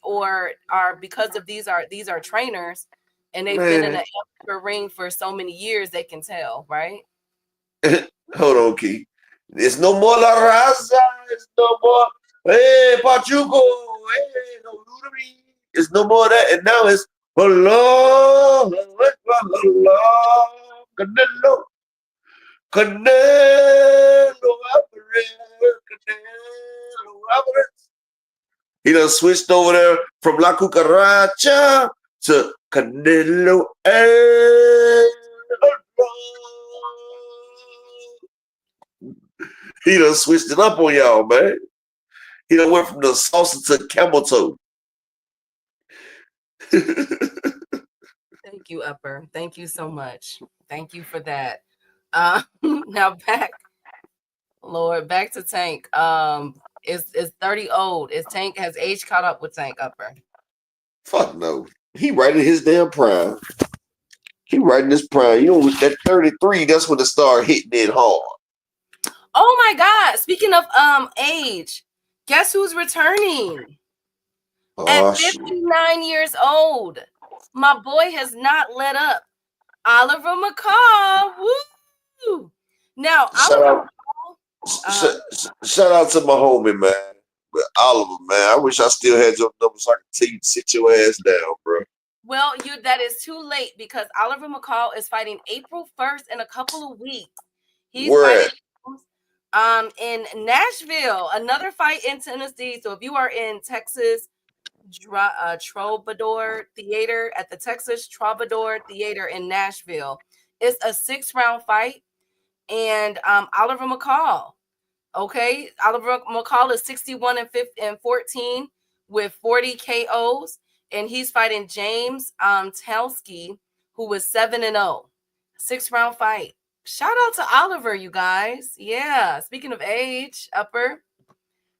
or are because of these are trainers and they've been in the ring for so many years, they can tell, right? Hold on, Key. It's no more La Raza. It's no more. Hey, Pachuco. Hey, no Ludwig. It's no more of that. And now it's hello, Canelo. Canelo Alvarez. He done switched over there from La Cucaracha to Canelo Alvarez. He done switched it up on y'all, man. He done went from the salsa to camel toe. Thank you, Upper. Thank you so much. Thank you for that. Now back to Tank. Is 30 old? Has age caught up with Tank, Upper? Fuck no. He right in his damn prime. He right in his prime. You know, with that 33, that's when it start hitting it hard. Oh my God. Speaking of age, guess who's returning? At 59 years old. My boy has not let up. Oliver McCall. Woo! Now, shout out to my homie, man. But Oliver, man, I wish I still had your number so I could tell you to sit your ass down, bro. Well, that is too late because Oliver McCall is fighting April 1st in a couple of weeks. He's fighting in Nashville, another fight in Tennessee. So if you are in Texas, Troubadour Theater at the Texas Troubadour Theater in Nashville, it's a 6-round fight. And Oliver McCall, okay, Oliver McCall is 61-14 with 40 KOs, and he's fighting James Telsky, who was 7-0. 6-round fight. Shout out to Oliver, you guys. Yeah. Speaking of age, Upper,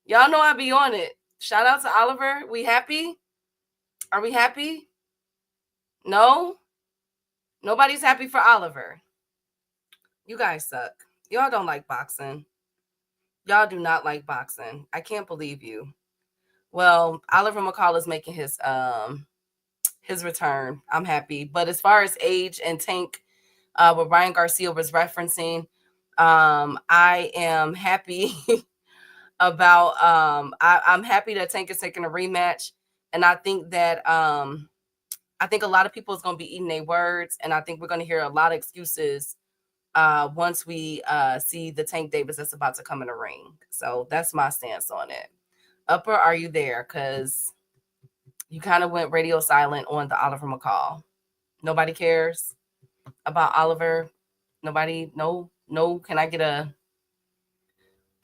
y'all know I be on it. Shout out to Oliver. We happy? Are we happy? No? Nobody's happy for Oliver. You guys suck. Y'all don't like boxing. Y'all do not like boxing. I can't believe you. Well, Oliver McCall is making his his return. I'm happy. But as far as age and Tank, what Ryan Garcia was referencing, I am happy about I'm happy that Tank is taking a rematch, and I think that I think a lot of people is going to be eating their words, and I think we're going to hear a lot of excuses once we see the Tank Davis that's about to come in the ring. So that's my stance on it. Upper, are you there? Because you kind of went radio silent on the Oliver McCall. Nobody cares about Oliver. Nobody. No. Can I get a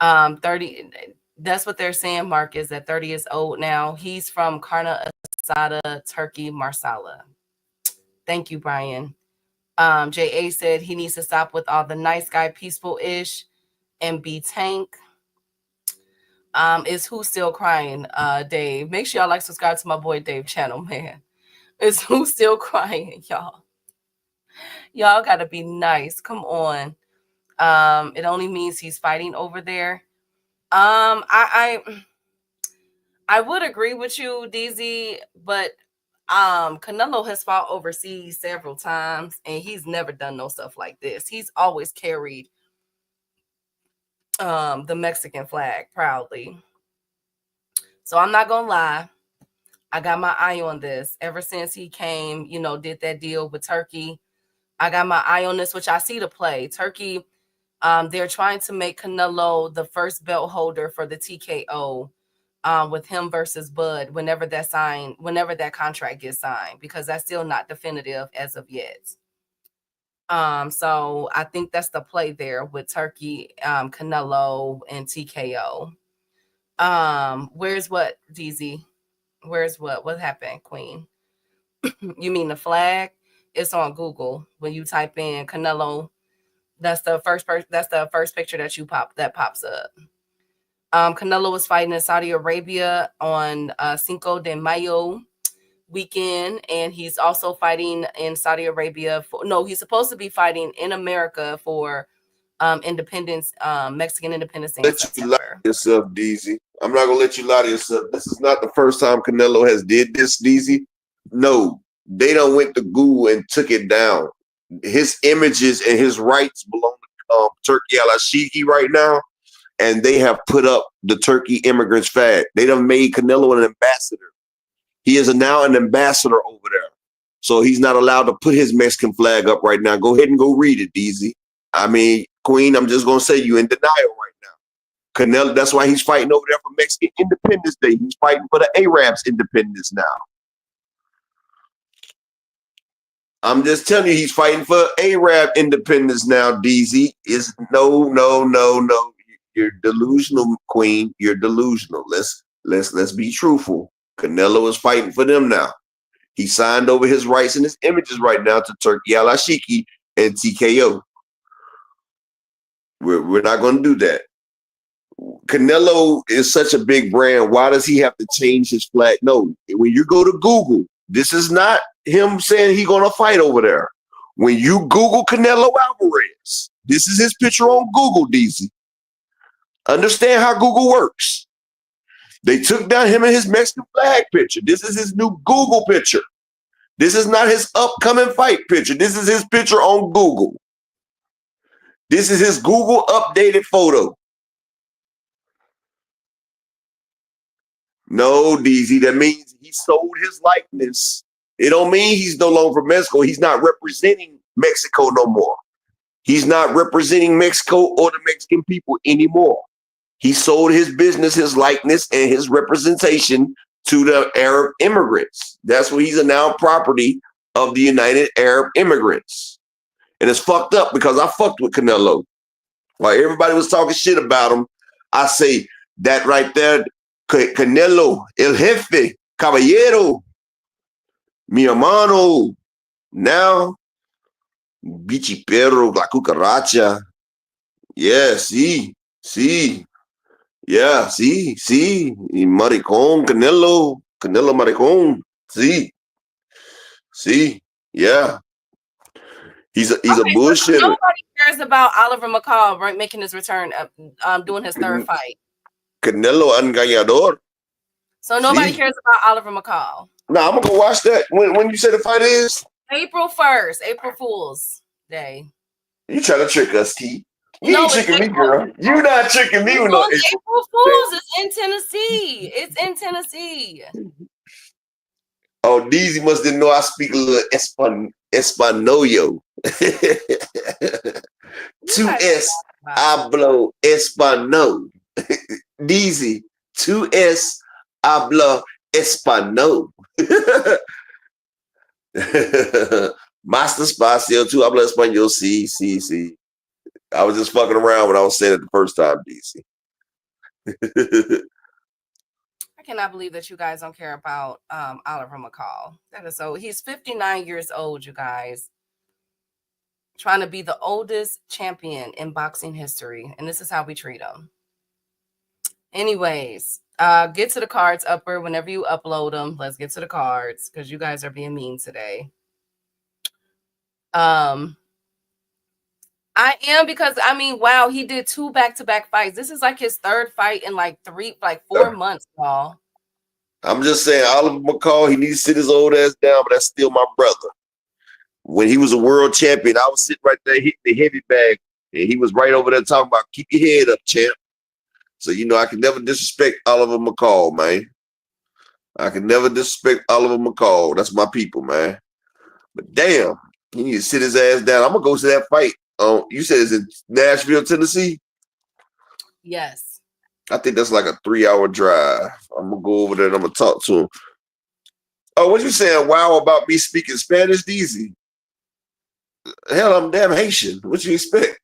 30? That's what they're saying. Mark is that 30 is old now. He's from Karna Asada, Turkey, Marsala. Thank you, Brian. JA said he needs to stop with all the nice guy, peaceful-ish, and be Tank. Is who still crying? Dave. Make sure y'all like, subscribe to my boy Dave channel, man. Is who still crying, y'all? Y'all gotta be nice. Come on. It only means he's fighting over there. I would agree with you, DZ, but Canelo has fought overseas several times, and he's never done no stuff like this. He's always carried the Mexican flag proudly. So I'm not gonna lie, I got my eye on this ever since he came, did that deal with Turkey. I got my eye on this, which I see the play. Turkey, they're trying to make Canelo the first belt holder for the TKO with him versus Bud whenever that contract gets signed, because that's still not definitive as of yet. So I think that's the play there with Turkey, Canelo, and TKO. Where's what, DZ? Where's what? What happened, Queen? You mean the flag? It's on Google. When you type in Canelo, that's the first picture that pops up. Canelo was fighting in Saudi Arabia on Cinco de Mayo weekend, and he's also fighting in Saudi Arabia he's supposed to be fighting in America for independence, Mexican Independence Day in September. You lie to yourself, DZ. I'm not gonna let you lie to yourself. This is not the first time Canelo has did this, DZ. No, they done went to Google and took it down. His images and his rights belong to Turkey Al-Ashiki right now, and they have put up the Turkey immigrants flag. They done made Canelo an ambassador. He is now an ambassador over there. So he's not allowed to put his Mexican flag up right now. Go ahead and go read it, DZ. I mean, Queen, I'm just going to say you in denial right now. Canelo, that's why he's fighting over there for Mexican Independence Day. He's fighting for the Arabs' independence now. I'm just telling you, he's fighting for Arab independence now, DZ. No. You're delusional, Queen. You're delusional. Let's be truthful. Canelo is fighting for them now. He signed over his rights and his images right now to Turkey Al-Ashiki and TKO. We're not going to do that. Canelo is such a big brand. Why does he have to change his flag? No, when you go to Google, this is not him saying he's going to fight over there. When you Google Canelo Alvarez, this is his picture on Google, DZ. Understand how Google works. They took down him and his Mexican flag picture. This is his new Google picture. This is not his upcoming fight picture. This is his picture on Google. This is his Google updated photo. No, DZ, that means he sold his likeness. It don't mean he's no longer from Mexico. He's not representing Mexico no more. He's not representing Mexico or the Mexican people anymore. He sold his business, his likeness, and his representation to the Arab immigrants. That's why he's a now property of the United Arab Immigrants. And it's fucked up because I fucked with Canelo. While everybody was talking shit about him, I say that right there, Canelo, el jefe, caballero, mi hermano, now, bichi perro, la cucaracha. Yeah, sí. Yeah, sí. Y maricón, Canelo maricón. Sí. Yeah. He's a bullshitter. Nobody cares about Oliver McCall, right, making his return, doing his third fight. Canelo engañador. So nobody cares about Oliver McCall. Nah, I'm gonna go watch that. When you say the fight is? April 1st, April Fool's Day. You trying to trick us, T? You No, ain't it's tricking me, April. girl. You not tricking me It's with no on April. April Fool's. It's in Tennessee. It's in Tennessee. Oh, Deezy must didn't know I speak a little Espanol. You 2 guys S are wild. hablo Espanol. Deezy 2 S hablo Espanol. Master Spacio too. Hablo Espanol. See. I was just fucking around when I was saying it the first time, DC. I cannot believe that you guys don't care about Oliver McCall. That is so. He's 59 years old, you guys. Trying to be the oldest champion in boxing history, and this is how we treat him. Anyways, get to the cards, Upper. Whenever you upload them, let's get to the cards because you guys are being mean today. I am because I mean, wow, he did 2 back-to-back fights. This is like his 3rd fight in like 4 months, y'all. I'm just saying, Oliver McCall, he needs to sit his old ass down, but that's still my brother. When he was a world champion, I was sitting right there hitting the heavy bag, and he was right over there talking about keep your head up, champ. So, I can never disrespect Oliver McCall, man. I can never disrespect Oliver McCall. That's my people, man. But damn, he needs to sit his ass down. I'm going to go to that fight. You said it's in Nashville, Tennessee? Yes. I think that's like a 3-hour drive. I'm going to go over there and I'm going to talk to him. Oh, what you saying? Wow about me speaking Spanish, Deezy? Hell, I'm damn Haitian. What you expect?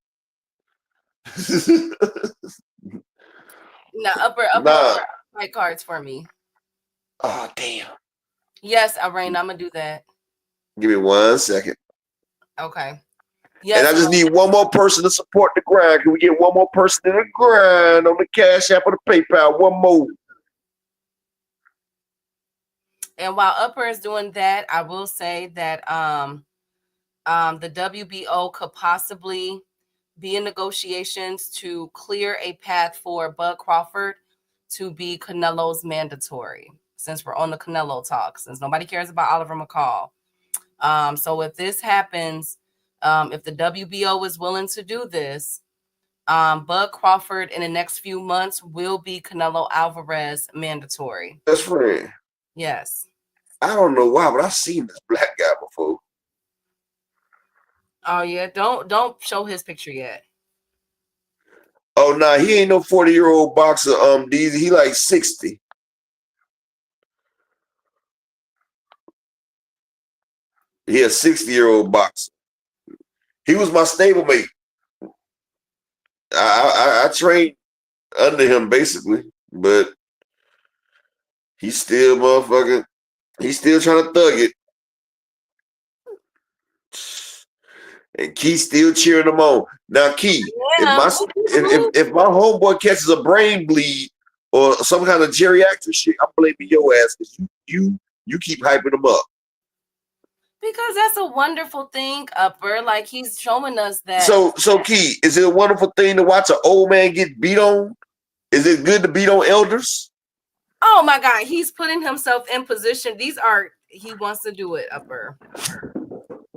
No, upper fight cards for me. Oh, damn. Yes, Rain, I'm going to do that. Give me 1 second. Okay. Yes, and I just need one more person to support the grind. Can we get one more person in the grind on the Cash App or the PayPal? One more. And while Upper is doing that, I will say that the WBO could possibly be in negotiations to clear a path for Bud Crawford to be Canelo's mandatory, since we're on the Canelo talk, since nobody cares about Oliver McCall. So if this happens, if the WBO is willing to do this, Bud Crawford in the next few months will be Canelo Alvarez mandatory. Best friend. Yes. I don't know why, but I've seen this black guy before. Oh yeah, don't show his picture yet. Oh nah, he ain't no 40-year-old boxer. Deezy, he like 60. He a 60-year-old boxer. He was my stablemate. I trained under him basically, but he's still motherfucking. He's still trying to thug it. And Key's still cheering him on. Now, Key, Yeah. if my homeboy catches a brain bleed or some kind of geriatric shit, I'm blaming your ass because you keep hyping him up. Because that's a wonderful thing, Upper. Like he's showing us that. So Key, is it a wonderful thing to watch an old man get beat on? Is it good to beat on elders? Oh my God, he's putting himself in position. He wants to do it, Upper.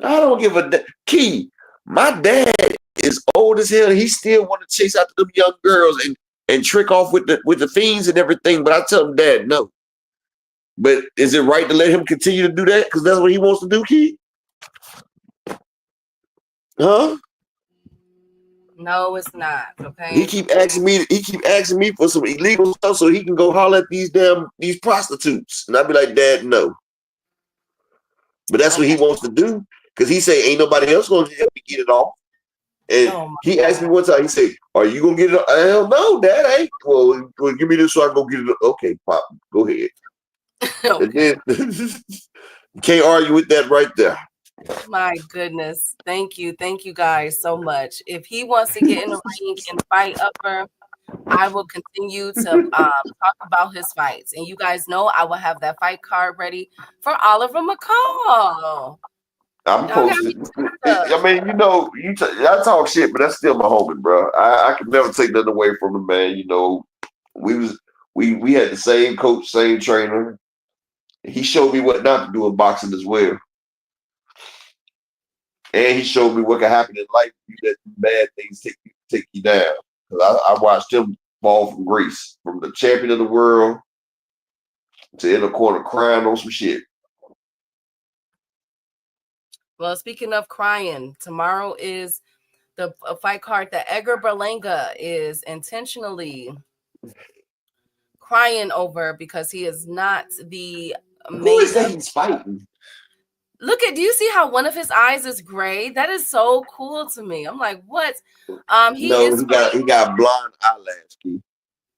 I don't give a Key. My dad is old as hell. He still want to chase after them young girls and trick off with the fiends and everything. But I tell him, Dad, no. But is it right to let him continue to do that? Because that's what he wants to do, Key? Huh? No, it's not. Okay. He keep asking me for some illegal stuff so he can go holler at these prostitutes. And I'd be like, Dad, no. But that's what he wants to do. Because he say ain't nobody else gonna help me get it off. And he asked me one time, he said, are you gonna get it off? Hell no, Dad, I ain't. Well, give me this so I can go get it. Okay, Pop, go ahead. Okay. And then can't argue with that right there. My goodness. Thank you guys so much. If he wants to get in the ring and fight Upper, I will continue to talk about his fights. And you guys know I will have that fight card ready for Oliver McCall. I'm posted. I mean, I talk shit, but that's still my homie, bro. I can never take nothing away from him, man. We had the same coach, same trainer. He showed me what not to do in boxing as well. And he showed me what can happen in life if you let bad things take you down. Because I watched him fall from grace, from the champion of the world to in the corner crying on some shit. Well, speaking of crying, tomorrow is the fight card that Edgar Berlanga is intentionally crying over because he is not the Who is main. that he's fighting? Look at, do you see how one of his eyes is gray? That is so cool to me. I'm like, what? He got blonde eyelash.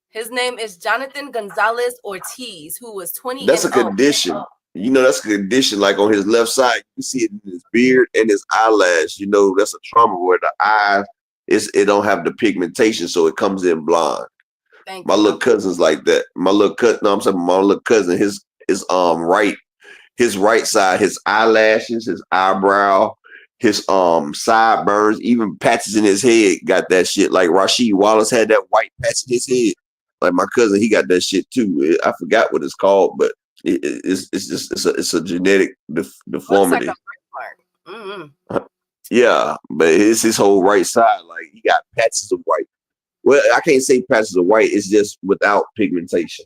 His name is Jonathan Gonzalez Ortiz, who was 20 That's a and 0. condition. You know, that's a condition. Like on his left side, you see it in his beard and his eyelash. You know, that's a trauma where the eyes it don't have the pigmentation, so it comes in blonde. My little cousin's like that. My little cousin, his right side, his eyelashes, his eyebrow, his sideburns, even patches in his head got that shit. Like Rasheed Wallace had that white patch in his head. Like my cousin, he got that shit too. I forgot what it's called, but it's a genetic deformity. Looks like a birthmark. Yeah, but it's his whole right side. Like he got patches of white. Well, I can't say patches of white. It's just without pigmentation.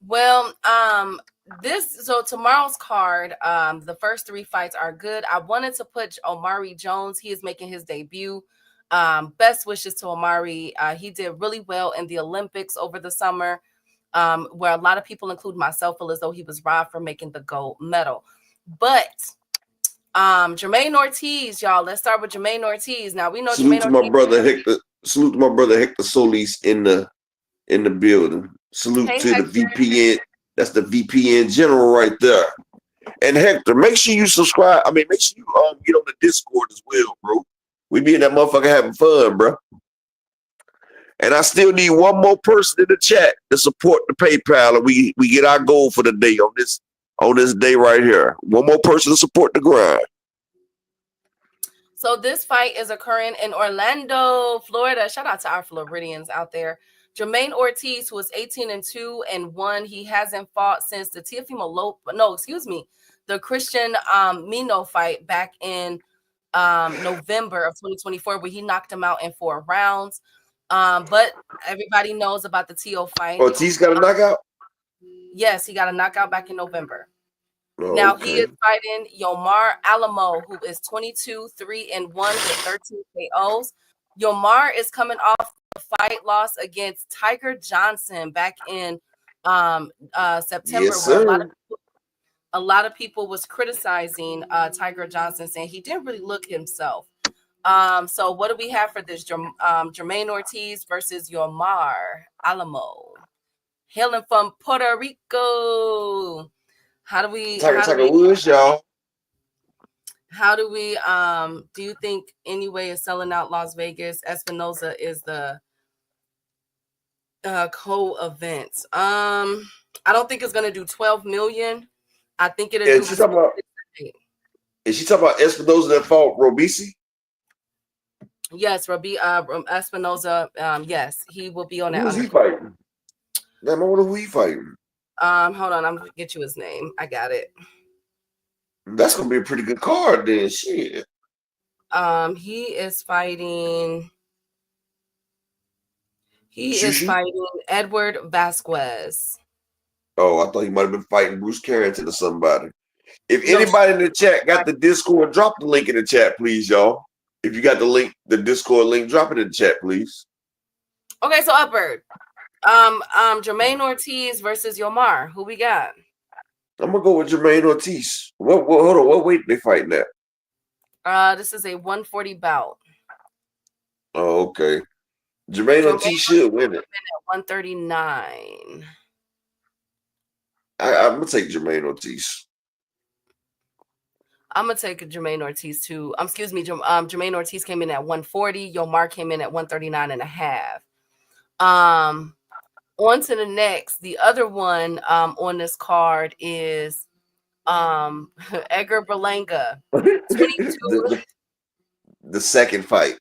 Well, so tomorrow's card, the first 3 fights are good. I wanted to put Omari Jones. He is making his debut. Best wishes to Omari. He did really well in the Olympics over the summer, where a lot of people, including myself, feel as though he was robbed from making the gold medal. But Jermaine Ortiz, y'all. Let's start with Jermaine Ortiz. Now we know Salute to my brother Hector Solis in the building. Salute to the VPN. That's the VPN general right there. And Hector, make sure you subscribe. I mean, make sure you get on the Discord as well, bro. We be in that motherfucker having fun, bro. And I still need one more person in the chat to support the PayPal, and we get our goal for the day on this day right here. One more person to support the grind. So this fight is occurring in Orlando, Florida. Shout out to our Floridians out there. Jermaine Ortiz, who is 18 and 2 and 1, he hasn't fought since the the Christian Mino fight back in November of 2024, where he knocked him out in 4 rounds. But everybody knows about the TO fight. Ortiz got a knockout? Yes, he got a knockout back in November. Now he is fighting Yomar Alamo, who is 22, 3 and 1 with 13 KOs. Yomar is coming off the fight loss against Tiger Johnson back in September. Yes, sir. Where a lot of people was criticizing Tiger Johnson, saying he didn't really look himself. So what do we have for this? Jermaine Ortiz versus Yomar Alamo, hailing from Puerto Rico. How do we do you think Anyway is selling out Las Vegas? Espinoza is the co-event. I don't think it's gonna do 12 million. I think it'll do. Is she talking about Espinoza that fought Robisi? Yes, Espinoza. Yes, he will be on that. Who's he fighting? Damn, I wonder who he fighting. Hold on, I'm gonna get you his name. I got it. That's gonna be a pretty good card then. Shit. He is fighting. He is fighting Edward Vasquez. Oh, I thought he might have been fighting Bruce Carrington or somebody. If anybody in the chat got the Discord, drop the link in the chat, please, y'all. If you got the Discord link, drop it in the chat, please. Okay, so Upward. Jermaine Ortiz versus Yomar. Who we got? I'm gonna go with Jermaine Ortiz. Hold on, what weight they fighting at? This is a 140 bout. Oh, okay. Jermaine Ortiz should win it. At 139. I'm gonna take Jermaine Ortiz. I'm gonna take Jermaine Ortiz too. Excuse me. Jermaine Ortiz came in at 140. Yomar came in at 139 and a half. On to the next. The other one on this card is Edgar Berlanga. 22. The second fight.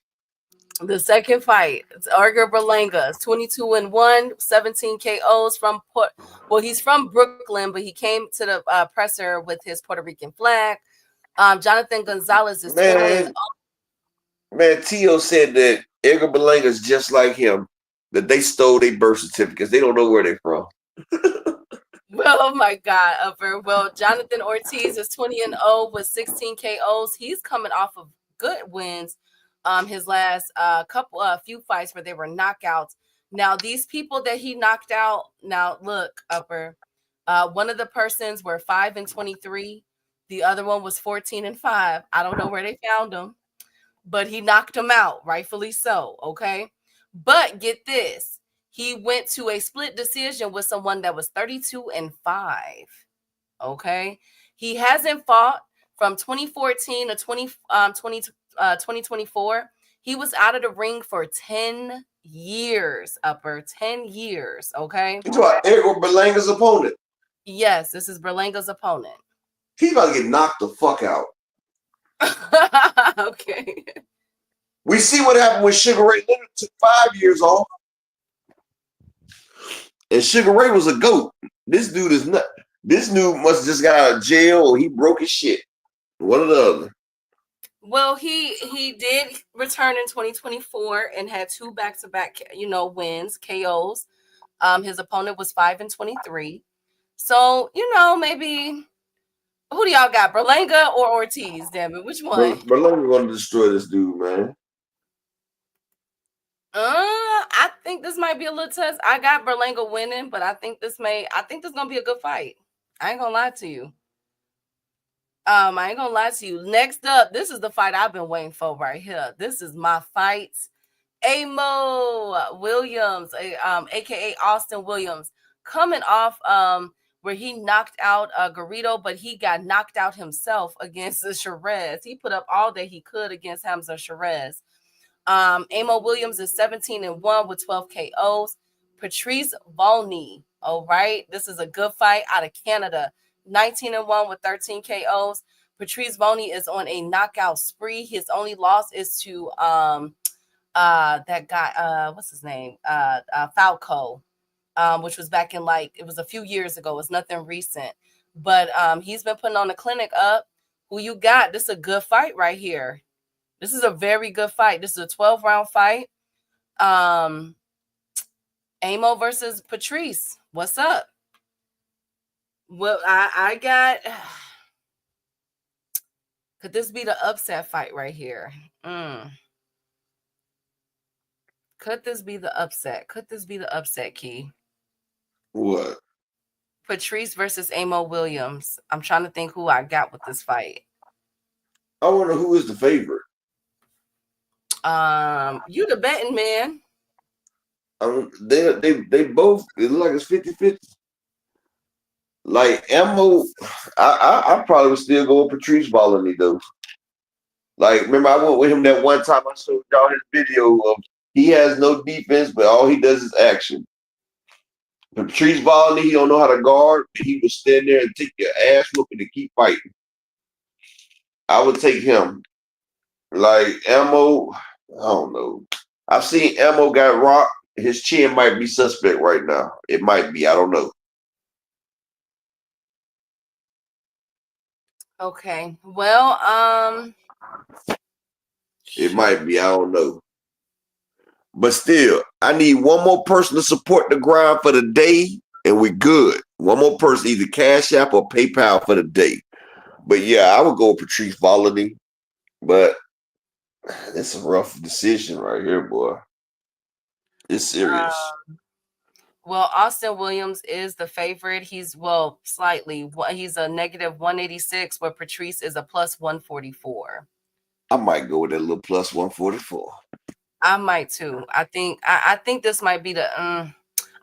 The second fight, it's Edgar Berlanga. 22-1, 17 KOs from he's from Brooklyn, but he came to the presser with his Puerto Rican flag. Jonathan Gonzalez is 20 and Man, Tio said that Edgar Berlanga is just like him, that they stole their birth certificates. They don't know where they're from. oh my God, Upper. Well, Jonathan Ortiz is 20-0 with 16 KOs. He's coming off of good wins. His last few fights where they were knockouts. Now, these people that he knocked out, now look, Upper. One of the persons were 5-23. The other one was 14-5. I don't know where they found them, but he knocked them out, rightfully so. Okay. But get this. He went to a split decision with someone that was 32-5. Okay. He hasn't fought from 2014 to 2024. He was out of the ring for 10 years, Upper. 10 years. Okay. You talking about Edgar Berlanga's opponent? Yes, this is Berlanga's opponent. He's about to get knocked the fuck out. Okay. We see what happened when Sugar Ray Leonard took 5 years off. And Sugar Ray was a goat. This dude is not. This dude must have just got out of jail or he broke his shit. One or the other. Well, he did return in 2024 and had 2 back-to-back, wins, KOs. His opponent was 5-23. So, maybe who do y'all got? Berlanga or Ortiz? Damn it, which one? Berlanga's gonna destroy this dude, man. I think this might be a little test. I got Berlanga winning, but I think this gonna be a good fight. I ain't gonna lie to you. Next up, this is the fight I've been waiting for right here. This is my fight. Amo Williams, aka Austin Williams, coming off where he knocked out Garrido, but he got knocked out himself against the Shiraz. He put up all that he could against Hamza Shiraz. Amo Williams is 17-1 with 12 KOs. Patrice Volney, all right, this is a good fight out of Canada. 19-1 with 13 KOs. Patrice Volney is on a knockout spree. His only loss is to that guy, what's his name? Falco, which was back in it was a few years ago. It's nothing recent. But he's been putting on the clinic up. Who you got? This is a good fight right here. This is a very good fight. This is a 12-round fight. Amo versus Patrice. What's up? Well, I got. Could this be the upset fight right here? Could this be the upset? Key? What? Patrice versus Amo Williams. I'm trying to think who I got with this fight. I wonder who is the favorite. You the betting man. They both, it look like it's 50-50. Like Amo, I probably would still go with Patrice Volney though. Like, remember I went with him that one time I showed y'all his video of he has no defense, but all he does is action. Patrice Volney, he don't know how to guard. He would stand there and take your ass whooping to keep fighting. I would take him. Like Amo, I don't know. I've seen Amo got rocked. His chin might be suspect right now. It might be. I don't know. Okay. Well, it might be. I don't know. But still, I need one more person to support the grind for the day, and we're good. One more person, either Cash App or PayPal for the day. But yeah, I would go with Patrice Volney. But it's a rough decision right here, boy. It's serious. Well, Austin Williams is the favorite. He's slightly. He's a negative 186, where Patrice is a plus 144. I might go with that little plus 144. I might too. I think this might be the. I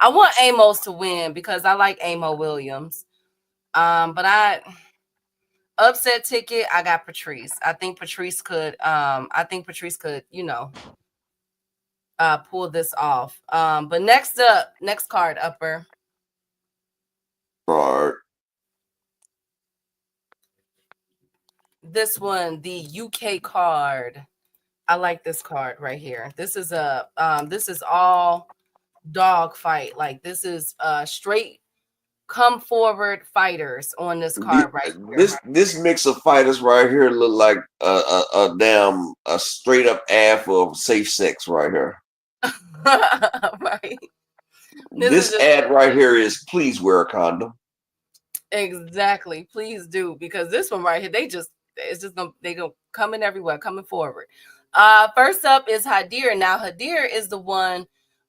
want Amos to win because I like Amo Williams. But upset ticket. I got Patrice. I think Patrice could. Pull this off. But next card, Upper. Card. This one, the UK card. I like this card right here. This is all dog fight. Like this is straight come forward fighters on this card right here. This mix of fighters right here look like a damn a straight up ad for safe sex right here. Right. This ad right here is please wear a condom. Exactly. Please do, because this one right here, they go coming everywhere, coming forward. First up is Hadir. Now Hadir is the one,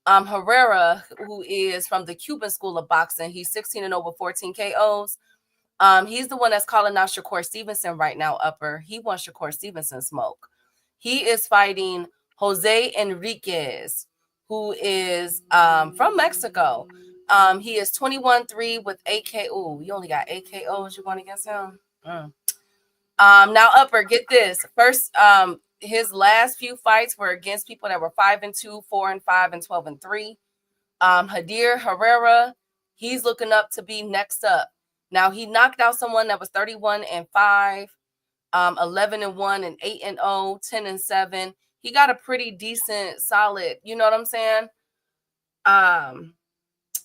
Herrera, who is from the Cuban School of Boxing. He's 16-0 with 14 KOs. He's the one that's calling out Shakur Stevenson right now, Upper. He wants Shakur Stevenson smoke. He is fighting Jose Enriquez, who is from Mexico. He is 21-3 with 8 KO. You only got 8 KOs. You going against him? Now, Upper, get this. First, his last few fights were against people that were 5-2, 4-5, and 12-3. Hadir Herrera, he's looking up to be next up. Now, he knocked out someone that was 31-5, 11-1, and 8-0, 10-7. He got a pretty decent, solid, you know what I'm saying?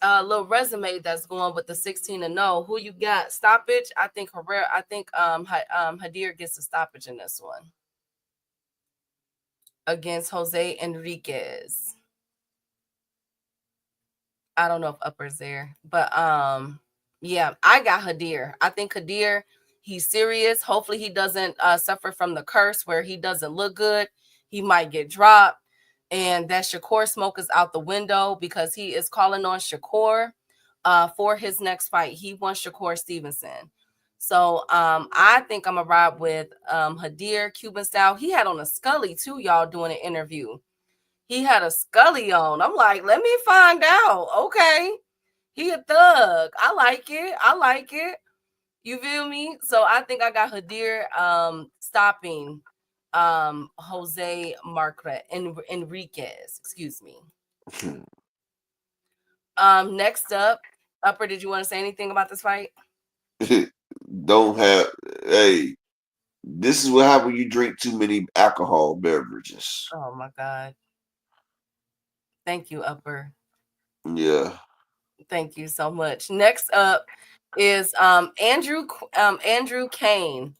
Little resume that's going with the 16-0. Who you got? Stoppage? I think Hadir gets a stoppage in this one against Jose Enriquez. I don't know if Upper's there, but yeah, I got Hadir. I think Hadir, he's serious. Hopefully he doesn't suffer from the curse where he doesn't look good. He might get dropped. And that Shakur smoke is out the window because he is calling on Shakur for his next fight. He wants Shakur Stevenson. So I think I'm going to ride with Hadir, Cuban style. He had on a Scully too, y'all, doing an interview. He had a Scully on. I'm like, let me find out. Okay. He a thug. I like it. You feel me? So I think I got Hadir stopping Jose Enriquez, excuse me. Next up, Upper, did you want to say anything about this fight? Hey, this is what happens when you drink too many alcohol beverages. Oh my God. Thank you, Upper. Yeah. Thank you so much. Next up is Andrew Kane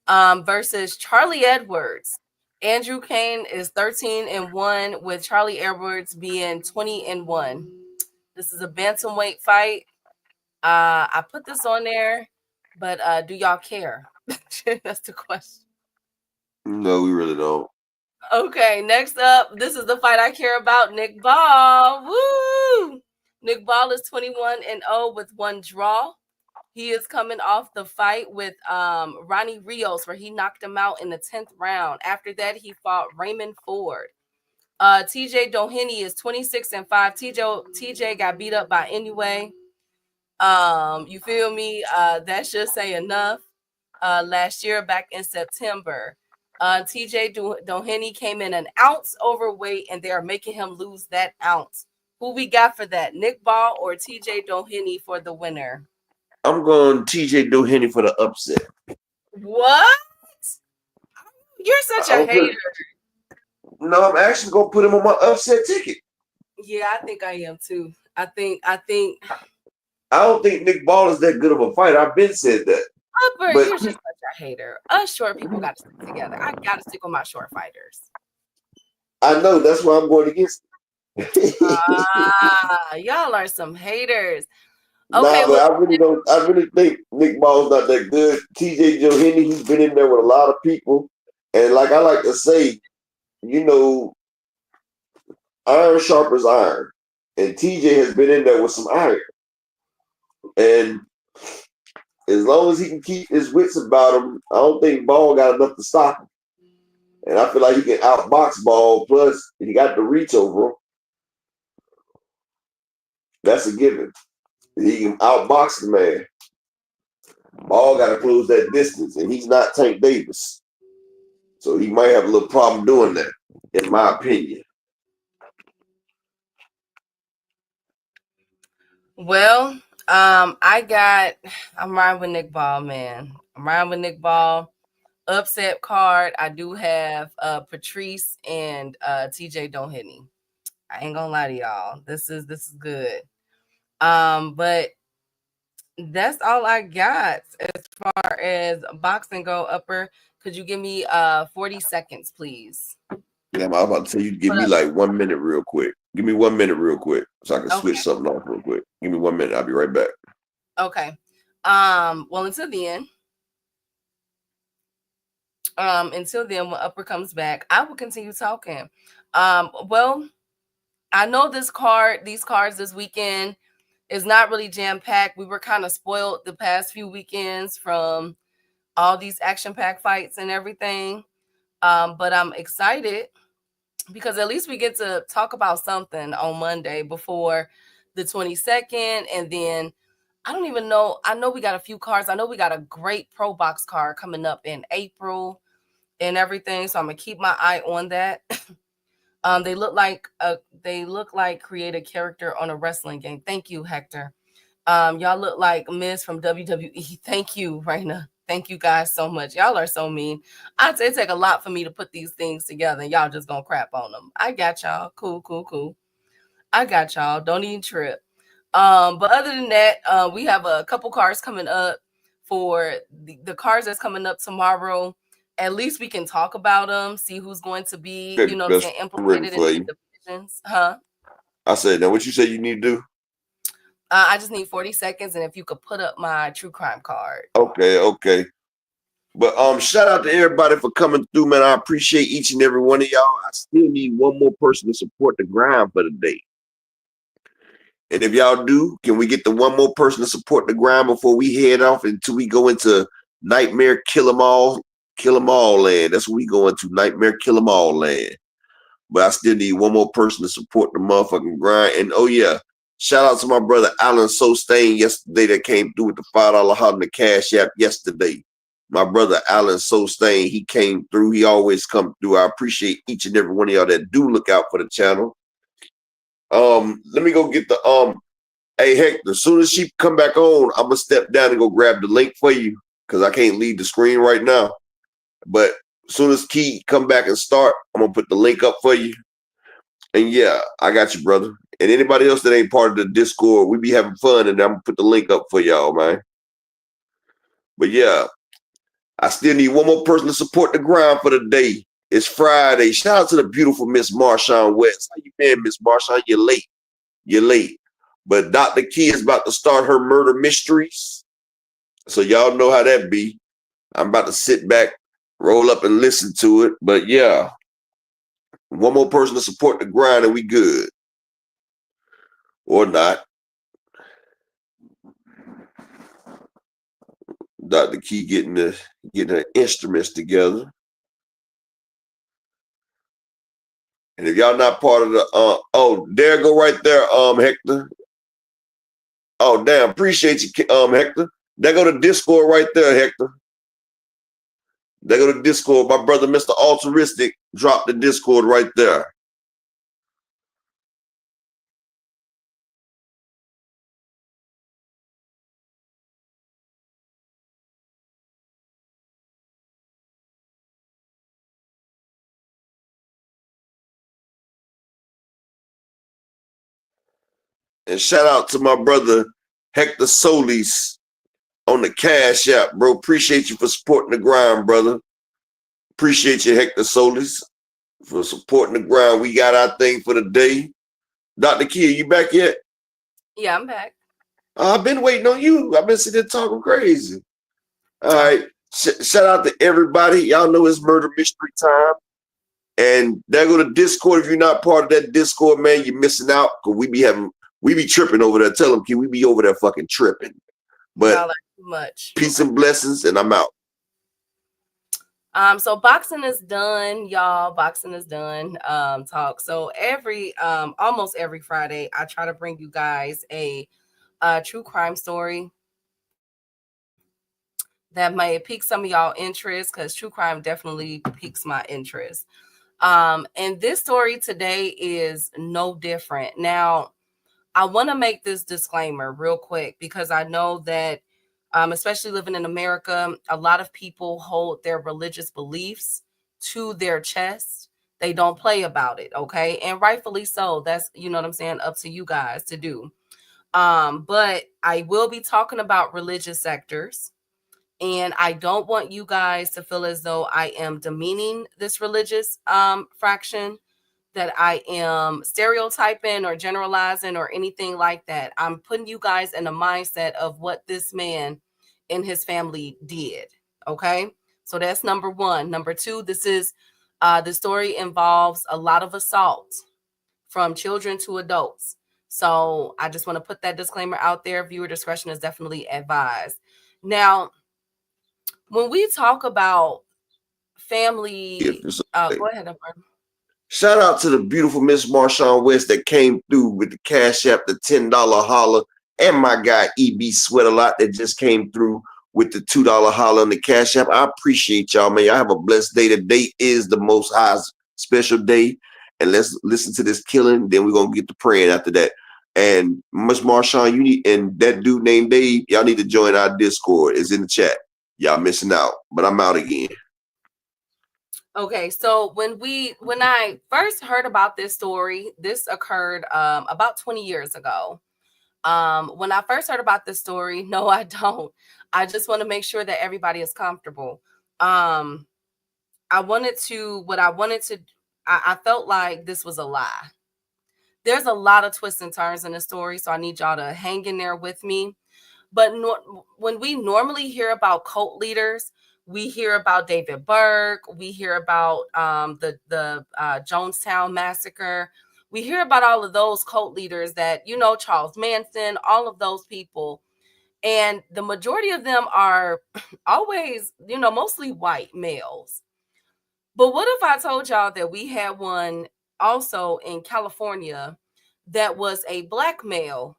versus Charlie Edwards. Andrew Kane is 13-1 with Charlie Edwards being 20-1. This is a bantamweight fight. I put this on there, but do y'all care? That's the question. No, we really don't. Okay, next up, this is the fight I care about. Nick Ball. Woo! Nick Ball is 21-0 with 1 draw. He is coming off the fight with Ronnie Rios, where he knocked him out in the 10th round. After that, he fought Raymond Ford. TJ Doheny is 26-5. TJ got beat up by Anyway. You feel me? That should say enough. Last year, back in September, TJ Doheny came in an ounce overweight, and they are making him lose that ounce. Who we got for that? Nick Ball or TJ Doheny for the winner? I'm going TJ Doheny for the upset. What? You're such a hater. No, I'm actually gonna put him on my upset ticket. Yeah, I think I am too. I don't think Nick Ball is that good of a fighter. I've been said that. Upper, you're just such a hater. Us short people got to stick together. I got to stick with my short fighters. I know. That's why I'm going against. Y'all are some haters. Okay, but I really think Nick Ball's not that good. TJ Doheny, he's been in there with a lot of people, and like I like to say, you know, iron sharpens iron, and TJ has been in there with some iron, and as long as he can keep his wits about him, I don't think Ball got enough to stop him. And I feel like he can outbox Ball. Plus, he got the reach over him. That's a given. He can outbox the man. Ball got to close that distance, and he's not Tank Davis. So he might have a little problem doing that, in my opinion. Well, I'm riding with Nick Ball, man. I'm riding with Nick Ball. upset card. I do have Patrice and TJ Don't Hit Me. I ain't gonna lie to y'all. This is good. But that's all I got as far as boxing go. Upper, could you give me 40 seconds, please? Yeah, I'm about to tell you, give me like 1 minute real quick. Give me 1 minute real quick so I can switch something off real quick. Give me 1 minute. I'll be right back. Okay. Well, until then, when Upper comes back, I will continue talking. Well, I know these cards this weekend is not really jam-packed. We were kind of spoiled the past few weekends from all these action-packed fights and everything. But I'm excited because at least we get to talk about something on Monday before the 22nd. And then I don't even know. I know we got a few cards. I know we got a great Pro Box card coming up in April and everything. So I'm going to keep my eye on that. They look like create a character on a wrestling game. Thank you, Hector. Y'all look like Miz from WWE. Thank you, Raina. Thank you guys so much. Y'all are so mean. I'd say it take a lot for me to put these things together, and y'all just gonna crap on them. I got y'all. Cool. I got y'all. Don't even trip. But other than that, we have a couple cards coming up for the cards that's coming up tomorrow. At least we can talk about them, see who's going to be, implemented in the divisions. Huh? I said, now what you say you need to do? I just need 40 seconds, and if you could put up my true crime card. Okay. But shout out to everybody for coming through, man. I appreciate each and every one of y'all. I still need one more person to support the grind for the day. And if y'all do, can we get the one more person to support the grind before we head off until we go into Nightmare Kill 'em all land? That's what we go into, Nightmare Kill 'em all land. But I still need one more person to support the motherfucking grind. And oh yeah, shout out to my brother Alan Sostain yesterday that came through with the $5 hot in the Cash App yesterday. My brother Alan Sostain, he came through. He always come through. I appreciate each and every one of y'all that do look out for the channel. Let me go get the hey Hector, as soon as she come back on, I'm gonna step down and go grab the link for you because I can't leave the screen right now. But as soon as Key come back and start, I'm gonna put the link up for you. And yeah, I got you, brother. And anybody else that ain't part of the Discord, we be having fun, and I'm gonna put the link up for y'all, man. But yeah, I still need one more person to support the grind for the day. It's Friday. Shout out to the beautiful Miss Marshawn West. How you been, Miss Marshawn? You're late. But Dr. Key is about to start her murder mysteries. So y'all know how that be. I'm about to sit back, roll up and listen to it. But yeah, one more person to support the grind and we good. Or not. Dr. Key getting her instruments together. And if y'all not part of the there go right there, Hector. Oh damn, appreciate you, Hector. There go the Discord right there, Hector. There go the Discord. My brother, Mr. Altruistic, dropped the Discord right there. And shout out to my brother, Hector Solis, on the Cash App, bro. Appreciate you for supporting the grind, brother. Appreciate you, Hector Solis, for supporting the grind. We got our thing for the day. Dr. Key, you back yet? Yeah, I'm back. I've been waiting on you. I've been sitting there talking crazy. All right. Shout out to everybody. Y'all know it's murder mystery time. And there go to Discord. If you're not part of that Discord, man, you're missing out. Because we be tripping over there. Tell them, Key, we be over there fucking tripping. But y'all like too much. Peace and blessings, and I'm out. So boxing is done, y'all. Boxing is done. Talk. So almost every Friday, I try to bring you guys a true crime story that may pique some of y'all interest, because true crime definitely piques my interest. And this story today is no different. Now, I want to make this disclaimer real quick because I know that especially living in America, a lot of people hold their religious beliefs to their chest. They don't play about it, okay? And rightfully so. That's, you know what I'm saying, up to you guys to do. But I will be talking about religious sectors. And I don't want you guys to feel as though I am demeaning this religious fraction, that I am stereotyping or generalizing or anything like that. I'm putting you guys in the mindset of what this man and his family did. Okay. So that's number one. Number two, this is the story involves a lot of assault from children to adults. So I just want to put that disclaimer out there. Viewer discretion is definitely advised. Now, when we talk about family, go ahead. Shout out to the beautiful Miss Marshawn West that came through with the Cash App, the $10 holler, and my guy EB Sweat a Lot that just came through with the $2 holler on the Cash App. I appreciate y'all, man. Y'all have a blessed day. Today is the Most High's special day. And let's listen to this killing. Then we're gonna get to praying after that. And Miss Marshawn, you need, and that dude named Dave, y'all need to join our Discord. It's in the chat. Y'all missing out. But I'm out again. Okay, so when I first heard about this story, this occurred about 20 years ago. When I first heard about this story, no, I don't. I just want to make sure that everybody is comfortable. I felt like this was a lie. There's a lot of twists and turns in the story, so I need y'all to hang in there with me. But when we normally hear about cult leaders, we hear about David Burke, we hear about the Jonestown massacre, we hear about all of those cult leaders that, you know, Charles Manson, all of those people. And the majority of them are always, you know, mostly white males. But what if I told y'all that we had one also in California that was a black male,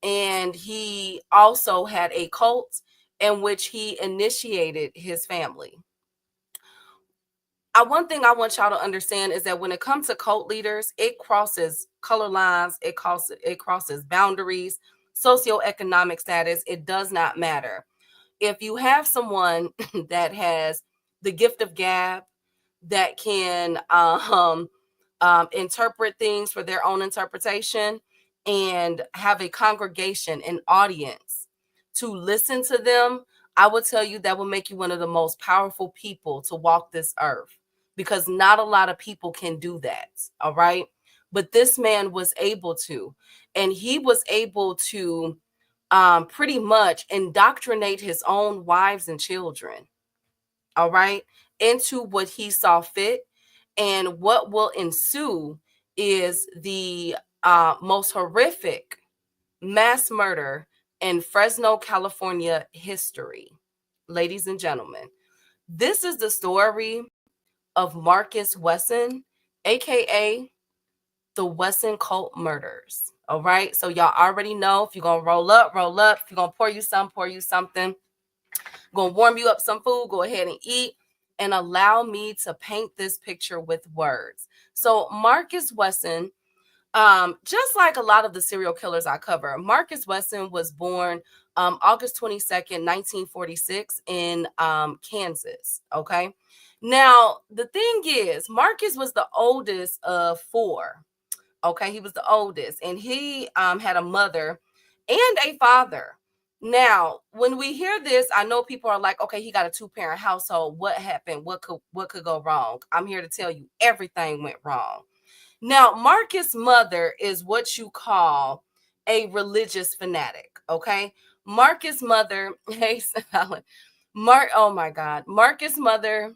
and he also had a cult in which he initiated his family? One thing I want y'all to understand is that when it comes to cult leaders, it crosses color lines, it crosses boundaries, socioeconomic status. It does not matter. If you have someone that has the gift of gab, that can interpret things for their own interpretation, and have a congregation, an audience to listen to them, I will tell you that will make you one of the most powerful people to walk this earth, because not a lot of people can do that. All right. But this man was able to, and he was able to pretty much indoctrinate his own wives and children, all right, into what he saw fit. And what will ensue is the most horrific mass murder in Fresno, California history. Ladies and gentlemen, this is the story of Marcus Wesson, aka the Wesson cult murders. All right. So y'all already know, if you're gonna roll up, roll up. If you're gonna pour you something, gonna warm you up some food, go ahead and eat, and allow me to paint this picture with words. So Marcus Wesson, just like a lot of the serial killers I cover, Marcus Wesson was born August 22nd, 1946 in Kansas. Okay. Now, the thing is, Marcus was the oldest of four. Okay. He was the oldest, and he had a mother and a father. Now, when we hear this, I know people are like, okay, he got a two-parent household. What happened? What could go wrong? I'm here to tell you everything went wrong. Now, Marcus' mother is what you call a religious fanatic, okay? Marcus' mother, hey, oh my God. Marcus' mother,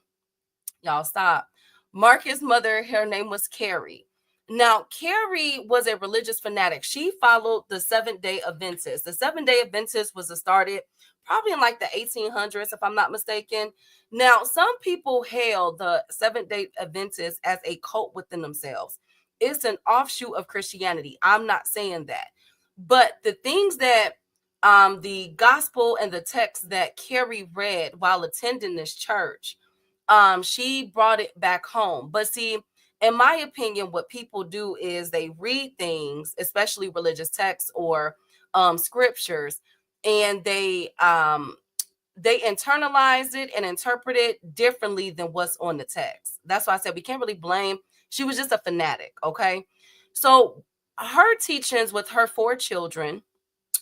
y'all stop. Marcus' mother, her name was Carrie. Now, Carrie was a religious fanatic. She followed the Seventh-day Adventists. The Seventh-day Adventists was started probably in like the 1800s, if I'm not mistaken. Now, some people hail the Seventh-day Adventists as a cult within themselves. It's an offshoot of Christianity. I'm not saying that. But the things that the gospel and the text that Carrie read while attending this church, she brought it back home. But see, in my opinion, what people do is they read things, especially religious texts or scriptures, and they internalize it and interpret it differently than what's on the text. That's why I said we can't really blame. She was just a fanatic, okay? So her teachings with her 4 children,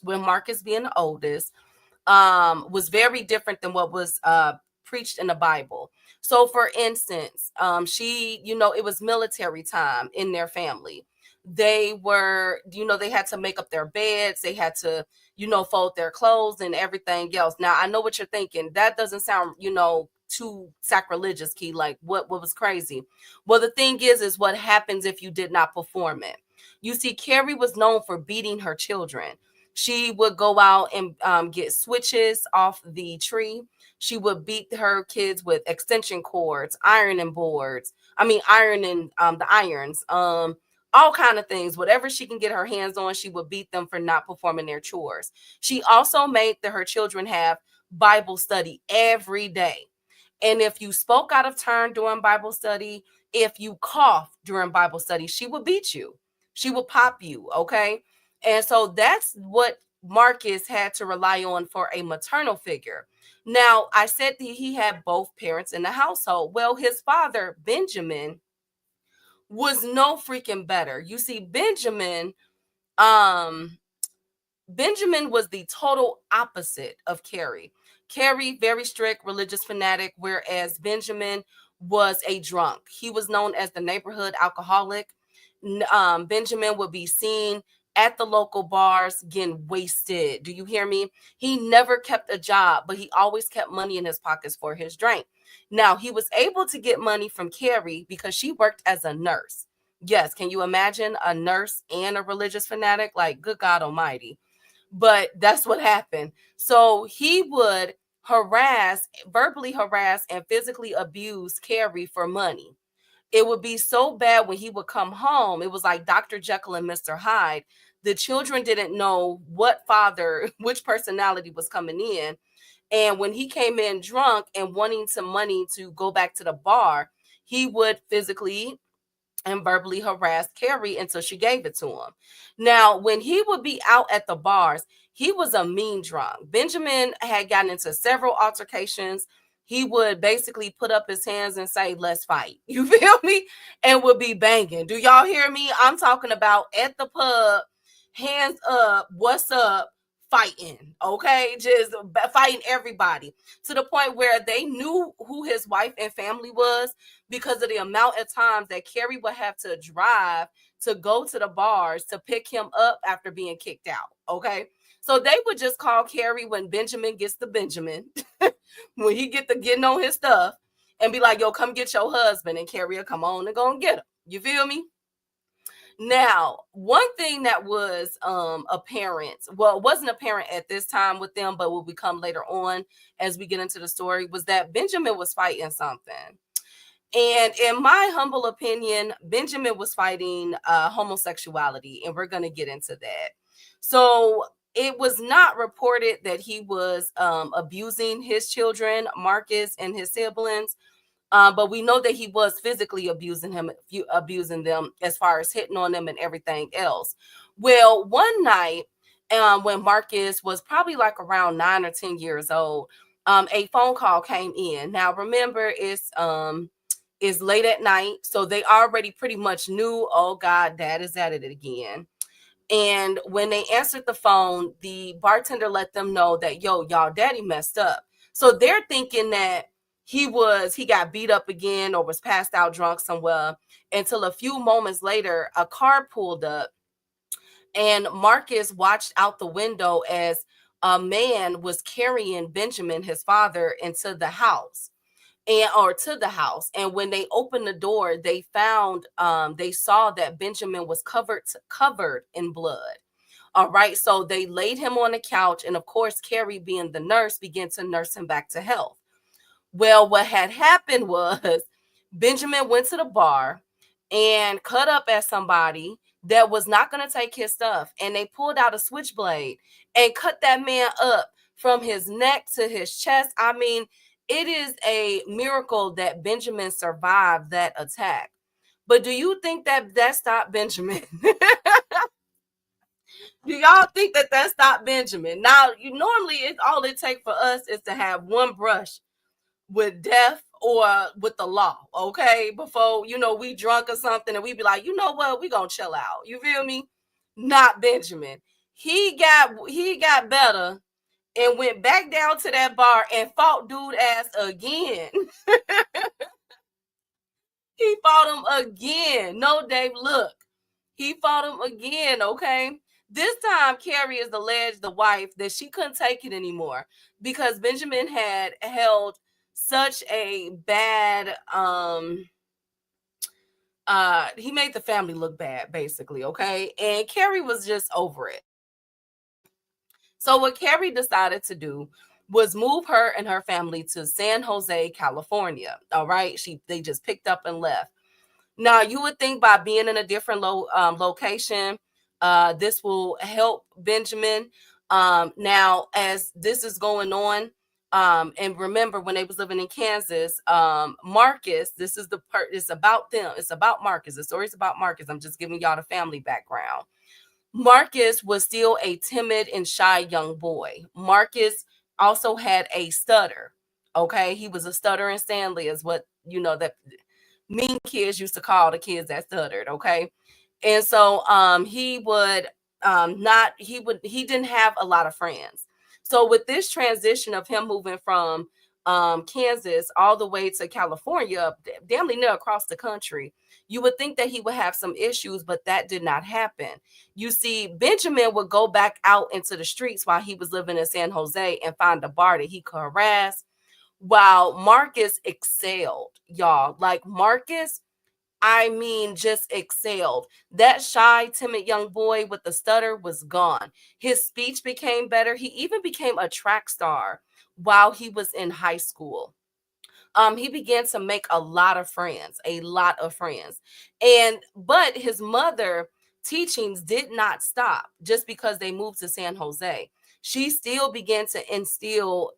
with Marcus being the oldest, was very different than what was preached in the Bible. So for instance, she, it was military time in their family. They were, they had to make up their beds, they had to, fold their clothes and everything else. Now I know what you're thinking. That doesn't sound, too sacrilegious, Key. Like what was crazy? Well, the thing is what happens if you did not perform it. You see, Carrie was known for beating her children. She would go out and get switches off the tree. She would beat her kids with extension cords, ironing boards. Ironing the irons, all kind of things. Whatever she can get her hands on, she would beat them for not performing their chores. She also made her children have Bible study every day. And if you spoke out of turn during Bible study, if you coughed during Bible study, she would beat you. She would pop you, okay? And so that's what Marcus had to rely on for a maternal figure. Now, I said that he had both parents in the household. Well, his father, Benjamin, was no freaking better. You see, Benjamin was the total opposite of Carrie. Carrie, very strict, religious fanatic, whereas Benjamin was a drunk. He was known as the neighborhood alcoholic. Benjamin would be seen at the local bars getting wasted. Do you hear me? He never kept a job, but he always kept money in his pockets for his drink. Now, he was able to get money from Carrie because she worked as a nurse. Yes, can you imagine a nurse and a religious fanatic? Like, good God Almighty. But that's what happened. So he would verbally harass, and physically abuse Carrie for money. It would be so bad when he would come home. It was like Dr. Jekyll and Mr. Hyde. The children didn't know which personality was coming in. And when he came in drunk and wanting some money to go back to the bar, he would physically and verbally harassed Carrie until she gave it to him. Now, when he would be out at the bars, he was a mean drunk. Benjamin had gotten into several altercations. He would basically put up his hands and say, "Let's fight." You feel me? And would be banging. Do y'all hear me? I'm talking about at the pub, hands up, what's up, fighting, okay? Just fighting everybody, to the point where they knew who his wife and family was because of the amount of times that Carrie would have to drive to go to the bars to pick him up after being kicked out, okay? So they would just call Carrie when Benjamin gets the Benjamin, when he get the getting on his stuff, and be like, "Yo, come get your husband," and Carrie will come on and go and get him. You feel me? Now, one thing that was apparent, well, it wasn't apparent at this time with them, but will become later on as we get into the story, was that Benjamin was fighting something. And in my humble opinion, Benjamin was fighting homosexuality, and we're going to get into that. So it was not reported that he was abusing his children, Marcus and his siblings. But we know that he was physically abusing them as far as hitting on them and everything else. Well, one night, when Marcus was probably like around 9 or 10 years old, a phone call came in. Now, remember, it's late at night, so they already pretty much knew, oh God, Dad is at it again. And when they answered the phone, the bartender let them know that, "Yo, y'all daddy messed up." So they're thinking that he got beat up again or was passed out drunk somewhere, until a few moments later, a car pulled up and Marcus watched out the window as a man was carrying Benjamin, his father, into the house. And when they opened the door, they saw that Benjamin was covered in blood. All right, so they laid him on the couch, and of course, Carrie, being the nurse, began to nurse him back to health. Well, what had happened was Benjamin went to the bar and cut up at somebody that was not going to take his stuff, and they pulled out a switchblade and cut that man up from his neck to his chest. I mean, it is a miracle that Benjamin survived that attack. But do you think that stopped Benjamin? Do y'all think that stopped Benjamin? Now, you normally all it takes for us is to have one brush with death or with the law, okay? Before, we drunk or something and we be like, you know what, we gonna chill out. You feel me? Not Benjamin. He got better and went back down to that bar and fought dude ass again. He fought him again. No, Dave, look. He fought him again, okay? This time, Carrie is alleged, the wife, that she couldn't take it anymore because Benjamin had held such a bad, he made the family look bad, basically, okay? And Carrie was just over it. So what Carrie decided to do was move her and her family to San Jose, California, all right? They just picked up and left. Now, you would think by being in a different location, this will help Benjamin. Now, as this is going on, and remember when they was living in Kansas, Marcus, this is it's about them. It's about Marcus. The story's about Marcus. I'm just giving y'all the family background. Marcus was still a timid and shy young boy. Marcus also had a stutter. Okay, he was a stuttering Stanley, is what that mean kids used to call the kids that stuttered. Okay, and so he didn't have a lot of friends. So with this transition of him moving from Kansas all the way to California, damn near across the country, you would think that he would have some issues, but that did not happen. You see, Benjamin would go back out into the streets while he was living in San Jose and find a bar that he could harass, while Marcus excelled, y'all. Like Marcus, I mean, just excelled. That shy, timid young boy with the stutter was gone. His speech became better. He even became a track star while he was in high school. He began to make a lot of friends. But his mother teachings did not stop just because they moved to San Jose. She still began to instill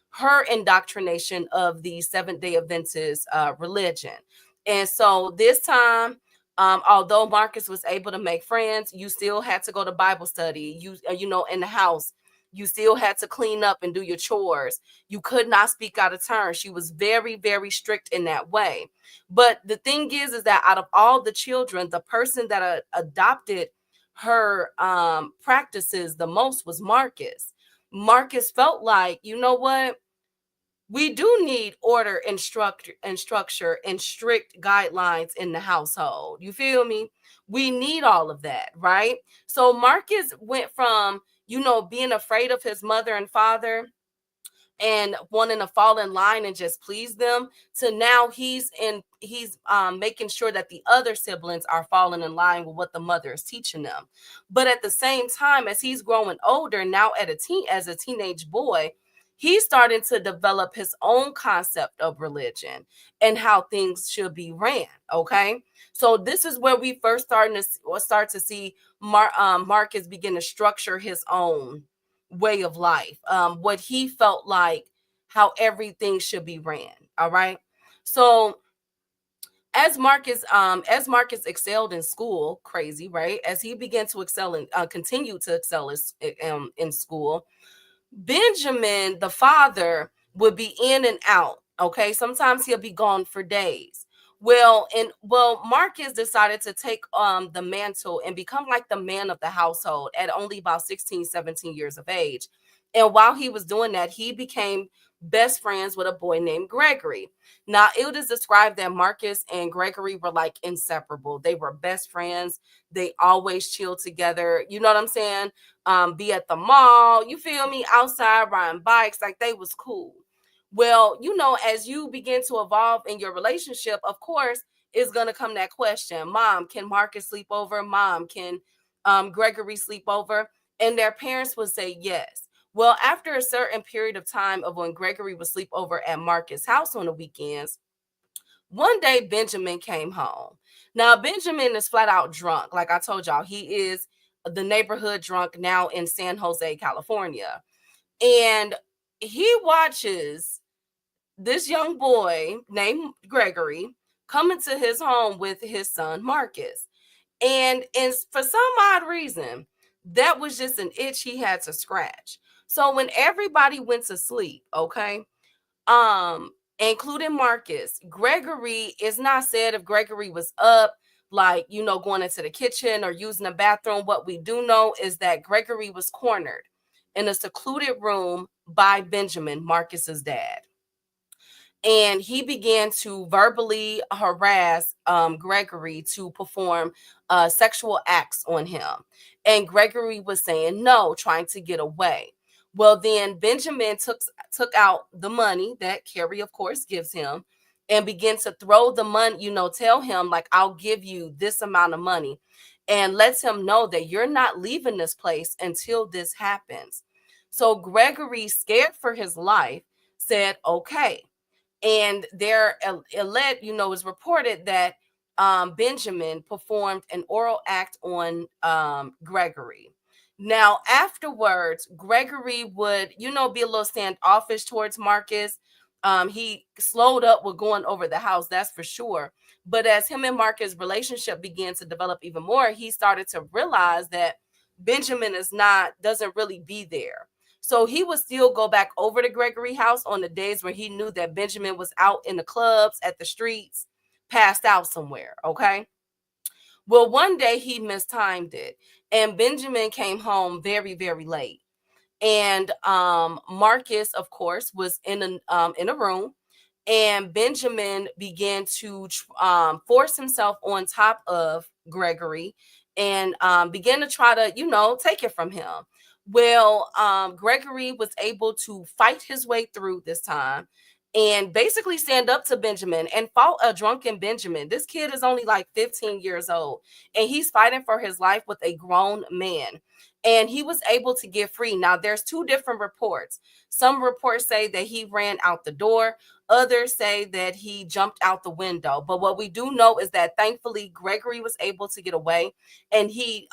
her indoctrination of the Seventh-day Adventist religion. And so this time, although Marcus was able to make friends, you still had to go to Bible study. In the house, you still had to clean up and do your chores. You could not speak out of turn. She was very, very strict in that way. But the thing is that out of all the children, the person that adopted her practices the most was Marcus. Marcus felt like, you know what? We do need order and structure and strict guidelines in the household. You feel me? We need all of that, right? So Marcus went from, being afraid of his mother and father and wanting to fall in line and just please them, to now he's making sure that the other siblings are falling in line with what the mother is teaching them. But at the same time, as he's growing older now, as a teenage boy, he's starting to develop his own concept of religion and how things should be ran. Okay, so this is where we first start to see Marcus begin to structure his own way of life, what he felt like, how everything should be ran. All right, so as Marcus excelled in school, crazy, right? As he began to excel and continue to excel in school, Benjamin, the father, would be in and out. Okay, sometimes he'll be gone for days. Well, Marcus decided to take the mantle and become like the man of the household at only about 16, 17 years of age. And while he was doing that, he became best friends with a boy named Gregory. Now, it was described that Marcus and Gregory were like inseparable. They were best friends. They always chilled together. You know what I'm saying? Be at the mall, you feel me? Outside riding bikes, like they was cool. Well, as you begin to evolve in your relationship, of course, is going to come that question. Mom, can Marcus sleep over? Mom, can Gregory sleep over? And their parents would say yes. Well, after a certain period of time of when Gregory would sleep over at Marcus' house on the weekends, one day Benjamin came home. Now, Benjamin is flat out drunk. Like I told y'all, he is the neighborhood drunk now in San Jose, California. And he watches this young boy named Gregory come into his home with his son Marcus. And for some odd reason, That was just an itch he had to scratch. So when everybody went to sleep, okay, including Marcus, Gregory, is not said if Gregory was up, like, you know, going into the kitchen or using the bathroom. What we do know is that Gregory was cornered in a secluded room by Benjamin, Marcus's dad. And he began to verbally harass Gregory to perform sexual acts on him. And Gregory was saying no, trying to get away. Well, then Benjamin took out the money that Carrie, of course, gives him, and began to throw the money, you know, tell him, like, I'll give you this amount of money, and lets him know that you're not leaving this place until this happens. So Gregory, scared for his life, said, okay. And there, you know, is reported that Benjamin performed an oral act on Gregory. Now, afterwards, Gregory would, you know, be a little standoffish towards Marcus. He slowed up with going over the house, that's for sure. But as him and Marcus' relationship began to develop even more, he started to realize that Benjamin doesn't really be there. So he would still go back over to Gregory house on the days where he knew that Benjamin was out in the clubs, at the streets, passed out somewhere. Okay. Well, one day he mistimed it, and Benjamin came home very, very late. And Marcus, of course, was in a room, and Benjamin began to force himself on top of Gregory and began to try to, you know, take it from him. Well, Gregory was able to fight his way through this time and basically stand up to Benjamin and fought a drunken Benjamin. This kid is only like 15 years old, and he's fighting for his life with a grown man. And he was able to get free. Now, there's two different reports. Some reports say that he ran out the door. Others say that he jumped out the window. But what we do know is that thankfully Gregory was able to get away, and he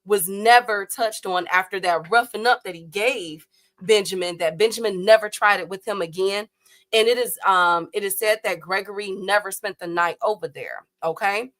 was never touched on after that roughing up that he gave Benjamin, that Benjamin never tried it with him again. And it is said that Gregory never spent the night over there. Okay.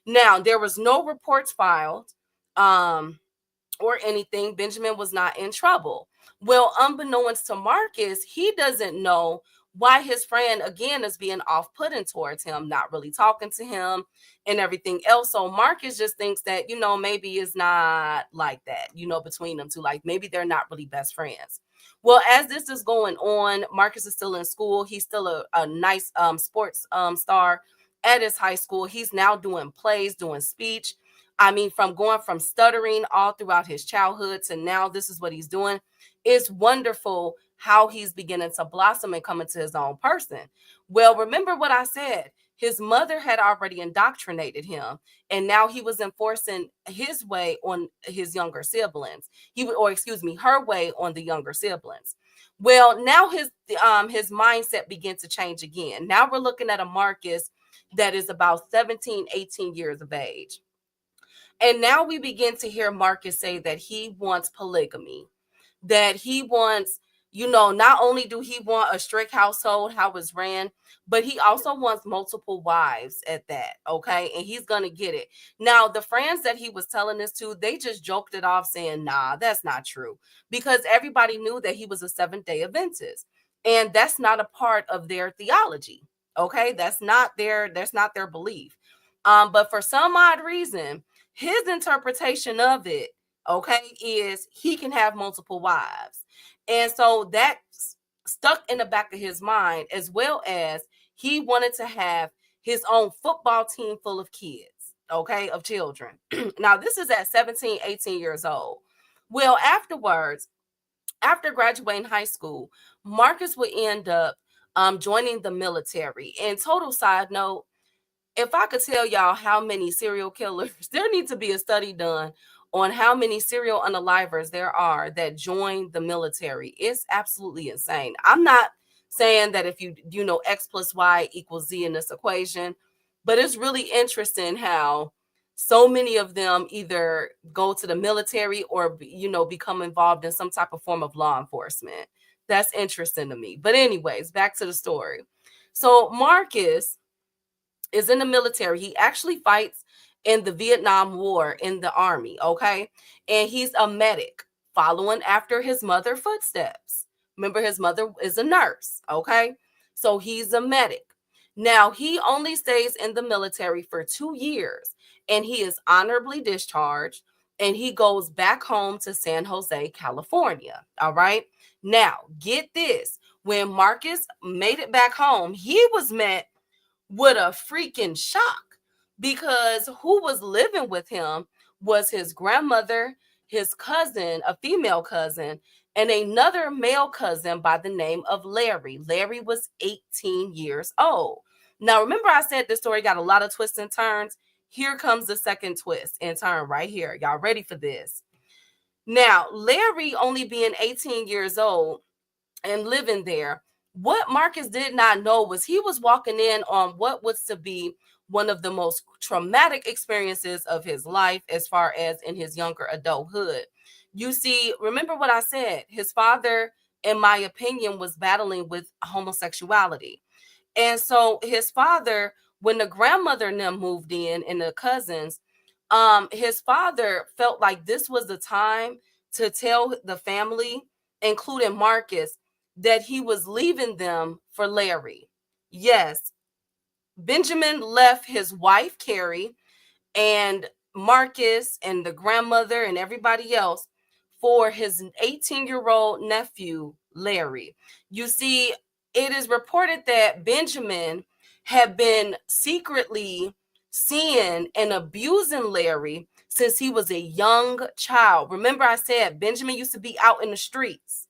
Now, there was no reports filed or anything. Benjamin was not in trouble. Well, unbeknownst to Marcus, he doesn't know why his friend, again, is being off-putting towards him, not really talking to him and everything else. So Marcus just thinks that, you know, maybe it's not like that, you know, between them two, like maybe they're not really best friends. Well, as this is going on, Marcus is still in school. He's still a nice sports star at his high school. He's now doing plays, doing speech. I mean, from going from stuttering all throughout his childhood to now, this is what he's doing. It's wonderful how he's beginning to blossom and come into his own person. Well, remember what I said. His mother had already indoctrinated him, and now he was enforcing his way on his younger siblings. Her way on the younger siblings. Well, now his mindset began to change again. Now we're looking at a Marcus that is about 17, 18 years of age. And now we begin to hear Marcus say that he wants polygamy, that he wants, you know, not only do he want a strict household, how it's ran, but he also wants multiple wives at that. Okay. And he's going to get it. Now, the friends that he was telling this to, they just joked it off saying, nah, that's not true, because everybody knew that he was a Seventh-day Adventist. And that's not a part of their theology. Okay. That's not their belief. But for some odd reason, his interpretation of it, okay, is he can have multiple wives. And so that's stuck in the back of his mind, as well as he wanted to have his own football team full of kids, okay, of children. Now, this is at 17, 18 years old. Well, afterwards, after graduating high school, Marcus would end up joining the military. And total side note, if I could tell y'all how many serial killers, there needs to be a study done on how many serial unalivers there are that join the military. It's absolutely insane. I'm not saying that if you know X plus Y equals Z in this equation, but it's really interesting how so many of them either go to the military or, you know, become involved in some type of form of law enforcement. That's interesting to me. But anyways, back to the story. So Marcus is in the military. He actually fights in the Vietnam War in the army, okay? And he's a medic following after his mother's footsteps. Remember, his mother is a nurse, okay? So he's a medic. Now, he only stays in the military for 2 years, and he is honorably discharged, and he goes back home to San Jose, California, all right? Now, get this. When Marcus made it back home, he was met with a freaking shock because who was living with him was his grandmother, his cousin, a female cousin, and another male cousin by the name of Larry. Larry was 18 years old. Now, remember I said this story got a lot of twists and turns? Here comes the second twist and turn right here. Y'all ready for this? Now, Larry only being 18 years old and living there, what Marcus did not know was he was walking in on what was to be one of the most traumatic experiences of his life as far as in his younger adulthood. You see, remember what I said, his father, in my opinion, was battling with homosexuality. And so his father, when the grandmother and them moved in and the cousins, his father felt like this was the time to tell the family, including Marcus, that he was leaving them for Larry. Yes, Benjamin left his wife, Carrie, and Marcus and the grandmother and everybody else for his 18-year-old nephew, Larry. You see, it is reported that Benjamin had been secretly seeing and abusing Larry since he was a young child. Remember, I said Benjamin used to be out in the streets.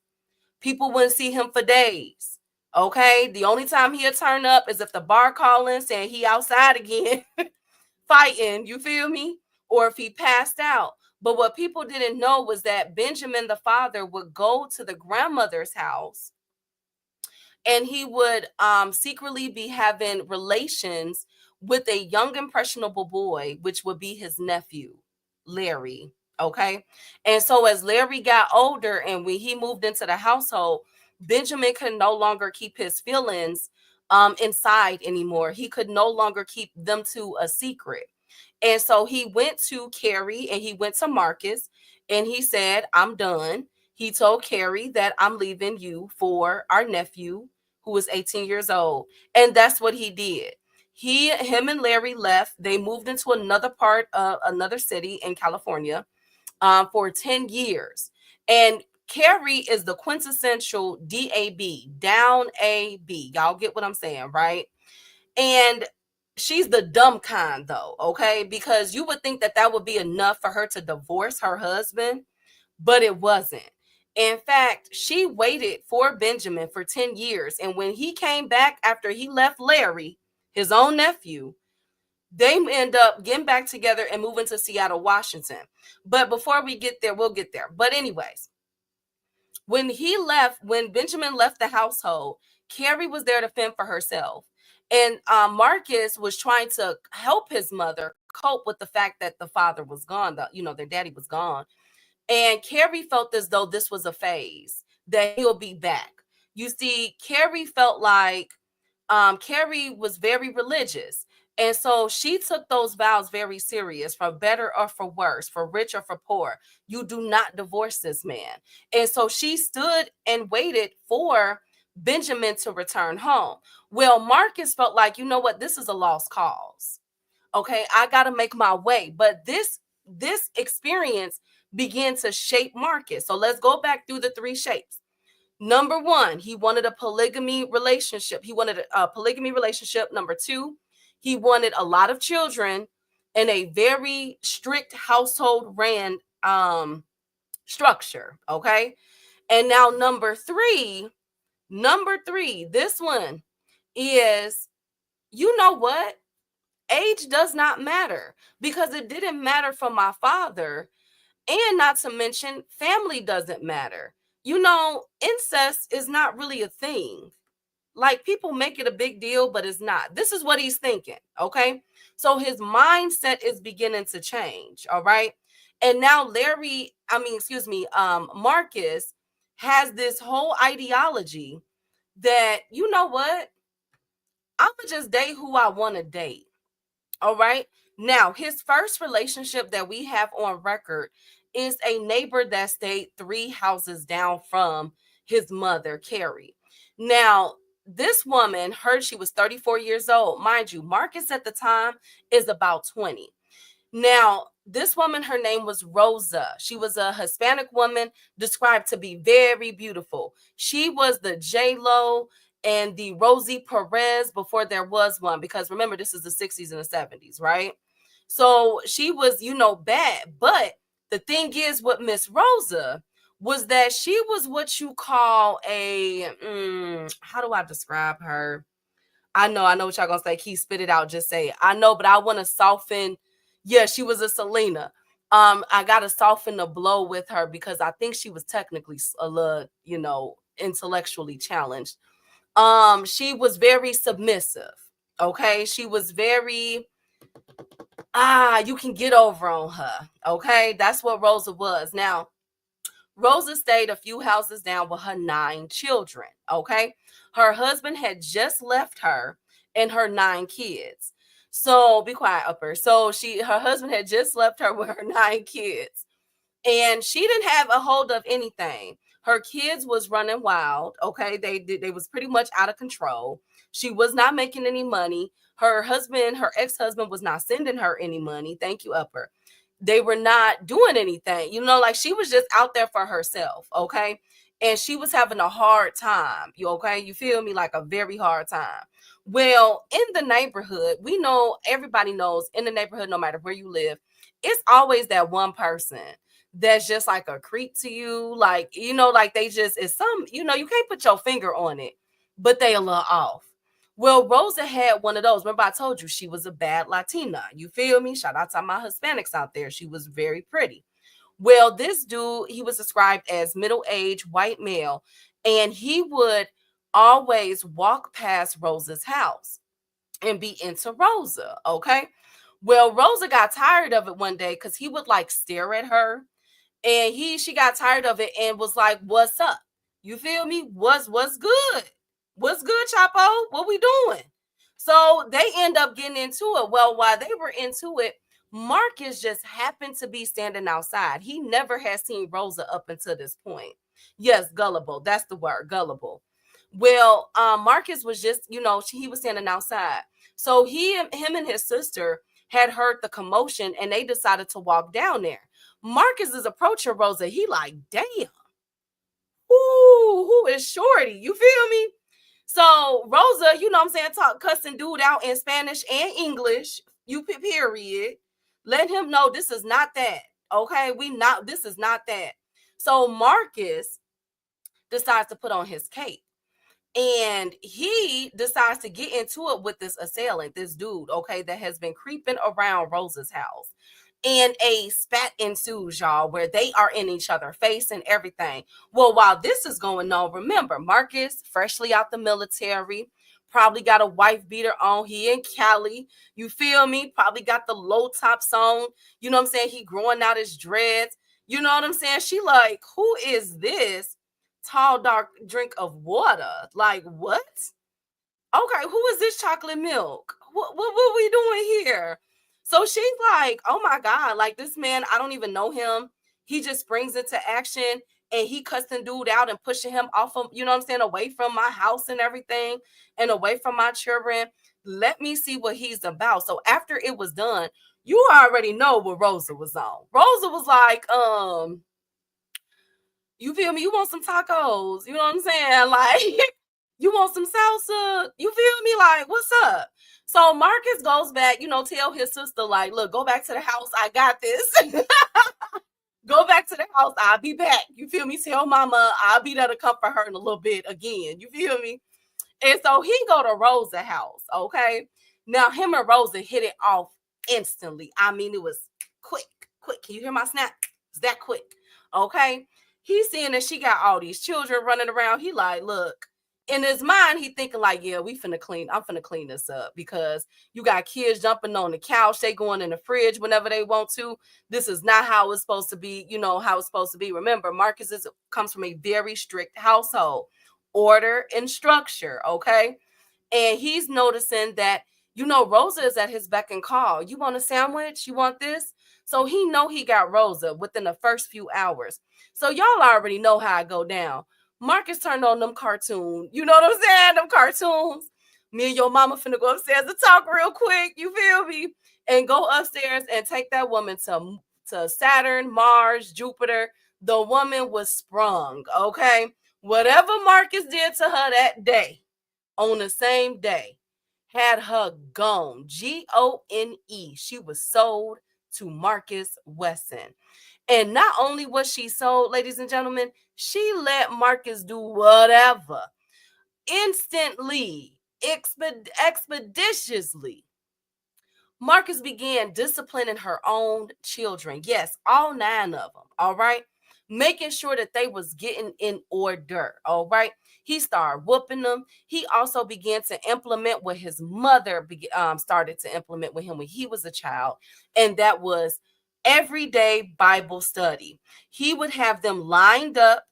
People wouldn't see him for days. Okay, the only time he'll turn up is if the bar calling saying he outside again fighting, you feel me? Or if he passed out. But what people didn't know was that Benjamin, the father, would go to the grandmother's house and he would secretly be having relations with a young, impressionable boy, which would be his nephew, Larry. Okay. And so as Larry got older and when he moved into the household, Benjamin could no longer keep his feelings inside anymore. He could no longer keep them to a secret. And so he went to Carrie and he went to Marcus and he said, I'm done. He told Carrie that I'm leaving you for our nephew who was 18 years old. And that's what he did. Him and Larry left. They moved into another part of another city in California for 10 years. And Carrie is the quintessential DAB, down A B. Y'all get what I'm saying, right? And she's the dumb kind, though, okay? Because you would think that that would be enough for her to divorce her husband, but it wasn't. In fact, she waited for Benjamin for 10 years. And when he came back after he left Larry, his own nephew, they end up getting back together and moving to Seattle, Washington. But before we get there, we'll get there. But anyways, when Benjamin left the household, Carrie was there to fend for herself. And Marcus was trying to help his mother cope with the fact that the father was gone, their daddy was gone. And Carrie felt as though this was a phase, that he'll be back. You see, Carrie felt like Carrie was very religious. And so she took those vows very serious, for better or for worse, for rich or for poor. You do not divorce this man. And so she stood and waited for Benjamin to return home. Well, Marcus felt like, you know what, this is a lost cause. Okay, I got to make my way. But this experience began to shape Marcus. So let's go back through the three shapes. Number one, he wanted a polygamy relationship. Number two, he wanted a lot of children and a very strict household ran structure. Okay. And now number three, this one is, you know what? Age does not matter, because it didn't matter for my father. And not to mention, family doesn't matter. Incest is not really a thing. Like, people make it a big deal, but it's not. This is what he's thinking, okay? So his mindset is beginning to change, all right? And now Marcus has this whole ideology that, you know what? I'm going to just date who I want to date, all right? Now, his first relationship that we have on record is a neighbor that stayed 3 houses down from his mother, Carrie. Now, this woman heard she was 34 years old. Mind you, Marcus at the time is about 20. Now, this woman, her name was Rosa. She was a Hispanic woman described to be very beautiful. She was the J-Lo and the Rosie Perez before there was one, because remember, this is the 60s and the 70s, right? So she was, bad. But the thing is with Miss Rosa was that she was what you call how do I describe her? I know what y'all gonna say. Keith, spit it out. Just say it. I know, but I want to soften. Yeah, she was a Selena. I gotta soften the blow with her because I think she was technically a little, intellectually challenged. She was very submissive. Okay, she was very you can get over on her. Okay, that's what Rosa was. Now, Rosa stayed a few houses down with her 9 children. Okay. Her husband had just left her and her 9 kids. So be quiet, Upper. So her husband had just left her with her 9 kids. And she didn't have a hold of anything. Her kids was running wild. Okay. They was pretty much out of control. She was not making any money. Her ex-husband was not sending her any money. Thank you, Upper. They were not doing anything, like she was just out there for herself. Okay. And she was having a hard time. You feel me? Like a very hard time. Well, in the neighborhood, we know, everybody knows in the neighborhood, no matter where you live, it's always that one person that's just like a creep to you. Like, like they just, it's some, you can't put your finger on it, but they a little off. Well, Rosa had one of those. Remember, I told you she was a bad Latina. You feel me? Shout out to my Hispanics out there. She was very pretty. Well, this dude, he was described as middle-aged white male, and he would always walk past Rosa's house and be into Rosa. Okay. Well, Rosa got tired of it one day because he would like stare at her, and she got tired of it and was like, "What's up?" You feel me? What's good? What's good, Chapo? What we doing? So they end up getting into it. Well, while they were into it, Marcus just happened to be standing outside. He never has seen Rosa up until this point. Yes, gullible. That's the word, gullible. Well, Marcus was just, he was standing outside. So him and his sister had heard the commotion, and they decided to walk down there. Marcus is approaching Rosa. He like, damn. Ooh, who is Shorty? You feel me? So Rosa, talk cussing dude out in Spanish and English. Period. Let him know this is not that. Okay, this is not that. So Marcus decides to put on his cape. And he decides to get into it with this assailant, this dude, okay, that has been creeping around Rosa's house. And a spat ensues, y'all, where they are in each other's face and everything. Well, while this is going on, remember, Marcus, freshly out the military, probably got a wife beater on. He in Cali, you feel me? Probably got the low tops on. You know what I'm saying? He growing out his dreads. You know what I'm saying? She like, who is this tall, dark drink of water? Like, what? Okay, who is this chocolate milk? What we doing here? So she's like, oh my God, like this man, I don't even know him. He just springs into action and he cussing dude out and pushing him off of, away from my house and everything and away from my children. Let me see what he's about. So after it was done, you already know what Rosa was on. Rosa was like, you feel me? You want some tacos? You know what I'm saying? Like, you want some salsa? You feel me? Like, what's up? So Marcus goes back, tell his sister, like, look, go back to the house. I got this. Go back to the house. I'll be back. You feel me? Tell mama I'll be there to comfort her in a little bit again. You feel me? And so he go to Rosa's house, okay? Now, him and Rosa hit it off instantly. I mean, it was quick. Can you hear my snap? It's that quick, okay? He's seeing that she got all these children running around. He like, look, in his mind, he thinking like, yeah, I'm finna clean this up because you got kids jumping on the couch. They going in the fridge whenever they want to. This is not how it's supposed to be, how it's supposed to be. Remember, Marcus comes from a very strict household, order and structure, okay? And he's noticing that, Rosa is at his beck and call. You want a sandwich? You want this? So he know he got Rosa within the first few hours. So y'all already know how it go down. Marcus turned on them cartoons. You know what I'm saying? Them cartoons. Me and your mama finna go upstairs to talk real quick. You feel me? And go upstairs and take that woman to Saturn, Mars, Jupiter. The woman was sprung, okay? Whatever Marcus did to her that day, on the same day, had her gone. Gone. She was sold to Marcus Wesson. And not only was she sold, ladies and gentlemen, she let Marcus do whatever. Instantly, expeditiously. Marcus began disciplining her own children. Yes, all 9 of them. All right. Making sure that they was getting in order. All right. He started whooping them. He also began to implement what his mother started to implement with him when he was a child. And that was everyday Bible study. He would have them lined up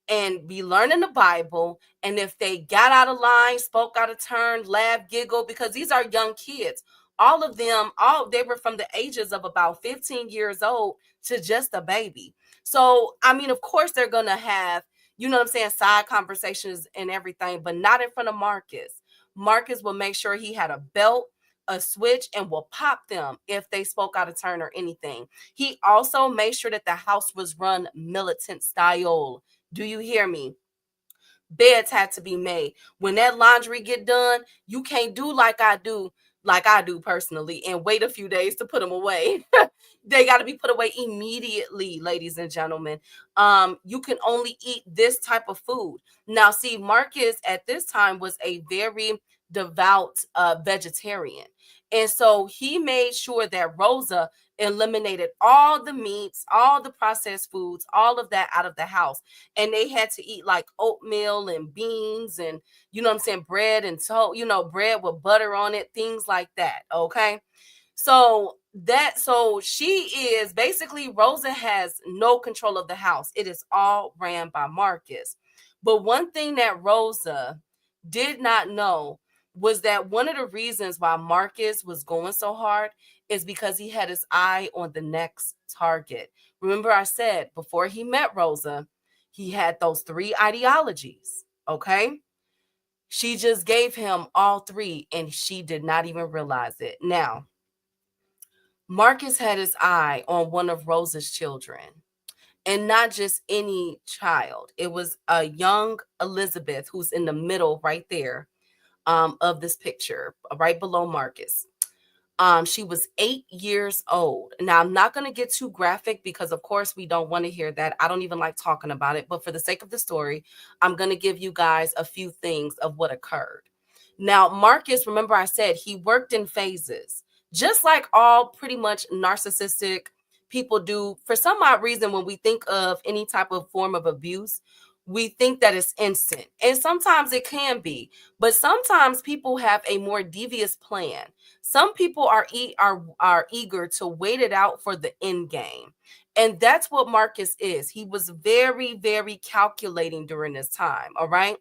and be learning the Bible. And if they got out of line, spoke out of turn, laughed, giggled, because these are young kids. All of them, they were from the ages of about 15 years old to just a baby. So, I mean, of course, they're going to have, side conversations and everything, but not in front of Marcus. Marcus will make sure he had a belt, a switch, and will pop them if they spoke out of turn or anything. He also made sure that the house was run militant style. Do you hear me? Beds had to be made. When that laundry get done, you can't do like I do personally, and wait a few days to put them away. They got to be put away immediately, ladies and gentlemen. You can only eat this type of food. Now, see, Marcus at this time was a very devout vegetarian. And so he made sure that Rosa eliminated all the meats, all the processed foods, all of that out of the house. And they had to eat like oatmeal and beans and, bread and bread with butter on it, things like that. Okay. So she is basically, Rosa has no control of the house. It is all ran by Marcus. But one thing that Rosa did not know was that one of the reasons why Marcus was going so hard is because he had his eye on the next target. Remember, I said before he met Rosa, he had those 3 ideologies. Okay. She just gave him all 3 and she did not even realize it. Now, Marcus had his eye on one of Rosa's children, and not just any child. It was a young Elizabeth who's in the middle right there of this picture, right below Marcus. She was 8 years old. Now, I'm not going to get too graphic because, of course, we don't want to hear that. I don't even like talking about it. But for the sake of the story, I'm going to give you guys a few things of what occurred. Now, Marcus, remember I said he worked in phases, just like all pretty much narcissistic people do. For some odd reason, when we think of any type of form of abuse, we think that it's instant. And sometimes it can be. But sometimes people have a more devious plan. Some people are eager to wait it out for the end game. And that's what Marcus is. He was very, very calculating during this time. All right.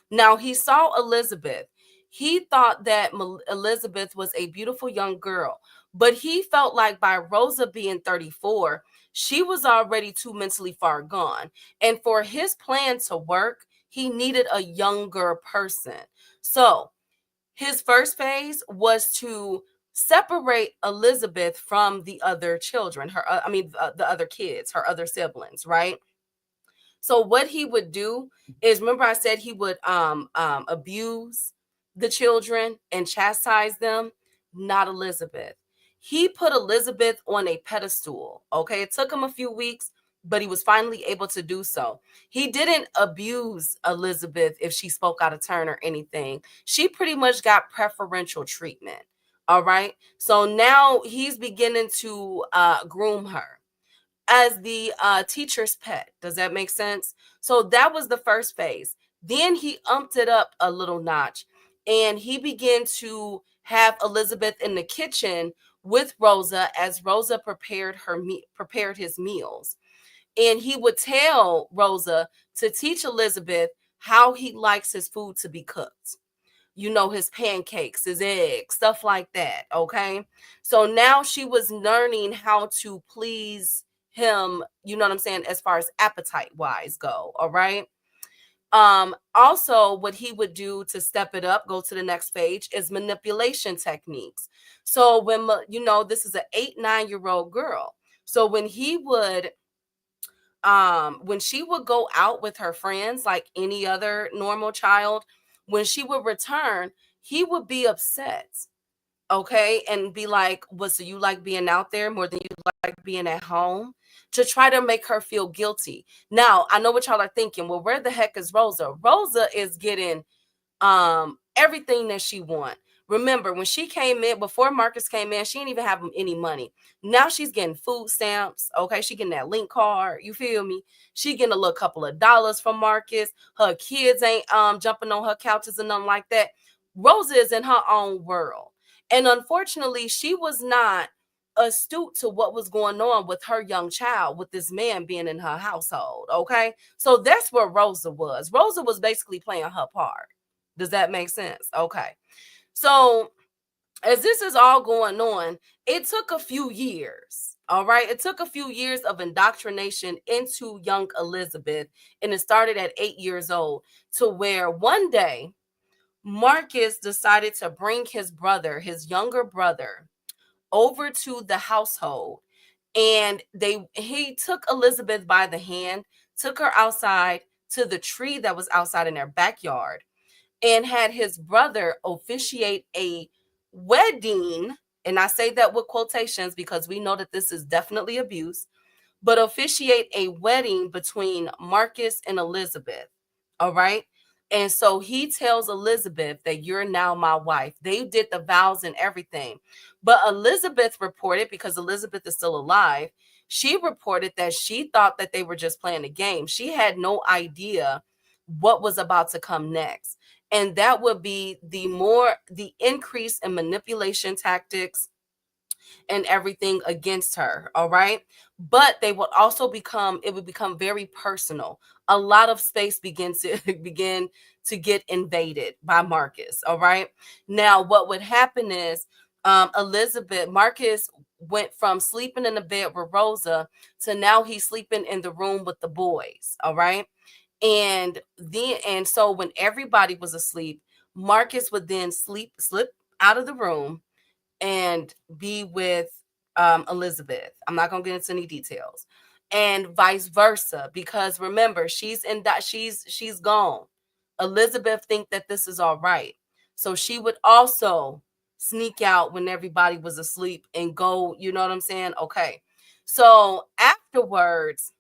Now, he saw Elizabeth. He thought that Elizabeth was a beautiful young girl, but he felt like by Rosa being 34, she was already too mentally far gone. And for his plan to work, he needed a younger person. So his first phase was to separate Elizabeth from the other children, the other kids, her other siblings, right? So what he would do is, remember I said he would abuse the children and chastise them? Not Elizabeth. He put Elizabeth on a pedestal. Okay, it took him a few weeks, but he was finally able to do so. He didn't abuse Elizabeth if she spoke out of turn or anything. She pretty much got preferential treatment. All right. So now he's beginning to groom her as the teacher's pet. Does that make sense? So that was the first phase. Then he umped it up a little notch and he began to have Elizabeth in the kitchen with Rosa as Rosa prepared his meals. And he would tell Rosa to teach Elizabeth how he likes his food to be cooked. his pancakes, his eggs, stuff like that. Okay. So now she was learning how to please him, you know what I'm saying, as far as appetite wise go. All right. Also, what he would do to step it up, go to the next page, is manipulation techniques. So this is an 8-9-year-old girl. So when she would go out with her friends like any other normal child, when she would return, he would be upset, okay, and be like, "What? So you like being out there more than you like being at home?" To try to make her feel guilty. Now, I know what y'all are thinking. Well, where the heck is Rosa? Rosa is getting everything that she want. Remember, when she came in, before Marcus came in, she didn't even have any money. Now she's getting food stamps. Okay, she getting that link card. You feel me? She getting a little couple of dollars from Marcus. Her kids ain't jumping on her couches and nothing like that. Rosa is in her own world, and unfortunately, she was not astute to what was going on with her young child, with this man being in her household. Okay, so that's where Rosa was. Rosa was basically playing her part. Does that make sense? Okay. So as this is all going on, it took a few years. All right. It took a few years of indoctrination into young Elizabeth. And it started at 8 years old, to where one day Marcus decided to bring his brother, his younger brother, over to the household. And he took Elizabeth by the hand, took her outside to the tree that was outside in their backyard, and had his brother officiate a wedding. And I say that with quotations because we know that this is definitely abuse, but officiate a wedding between Marcus and Elizabeth. All right. And so he tells Elizabeth that you're now my wife. They did the vows and everything. But Elizabeth reported, because Elizabeth is still alive, she reported that she thought that they were just playing a game. She had no idea what was about to come next. And that would be the increase in manipulation tactics and everything against her. All right. But it would become very personal. A lot of space begin to get invaded by Marcus. All right. Now, what would happen is Marcus went from sleeping in the bed with Rosa to now he's sleeping in the room with the boys. All right. And so when everybody was asleep, Marcus would then slip out of the room and be with Elizabeth. I'm not gonna get into any details, and vice versa, because remember, she's gone. Elizabeth think that this is all right, so she would also sneak out when everybody was asleep and go. You know what I'm saying? Okay, so afterwards,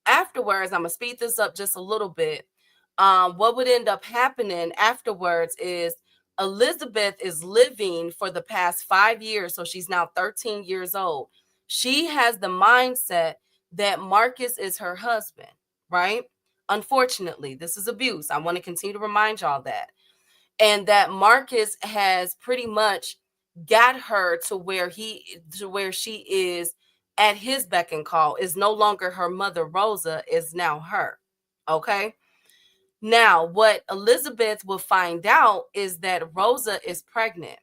I'm gonna speed this up just a little bit. What would end up happening afterwards is Elizabeth is living for the past 5 years, so she's now 13 years old. She has the mindset that Marcus is her husband, right? Unfortunately, this is abuse. I want to continue to remind y'all that. And that Marcus has pretty much got her to where she is at his beck and call. Is no longer her mother Rosa, is now her. Okay. Now, what Elizabeth will find out is that Rosa is pregnant.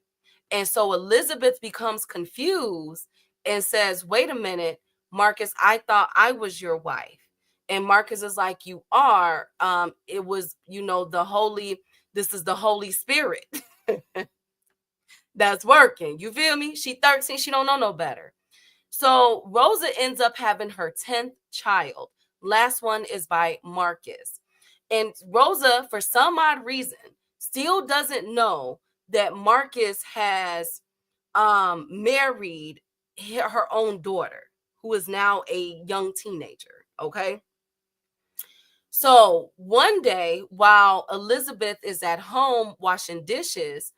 And so Elizabeth becomes confused and says, "Wait a minute, Marcus, I thought I was your wife." And Marcus is like, "You are. It was, this is the Holy Spirit that's working." You feel me? She 13, she don't know no better. So Rosa ends up having her 10th child. Last one is by Marcus. And Rosa, for some odd reason, still doesn't know that Marcus has married her own daughter, who is now a young teenager. Okay. So one day, while Elizabeth is at home washing dishes,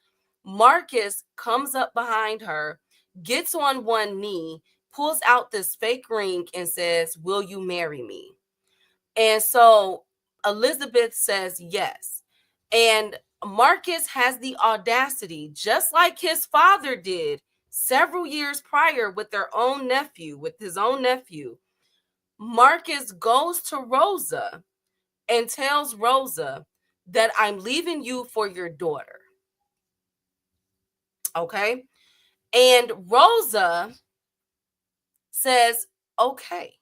Marcus comes up behind her, gets on one knee, pulls out this fake ring and says, "Will you marry me?" And so Elizabeth says yes. And Marcus has the audacity, just like his father did several years prior with his own nephew. Marcus goes to Rosa and tells Rosa that I'm leaving you for your daughter. Okay. And Rosa says, okay.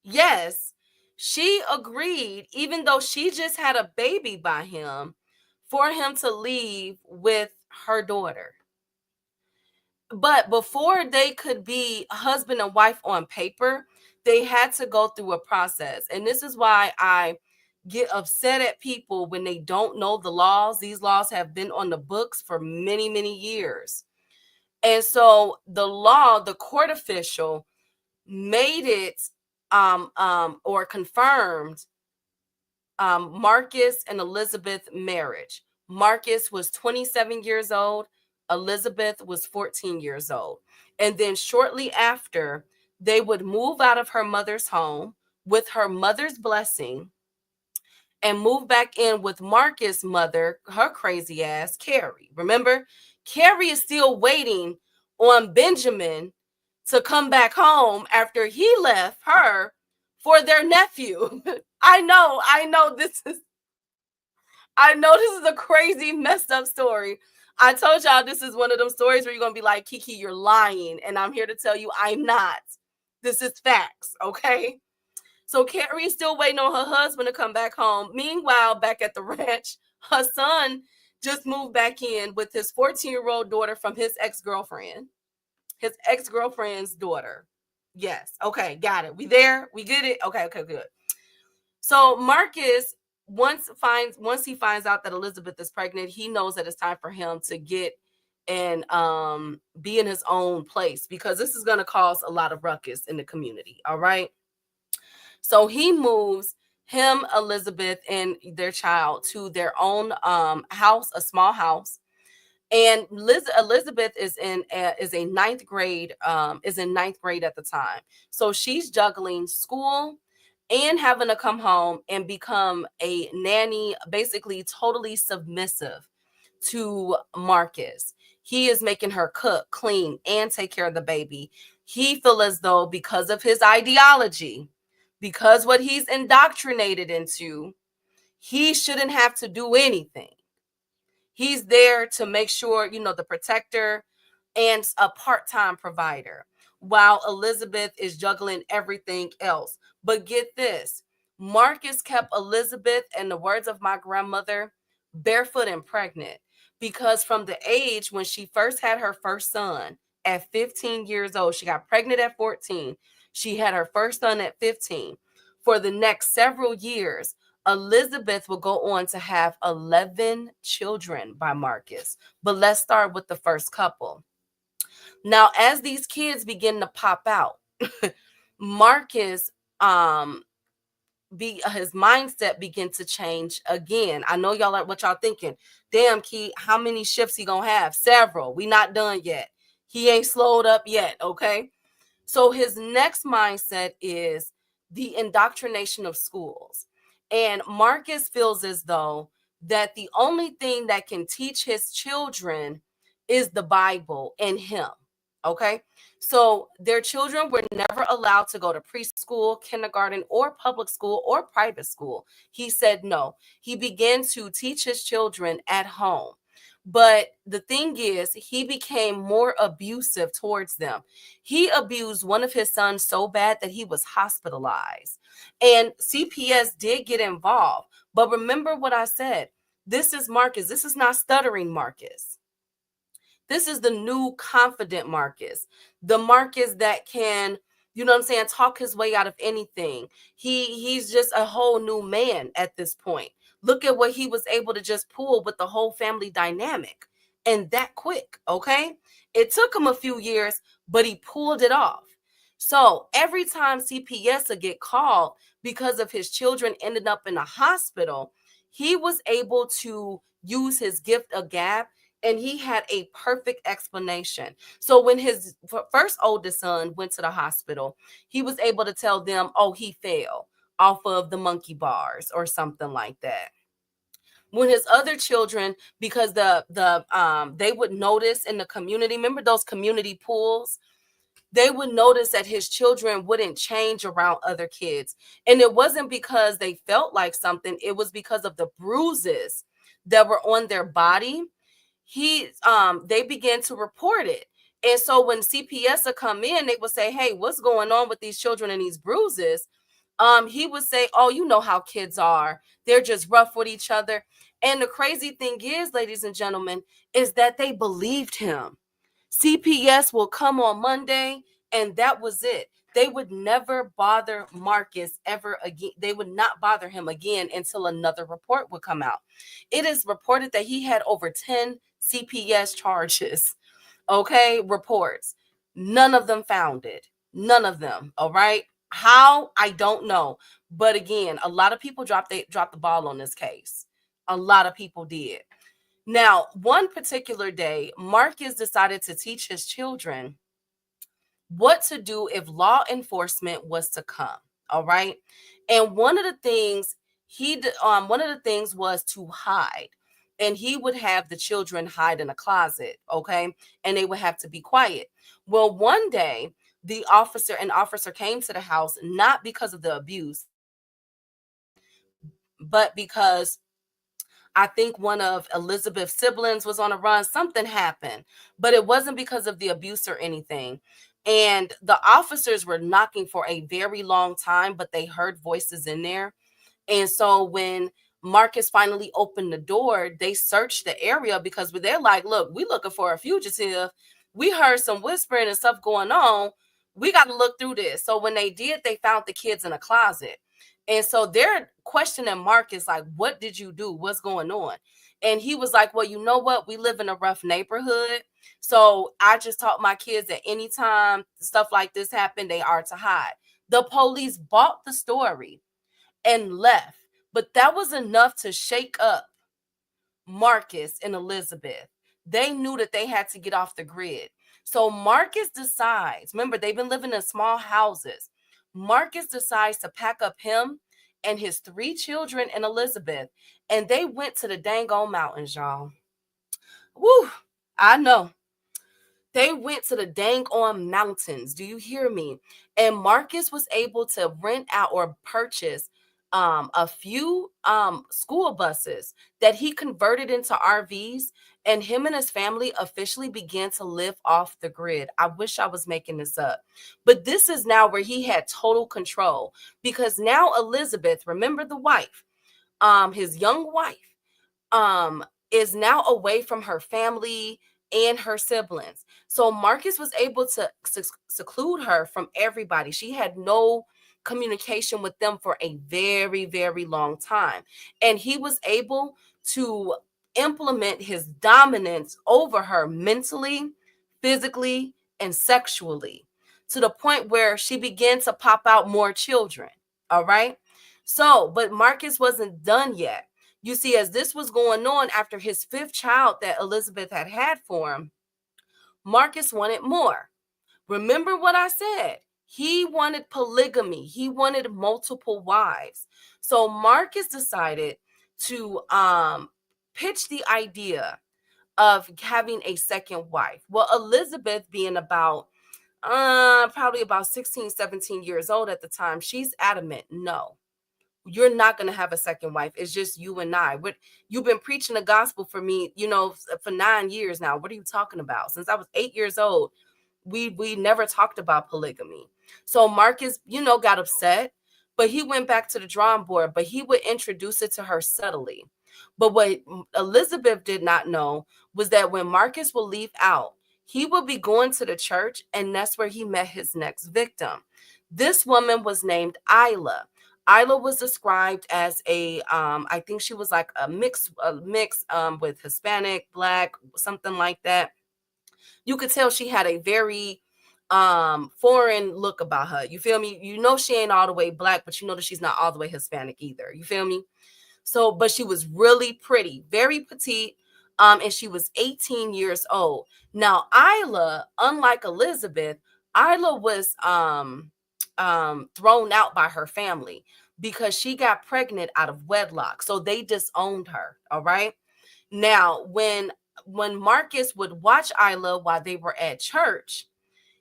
Yes, she agreed, even though she just had a baby by him, for him to leave with her daughter. But before they could be husband and wife on paper, they had to go through a process. And this is why I get upset at people when they don't know the laws. These laws have been on the books for many, many years. And so the court official made it or confirmed Marcus and Elizabeth marriage. Marcus was 27 years old. Elizabeth was 14 years old. And then shortly after, they would move out of her mother's home with her mother's blessing and move back in with Marcus' mother, her crazy ass, Carrie. Remember, Carrie is still waiting on Benjamin to come back home after he left her for their nephew. I know this is a crazy, messed up story. I told y'all this is one of them stories where you're going to be like, Kiki, you're lying. And I'm here to tell you I'm not. This is facts, okay? So Carrie is still waiting on her husband to come back home. Meanwhile, back at the ranch, her son just moved back in with his 14-year-old daughter from his ex-girlfriend. His ex-girlfriend's daughter. Yes. Okay, got it. We there? We get it? Okay, good. So Marcus, once he finds out that Elizabeth is pregnant, he knows that it's time for him to get and be in his own place, because this is going to cause a lot of ruckus in the community. All right. So he moves him, Elizabeth, and their child to their own house, a small house. And Elizabeth is in ninth grade at the time. So she's juggling school and having to come home and become a nanny, basically totally submissive to Marcus. He is making her cook, clean, and take care of the baby. He feels as though, because of his ideology, because what he's indoctrinated into, he shouldn't have to do anything. He's there to make sure, the protector and a part-time provider, while Elizabeth is juggling everything else. But get this, Marcus kept Elizabeth, in the words of my grandmother, barefoot and pregnant, because from the age when she first had her first son at 15 years old, she got pregnant at 14. She had her first son at 15. For the next several years, Elizabeth will go on to have 11 children by Marcus. But let's start with the first couple. Now, as these kids begin to pop out, Marcus, his mindset begin to change again. I know y'all are what y'all thinking. Damn, Key, how many shifts he gonna have? Several. We not done yet. He ain't slowed up yet, okay? So his next mindset is the indoctrination of schools. And Marcus feels as though that the only thing that can teach his children is the Bible and him. Okay. So their children were never allowed to go to preschool, kindergarten, or public school or private school. He said no. He began to teach his children at home. But the thing is, he became more abusive towards them. He abused one of his sons so bad that he was hospitalized. And CPS did get involved. But remember what I said. This is Marcus. This is not stuttering Marcus. This is the new confident Marcus. The Marcus that can, talk his way out of anything. He's just a whole new man at this point. Look at what he was able to just pull with the whole family dynamic, and that quick, okay? It took him a few years, but he pulled it off. So every time CPS would get called because of his children ended up in a hospital, he was able to use his gift of gab, and he had a perfect explanation. So when his first oldest son went to the hospital, he was able to tell them, oh, he fell off of the monkey bars or something like that. When his other children, because they would notice in the community, remember those community pools? they would notice that his children wouldn't change around other kids. And it wasn't because they felt like something, it was because of the bruises that were on their body. They began to report it. And so when CPS would come in, they would say, "Hey, what's going on with these children and these bruises?" He would say, "Oh, you know how kids are. They're just rough with each other." And the crazy thing is, ladies and gentlemen, is that they believed him. CPS will come on Monday, and that was it. They would never bother Marcus ever again. They would not bother him again until another report would come out. It is reported that he had over 10 CPS charges, okay, reports. None of them found it. None of them, all right? How? I don't know. But again, a lot of people dropped the ball on this case. A lot of people did. Now, one particular day, Marcus decided to teach his children what to do if law enforcement was to come. All right. And one of the things was to hide. And he would have the children hide in a closet, okay? And they would have to be quiet. Well, one day, an officer came to the house, not because of the abuse, but because I think one of Elizabeth's siblings was on a run. Something happened, but it wasn't because of the abuse or anything. And the officers were knocking for a very long time, but they heard voices in there. And so when Marcus finally opened the door, they searched the area because they're like, "Look, we looking for a fugitive. We heard some whispering and stuff going on. We got to look through this." So when they did, they found the kids in a closet. And so they're questioning Marcus, like, "What did you do? What's going on?" And he was like, "Well, you know what? We live in a rough neighborhood. So I just taught my kids that anytime stuff like this happened, they are to hide." The police bought the story and left. But that was enough to shake up Marcus and Elizabeth. They knew that they had to get off the grid. So Marcus decides, remember, they've been living in small houses. Marcus decides to pack up him and his 3 children and Elizabeth, and they went to the dang old mountains, y'all. Woo, I know. They went to the dang on mountains. Do you hear me? And Marcus was able to rent out or purchase a few school buses that he converted into RVs, and him and his family officially began to live off the grid. I wish I was making this up, but this is now where he had total control, because now Elizabeth, remember the wife, his young wife, is now away from her family and her siblings. So Marcus was able to seclude her from everybody. She had no communication with them for a very, very long time. And he was able to implement his dominance over her mentally, physically, and sexually, to the point where she began to pop out more children. All right. So, but Marcus wasn't done yet. You see, as this was going on after his 5th child that Elizabeth had for him, Marcus wanted more. Remember what I said? He wanted polygamy. He wanted multiple wives. So Marcus decided to pitch the idea of having a second wife. Well, Elizabeth, being about probably about 16, 17 years old at the time, she's adamant, "No, you're not going to have a second wife. It's just you and I. You've been preaching the gospel for me, for 9 years now. What are you talking about? Since I was 8 years old, we never talked about polygamy." So Marcus, got upset, but he went back to the drawing board, but he would introduce it to her subtly. But what Elizabeth did not know was that when Marcus will leave out, he would be going to the church, and that's where he met his next victim. This woman was named Isla. Isla was described as I think she was like a mix with Hispanic, Black, something like that. You could tell she had a very foreign look about her. You feel me? She ain't all the way Black, but that she's not all the way Hispanic either. You feel me? So, but she was really pretty, very petite, and she was 18 years old. Now, Isla, unlike Elizabeth, Isla was thrown out by her family because she got pregnant out of wedlock. So they disowned her. All right. Now, when Marcus would watch Isla while they were at church,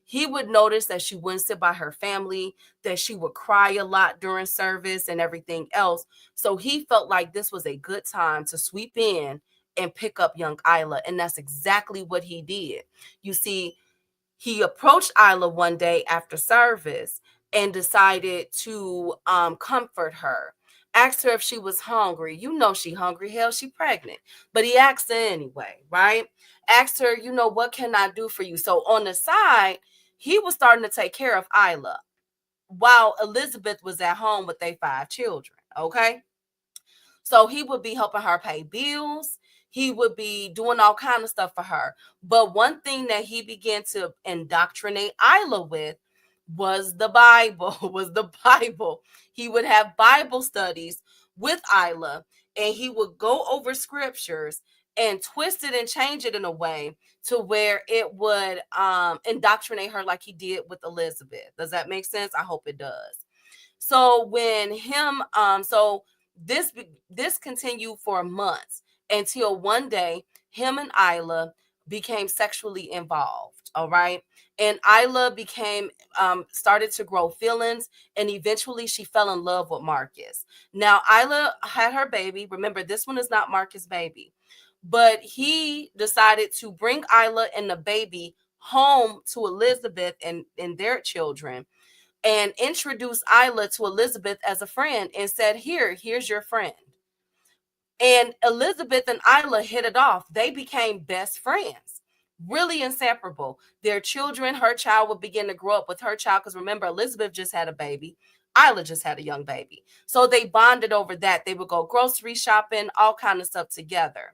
he would notice that she wouldn't sit by her family, that she would cry a lot during service and everything else. So he felt like this was a good time to sweep in and pick up young Isla. And that's exactly what he did. You see, he approached Isla one day after service and decided to comfort her. Asked her if she was hungry. You know she hungry. Hell, she pregnant. But he asked her anyway, right? Asked her, what can I do for you? So on the side, he was starting to take care of Isla while Elizabeth was at home with their 5 children, okay? So he would be helping her pay bills. He would be doing all kind of stuff for her. But one thing that he began to indoctrinate Isla with was the Bible, He would have Bible studies with Isla, and he would go over scriptures and twist it and change it in a way to where it would indoctrinate her like he did with Elizabeth. Does that make sense? I hope it does. So when this continued for months until one day him and Isla became sexually involved. All right. And Isla started to grow feelings, and eventually she fell in love with Marcus. Now Isla had her baby. Remember, this one is not Marcus' baby, but he decided to bring Isla and the baby home to Elizabeth and their children, and introduced Isla to Elizabeth as a friend and said, here's your friend. And Elizabeth and Isla hit it off. They became best friends, really inseparable. Their children, her child would begin to grow up with her child, because remember, Elizabeth just had a baby. Isla just had a young baby. So they bonded over that. They would go grocery shopping, all kind of stuff together.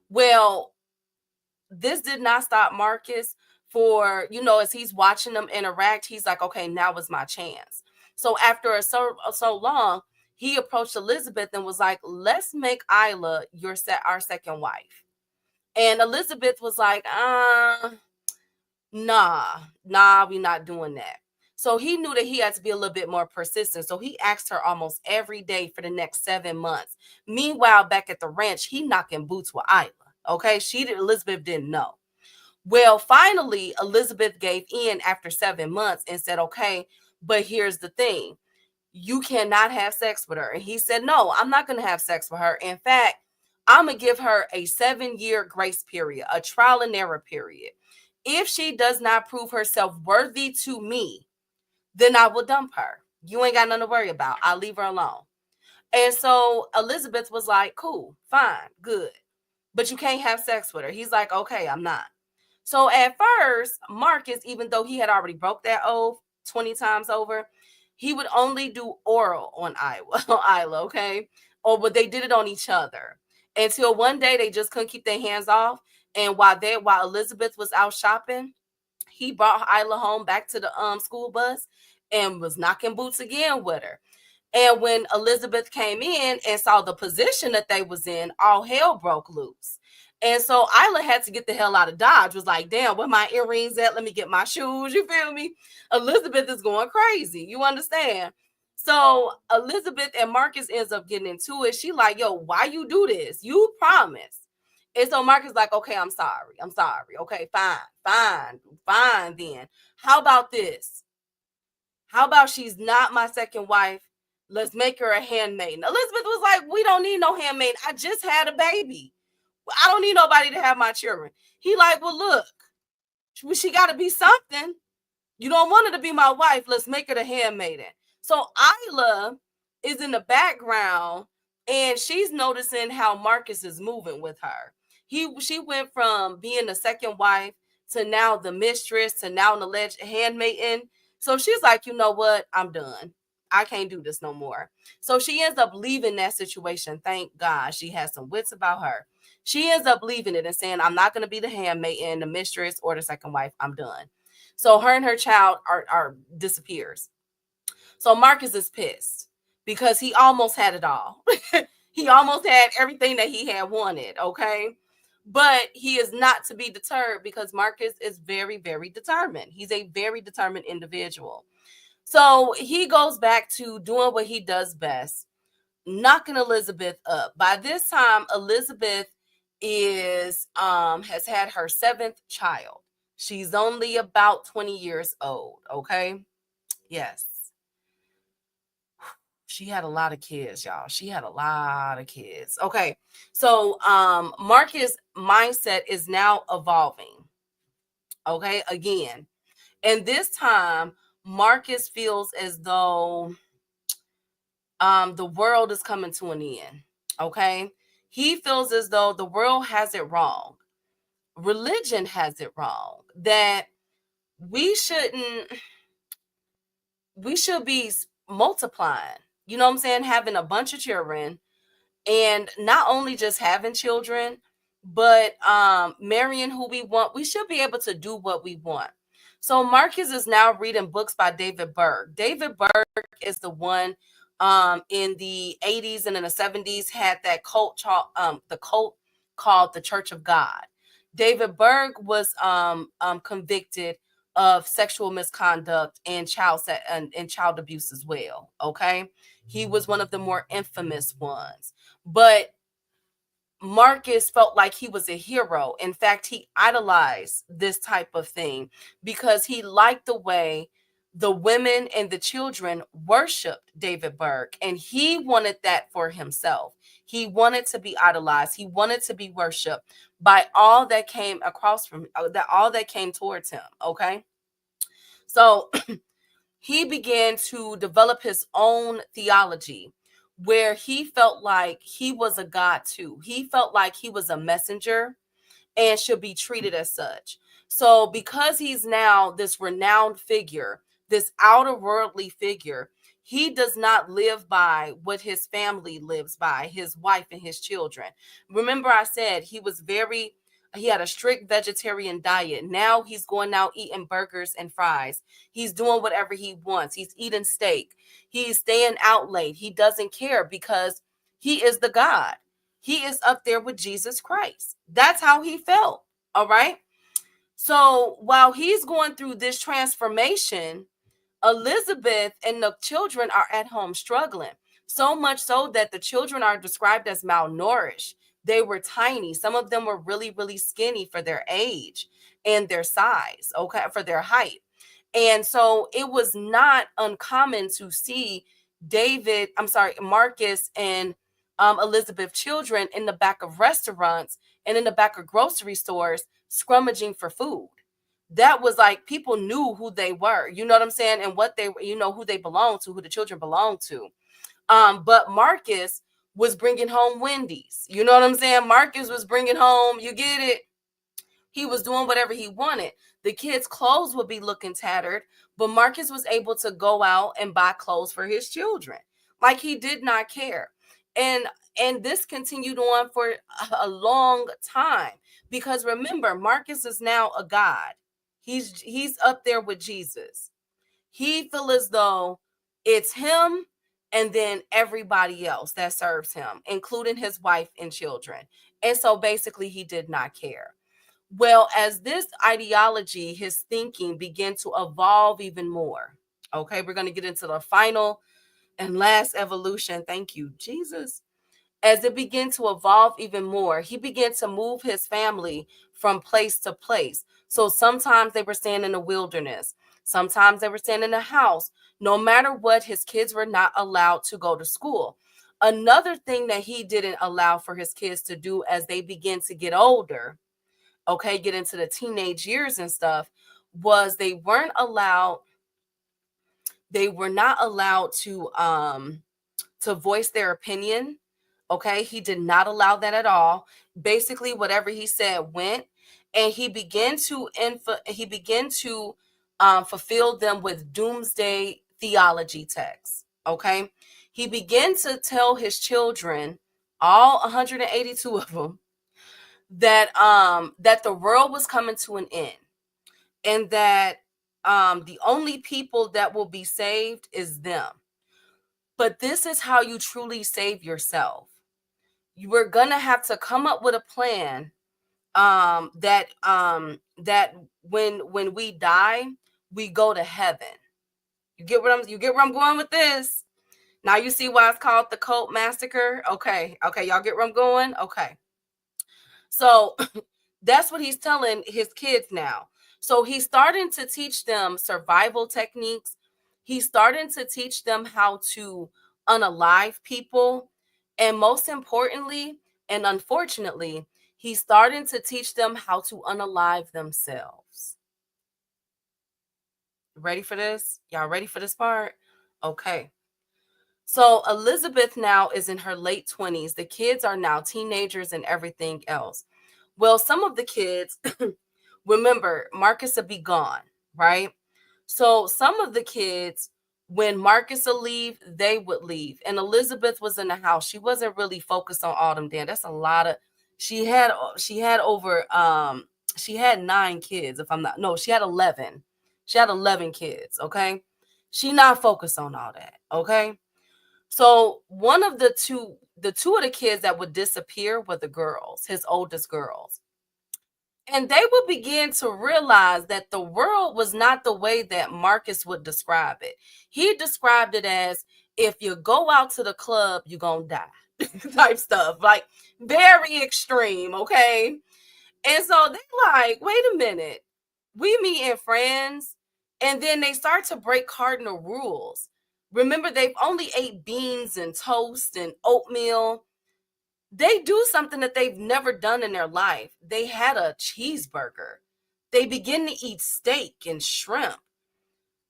Well, this did not stop Marcus for, as he's watching them interact, he's like, okay, now is my chance. So after so long, he approached Elizabeth and was like, let's make Isla our second wife. And Elizabeth was like, nah, we're not doing that. So he knew that he had to be a little bit more persistent. So he asked her almost every day for the next 7 months. Meanwhile, back at the ranch, he knocking boots with Isla. Okay, Elizabeth didn't know. Well, finally, Elizabeth gave in after 7 months and said, okay, but here's the thing. You cannot have sex with her. And he said, no, I'm not going to have sex with her. In fact, I'm going to give her a 7-year grace period, a trial and error period. If she does not prove herself worthy to me, then I will dump her. You ain't got nothing to worry about. I'll leave her alone. And so Elizabeth was like, cool, fine, good. But you can't have sex with her. He's like, okay, I'm not. So at first, Marcus, even though he had already broke that oath 20 times over, he would only do oral on Isla, okay? But they did it on each other until one day they just couldn't keep their hands off. And while Elizabeth was out shopping, he brought Isla home back to the school bus and was knocking boots again with her. And when Elizabeth came in and saw the position that they was in, all hell broke loose. And so Isla had to get the hell out of Dodge. Was like, damn, where my earrings at? Let me get my shoes. You feel me? Elizabeth is going crazy. You understand? So Elizabeth and Marcus ends up getting into it. She like, yo, why you do this? You promised. And so Marcus like, okay, I'm sorry. Okay, fine then. How about this? How about she's not my second wife? Let's make her a handmaiden. Elizabeth was like, we don't need no handmaiden. I just had a baby. I don't need nobody to have my children. He like, well, look, she got to be something. You don't want her to be my wife. Let's make her the handmaiden. So Isla is in the background, and she's noticing how Marcus is moving with her. She went from being the second wife to now the mistress to now an alleged handmaiden. So she's like, you know what? I'm done. I can't do this no more. So she ends up leaving that situation. Thank God. She has some wits about her. She ends up leaving it and saying, I'm not going to be the handmaiden, the mistress, or the second wife. I'm done. So her and her child are disappears. So Marcus is pissed because he almost had it all. He almost had everything that he had wanted, okay? But he is not to be deterred because Marcus is very, very determined. He's a very determined individual. So he goes back to doing what he does best, knocking Elizabeth up. By this time, Elizabeth has had her 7th child. She's only about 20 years old. Okay. Yes. She had a lot of kids, y'all. She had a lot of kids. Okay. So Marcus' mindset is now evolving. Okay. Again. And this time, Marcus feels as though the world is coming to an end. Okay. He feels as though the world has it wrong. Religion has it wrong. That we should be multiplying. You know what I'm saying? Having a bunch of children, and not only just having children, but marrying who we want. We should be able to do what we want. So Marcus is now reading books by David Berg. David Berg is the one in the 80s and in the 70s had that cult, the cult called the Church of God. David Berg was convicted of sexual misconduct and child abuse as well. Okay, he was one of the more infamous ones, but Marcus felt like he was a hero. In fact, he idolized this type of thing because he liked the way the women and the children worshiped David Berg, and he wanted that for himself. He wanted to be idolized. He wanted to be worshiped by all that came across from all that came towards him. Okay, so he began to develop his own theology where he felt like he was a god too. He felt like he was a messenger and should be treated as such. So because he's now this renowned figure, this outer worldly figure, he does not live by what his family lives by, his wife and his children. Remember I said he had a strict vegetarian diet. Now he's going out eating burgers and fries. He's doing whatever he wants. He's eating steak. He's staying out late. He doesn't care because he is the God. He is up there with Jesus Christ. That's how he felt. All right. So while he's going through this transformation, Elizabeth and the children are at home struggling. So much so that the children are described as malnourished. They were tiny. Some of them were really, really skinny for their age and their size, okay, for their height. And so it was not uncommon to see Marcus and Elizabeth children in the back of restaurants and in the back of grocery stores scrummaging for food. That was like people knew who they were, you know what I'm saying, and what they, who they belonged to, who the children belonged to. But Marcus was bringing home Wendy's, you know what I'm saying? Marcus was bringing home, you get it? He was doing whatever he wanted. The kids' clothes would be looking tattered, but Marcus was able to go out and buy clothes for his children. Like he did not care. And this continued on for a long time because remember, Marcus is now a god. He's up there with Jesus. He feels as though it's him and then everybody else that serves him, including his wife and children. And so basically he did not care. Well, as this ideology, his thinking began to evolve even more. Okay, we're going to get into the final and last evolution. Thank you, Jesus. As it began to evolve even more, he began to move his family from place to place. So sometimes they were staying in the wilderness. Sometimes they were staying in a house. No matter what, his kids were not allowed to go to school. Another thing that he didn't allow for his kids to do as they began to get older, okay, get into the teenage years and stuff, was they were not allowed to voice their opinion. Okay, he did not allow that at all. Basically, whatever he said went, and he began to fulfill them with doomsday theology texts. Okay, he began to tell his children, all 182 of them, that the world was coming to an end, and that the only people that will be saved is them. But this is how you truly save yourself. You were gonna have to come up with a plan that when we die, we go to heaven. You get where I'm going with this? Now you see why it's called the cult massacre? Okay, y'all get where I'm going? Okay. So that's what he's telling his kids now. So he's starting to teach them survival techniques. He's starting to teach them how to unalive people. And most importantly, and unfortunately, he's starting to teach them how to unalive themselves. Ready for this? Y'all ready for this part? Okay. So Elizabeth now is in her late 20s. The kids are now teenagers and everything else. Well, some of the kids, remember, Marcus will be gone, right? So some of the kids, when Marcus will leave, they would leave. And Elizabeth was in the house. She wasn't really focused on all them. Dan, that's a lot of. She had over she had 9 kids. If I'm not, no, she had 11. She had 11 kids. Okay, she not focused on all that. Okay. So one of the two of the kids that would disappear were the girls, his oldest girls. And they would begin to realize that the world was not the way that Marcus would describe it. He described it as, if you go out to the club, you're going to die type stuff, like very extreme. Okay. And so they're like, wait a minute, we meeting friends. And then they start to break cardinal rules. Remember, they've only ate beans and toast and oatmeal. They do something that they've never done in their life. They had a cheeseburger. They begin to eat steak and shrimp.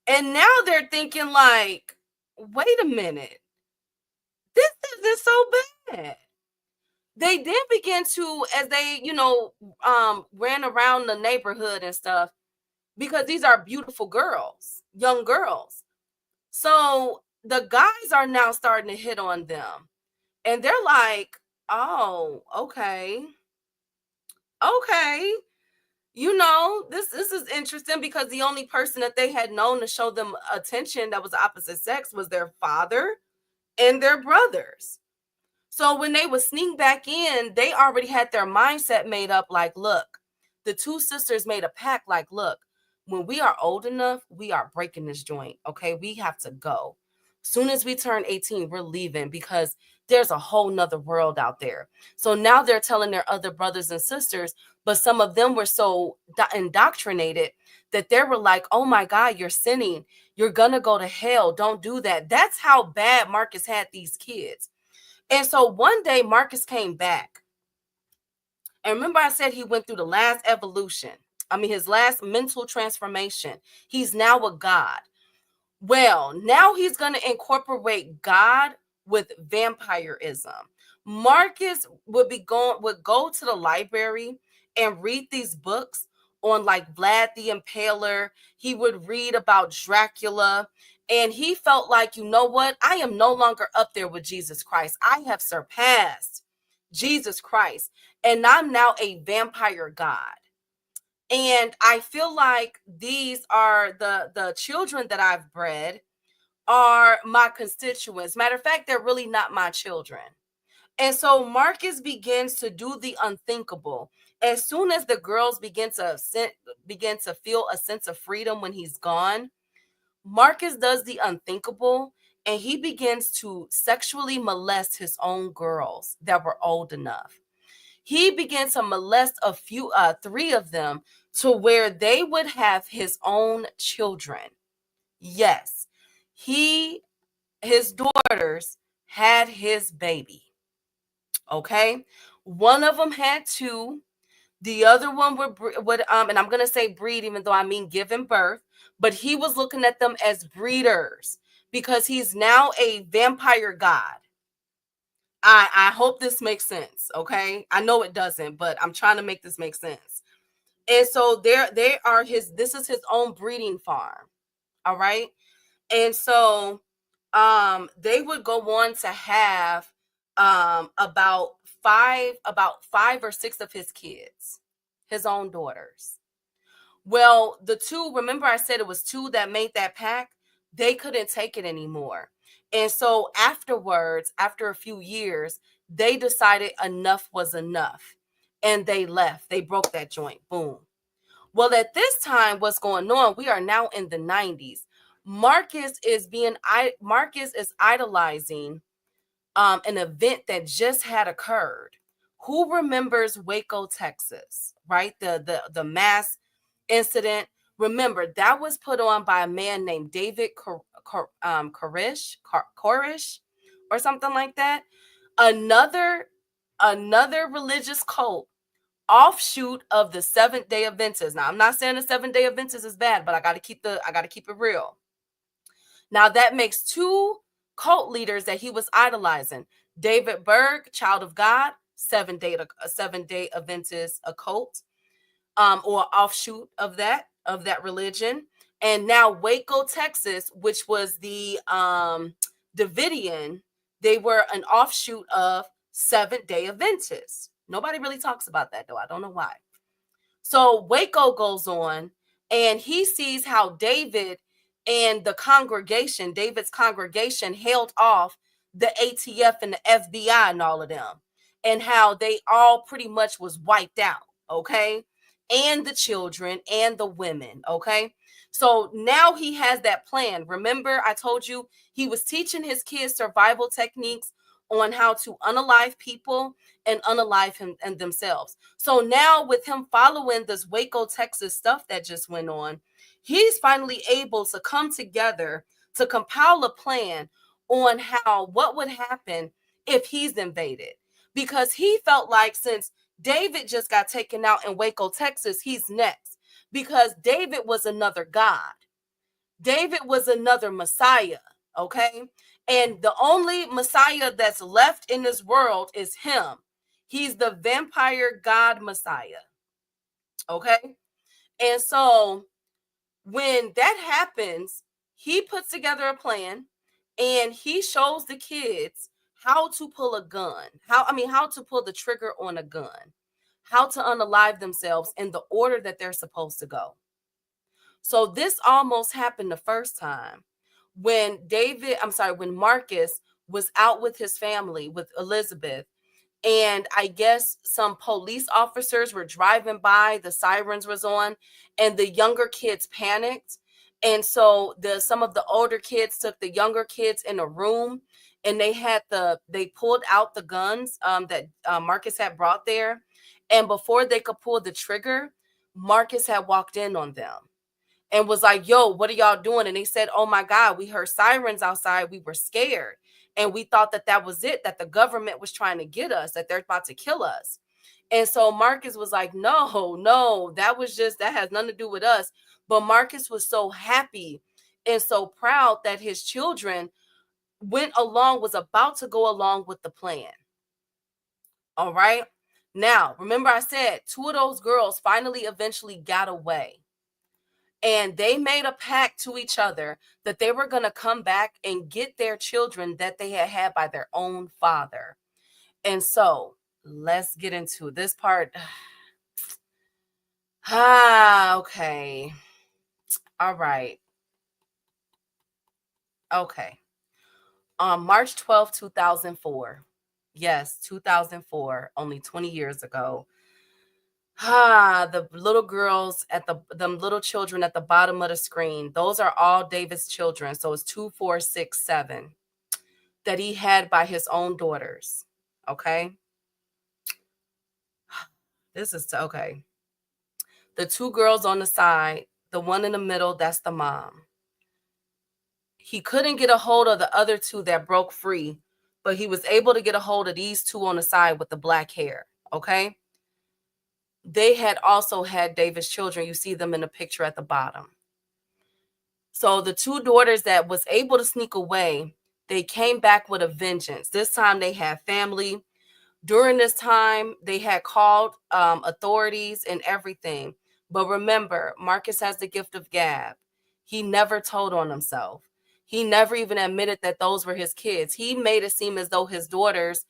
And now they're thinking like, wait a minute, this isn't so bad. They then begin to, as they, ran around the neighborhood and stuff, because these are beautiful girls, young girls. So the guys are now starting to hit on them. And they're like, oh, okay. Okay. This is interesting, because the only person that they had known to show them attention that was the opposite sex was their father and their brothers. So when they would sneak back in, they already had their mindset made up like, look, the 2 sisters made a pact like, look, when we are old enough, we are breaking this joint. Okay, we have to go. Soon as we turn 18, we're leaving, because there's a whole nother world out there. So now they're telling their other brothers and sisters, but some of them were so indoctrinated that they were like, oh my God, you're sinning. You're going to go to hell. Don't do that. That's how bad Marcus had these kids. And so one day Marcus came back. And remember, I said he went through the last evolution. His last mental transformation. He's now a god. Well, now he's going to incorporate God with vampirism. Marcus would go to the library and read these books on like Vlad the Impaler. He would read about Dracula, and he felt like, you know what? I am no longer up there with Jesus Christ. I have surpassed Jesus Christ, and I'm now a vampire god. And I feel like these are the children that I've bred are my constituents. Matter of fact, they're really not my children. And so Marcus begins to do the unthinkable. As soon as the girls begin to feel a sense of freedom when he's gone, Marcus does the unthinkable, and he begins to sexually molest his own girls that were old enough. He began to molest 3 of them, to where they would have his own children. Yes, his daughters had his baby. Okay, one of them had 2. The other one would and I'm gonna say breed, even though I mean giving birth, but he was looking at them as breeders, because he's now a vampire god. I hope this makes sense. Okay, I know it doesn't, but I'm trying to make this make sense. And so they are this is his own breeding farm. All right. And so they would go on to have about five or 6 of his kids, his own daughters. Well, the 2, remember I said it was 2 that made that pact, they couldn't take it anymore. And so afterwards, after a few years, they decided enough was enough, and they left. They broke that joint. Boom. Well, at this time, what's going on? We are now in the 90s. Marcus is idolizing an event that just had occurred. Who remembers Waco, Texas? Right, the mass incident. Remember, that was put on by a man named David Koresh or something like that. Another religious cult offshoot of the Seventh-day Adventists. Now, I'm not saying the Seventh-day Adventists is bad, but I got to keep it real. Now, that makes two cult leaders that he was idolizing. David Berg, Child of God, Seventh-day Adventist occult, or offshoot of that religion. And now Waco, Texas, which was the Davidian, they were an offshoot of Seventh-day Adventists. Nobody really talks about that, though. I don't know why. So Waco goes on, and he sees how David and David's congregation held off the ATF and the FBI and all of them, and how they all pretty much was wiped out, okay? And the children and the women, okay? So now he has that plan. Remember, I told you he was teaching his kids survival techniques on how to unalive people and unalive him and themselves. So now with him following this Waco, Texas stuff that just went on, he's finally able to come together to compile a plan on what would happen if he's invaded. Because he felt like since David just got taken out in Waco, Texas, he's next. Because David was another God. David was another Messiah, okay? And the only Messiah that's left in this world is him. He's the vampire God Messiah, okay? And so when that happens, he puts together a plan and he shows the kids how to pull a gun, how to pull the trigger on a gun, how to unalive themselves in the order that they're supposed to go. So this almost happened the first time when Marcus was out with his family, with Elizabeth. And I guess some police officers were driving by, the sirens was on, and the younger kids panicked. And so some of the older kids took the younger kids in a room, and they pulled out the guns that Marcus had brought there. And before they could pull the trigger, Marcus had walked in on them and was like, yo, what are y'all doing? And they said, oh my God, we heard sirens outside. We were scared. And we thought that was it, that the government was trying to get us, that they're about to kill us. And so Marcus was like, no, that has nothing to do with us. But Marcus was so happy and so proud that his children was about to go along with the plan. All right. Now, remember I said two of those girls eventually got away. And they made a pact to each other that they were going to come back and get their children that they had by their own father. And so let's get into this part. Okay. All right. Okay. On March 12, 2004. Yes, 2004, only 20 years ago. The little girls them little children at the bottom of the screen, those are all David's children. So it's 2, 4, 6, 7 that he had by his own daughters. Okay. Okay. The two girls on the side, the one in the middle, that's the mom. He couldn't get a hold of the other two that broke free, but he was able to get a hold of these two on the side with the black hair. Okay. They had also had David's children. You see them in the picture at the bottom. So the two daughters that was able to sneak away, they came back with a vengeance. This time they had family. During this time, they had called authorities and everything. But remember, Marcus has the gift of gab. He never told on himself. He never even admitted that those were his kids. He made it seem as though his daughters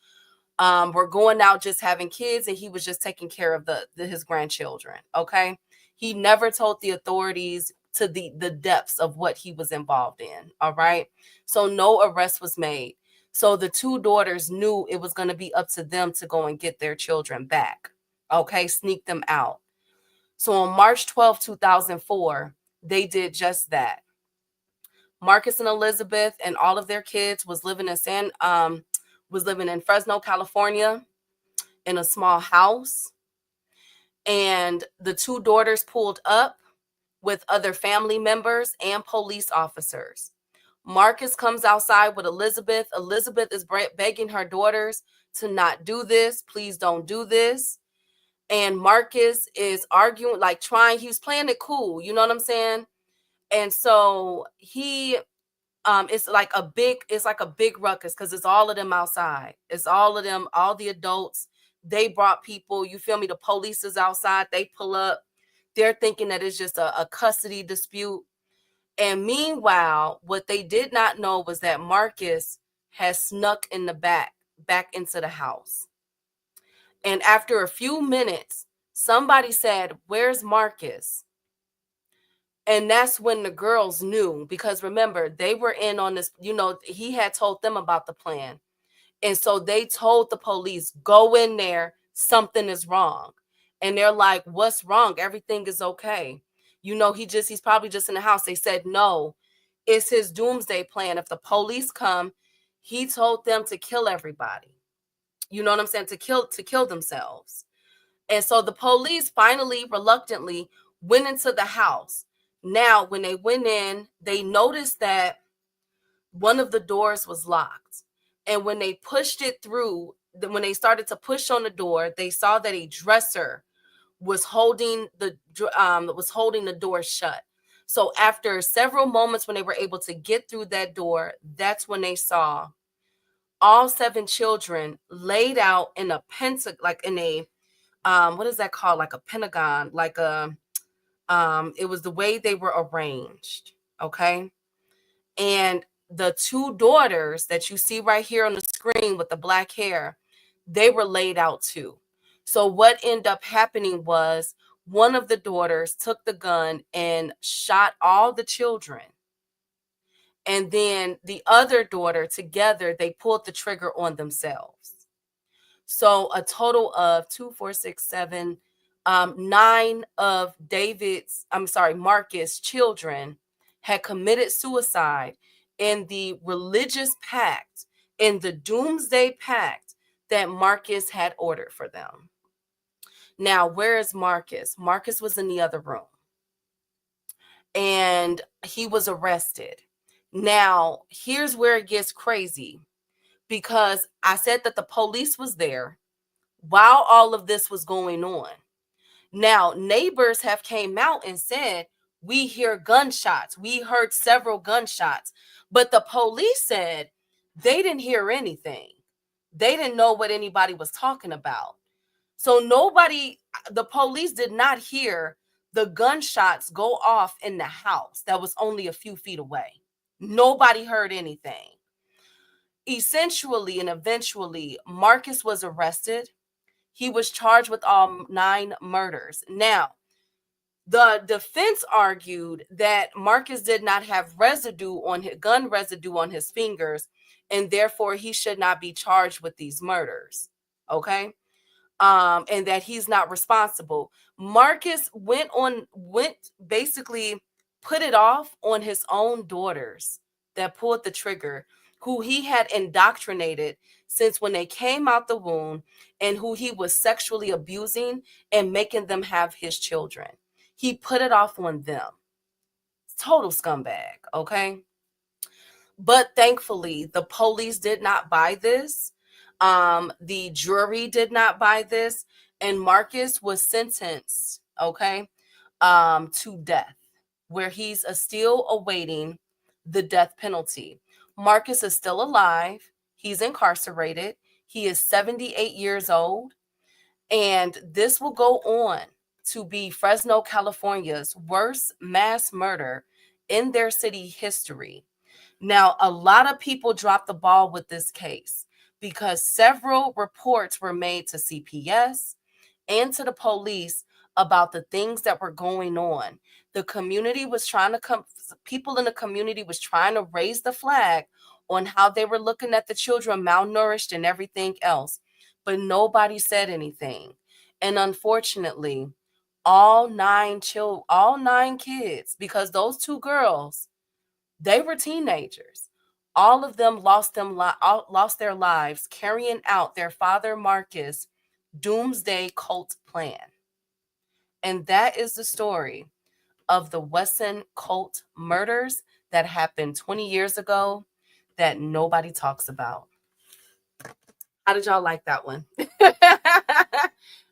were going out just having kids and he was just taking care of his grandchildren. Okay. He never told the authorities to the depths of what he was involved in. All right. So no arrest was made. So the two daughters knew it was going to be up to them to go and get their children back. Okay. Sneak them out. So on March 12, 2004, they did just that. Marcus and Elizabeth and all of their kids was living in Fresno, California, in a small house. And the two daughters pulled up with other family members and police officers. Marcus comes outside with Elizabeth. Elizabeth is begging her daughters to not do this. Please don't do this. And Marcus is arguing, like he was playing it cool. You know what I'm saying? And so it's like a big ruckus because it's all of them outside. It's all of them, all the adults. They brought people, you feel me? The police is outside. They pull up. They're thinking that it's just a custody dispute. And meanwhile, what they did not know was that Marcus has snuck in the back into the house. And after a few minutes, somebody said, "Where's Marcus?" And that's when the girls knew, because remember, they were in on this, he had told them about the plan. And so they told the police, "Go in there, something is wrong." And they're like, "What's wrong? Everything is okay. He's probably just in the house." They said, "No, it's his doomsday plan. If the police come, he told them to kill everybody." You know what I'm saying? To kill themselves. And so the police finally, reluctantly, went into the house. Now, when they went in, they noticed that one of the doors was locked. And when they pushed it through, when they started to push on the door, they saw that a dresser was holding the door shut. So after several moments, when they were able to get through that door, that's when they saw all 7 children laid out in a what is that called? Like a pentagon, it was the way they were arranged. Okay. And the 2 daughters that you see right here on the screen with the black hair, they were laid out too. So what ended up happening was one of the daughters took the gun and shot all the children. And then the other daughter, together, they pulled the trigger on themselves. So a total of 2, 4, 6, 7, 9 of Marcus' children had committed suicide in the religious pact, in the doomsday pact that Marcus had ordered for them. Now, where is Marcus? Marcus was in the other room, and he was arrested. Now, here's where it gets crazy, because I said that the police was there while all of this was going on. Now, neighbors have came out and said, "We hear gunshots. We heard several gunshots." But the police said they didn't hear anything. They didn't know what anybody was talking about. So the police did not hear the gunshots go off in the house that was only a few feet away. Nobody heard anything. Essentially and eventually, Marcus was arrested. He was charged with all 9 murders. Now, the defense argued that Marcus did not have gun residue on his fingers, and therefore he should not be charged with these murders. Okay? And that he's not responsible. Marcus basically put it off on his own daughters that pulled the trigger, who he had indoctrinated since when they came out the womb, and who he was sexually abusing and making them have his children. He put it off on them. Total scumbag, okay? But thankfully, the police did not buy this. The jury did not buy this, and Marcus was sentenced, okay, to death, where he's still awaiting the death penalty. Marcus is still alive. He's incarcerated. He is 78 years old, and this will go on to be Fresno, California's worst mass murder in their city history. Now, a lot of people dropped the ball with this case because several reports were made to CPS and to the police about the things that were going on. The community was people in the community was trying to raise the flag on how they were looking at the children malnourished and everything else, but nobody said anything. And unfortunately, all 9 kids, because those 2 girls, they were teenagers. All of them lost their lives carrying out their father Marcus' doomsday cult plan. And that is the story of the Wesson cult murders that happened 20 years ago that nobody talks about. How did y'all like that one?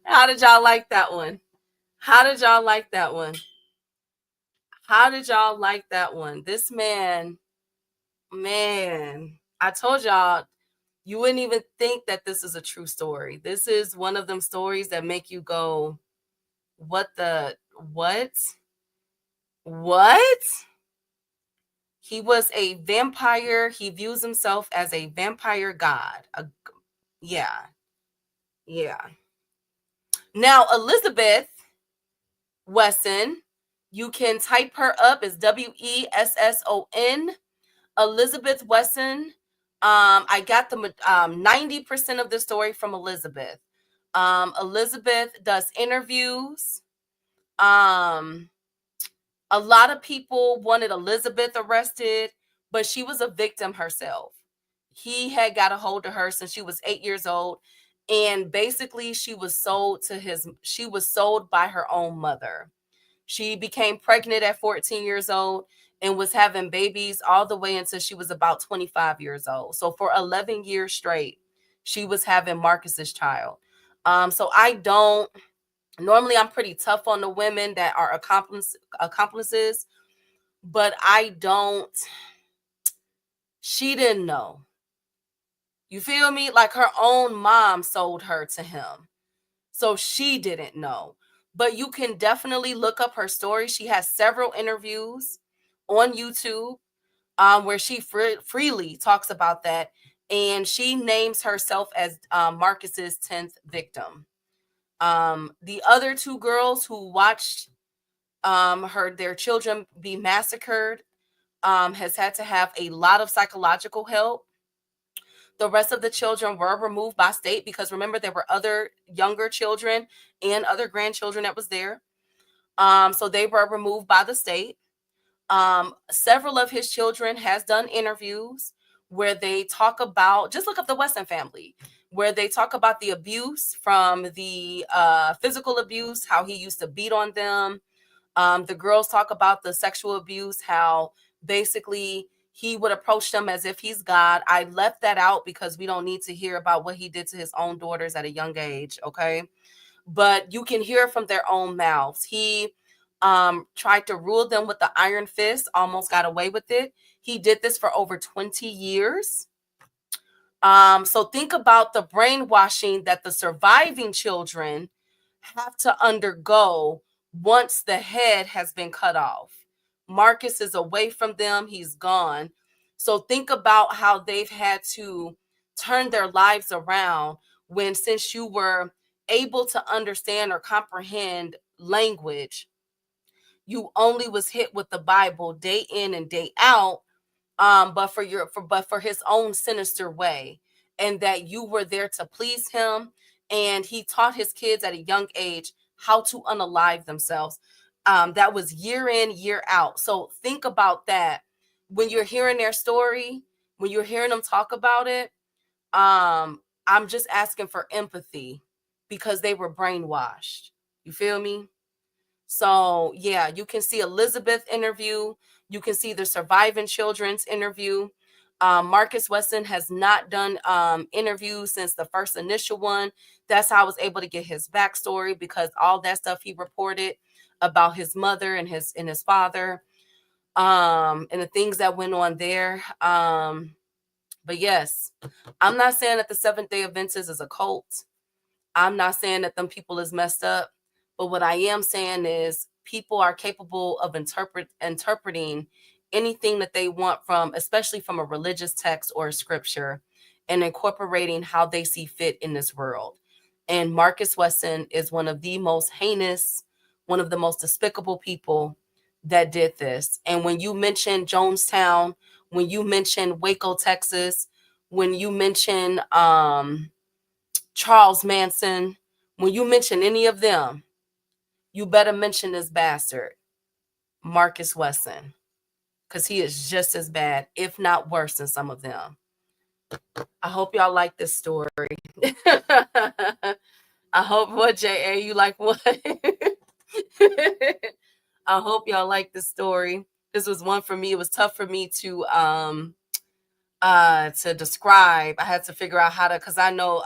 How did y'all like that one? How did y'all like that one? How did y'all like that one? This man, I told y'all, you wouldn't even think that this is a true story. This is one of them stories that make you go, what? He was a vampire. He views himself as a vampire god. Yeah. Now, Elizabeth Wesson, you can type her up as Wesson. Elizabeth Wesson. I got the 90% of the story from Elizabeth. Elizabeth does interviews. A lot of people wanted Elizabeth arrested, but she was a victim herself. He had got a hold of her since she was 8 years old, and basically she was sold by her own mother. She became pregnant at 14 years old and was having babies all the way until she was about 25 years old. So for 11 years straight, she was having Marcus's child. So normally I'm pretty tough on the women that are accomplices, but she didn't know. You feel me? Like her own mom sold her to him. So she didn't know. But you can definitely look up her story. She has several interviews on YouTube where she freely talks about that. And she names herself as Marcus's 10th victim. The other two girls who watched their children be massacred has had to have a lot of psychological help. The rest of the children were removed by state because remember, there were other younger children and other grandchildren that was there. So they were removed by the state. Several of his children has done interviews where they talk about, just look up the Wesson family, where they talk about the abuse, from the physical abuse, how he used to beat on them. The girls talk about the sexual abuse, how basically he would approach them as if he's God. I left that out because we don't need to hear about what he did to his own daughters at a young age, okay? But you can hear from their own mouths. He tried to rule them with the iron fist, almost got away with it. He did this for over 20 years. So think about the brainwashing that the surviving children have to undergo once the head has been cut off. Marcus is away from them. He's gone. So think about how they've had to turn their lives around since you were able to understand or comprehend language, you only was hit with the Bible day in and day out, but for his own sinister way, and that you were there to please him. And he taught his kids at a young age how to unalive themselves. That was year in, year out. So think about that when you're hearing their story, when you're hearing them talk about it. I'm just asking for empathy because they were brainwashed. You feel me? So yeah, you can see Elizabeth interview. You can see the surviving children's interview. Marcus Wesson has not done interviews since the first initial one. That's how I was able to get his backstory, because all that stuff he reported about his mother and his father, and the things that went on there. But yes, I'm not saying that the Seventh-day Adventists is a cult. I'm not saying that them people is messed up. But what I am saying is people are capable of interpreting anything that they want from, especially from a religious text or a scripture, and incorporating how they see fit in this world. And Marcus Wesson is one of the most heinous, one of the most despicable people that did this. And when you mention Jonestown, when you mention Waco, Texas, when you mention Charles Manson, when you mention any of them, you better mention this bastard, Marcus Wesson, because he is just as bad, if not worse, than some of them. I hope y'all like this story. I hope, what, J.A., you like what? I hope y'all like this story. This was one for me. It was tough for me to describe. I had to figure out how to, because I know,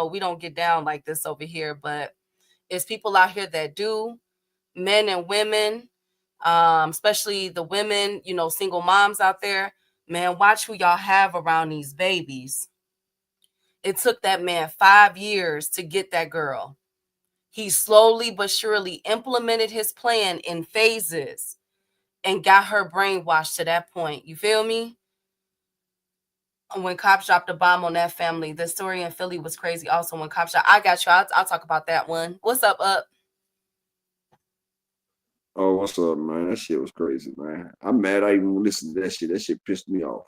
we don't get down like this over here, but it's people out here that do, men and women, especially the women, single moms out there. Man, watch who y'all have around these babies. It took that man 5 years to get that girl. He slowly but surely implemented his plan in phases and got her brainwashed to that point. You feel me? When cops dropped a bomb on that family, the story in Philly was crazy. Also, when cops shot, I got you. I'll talk about that one. What's up, Up? Oh, what's up, man? That shit was crazy, man. I'm mad I even listened to that shit. That shit pissed me off.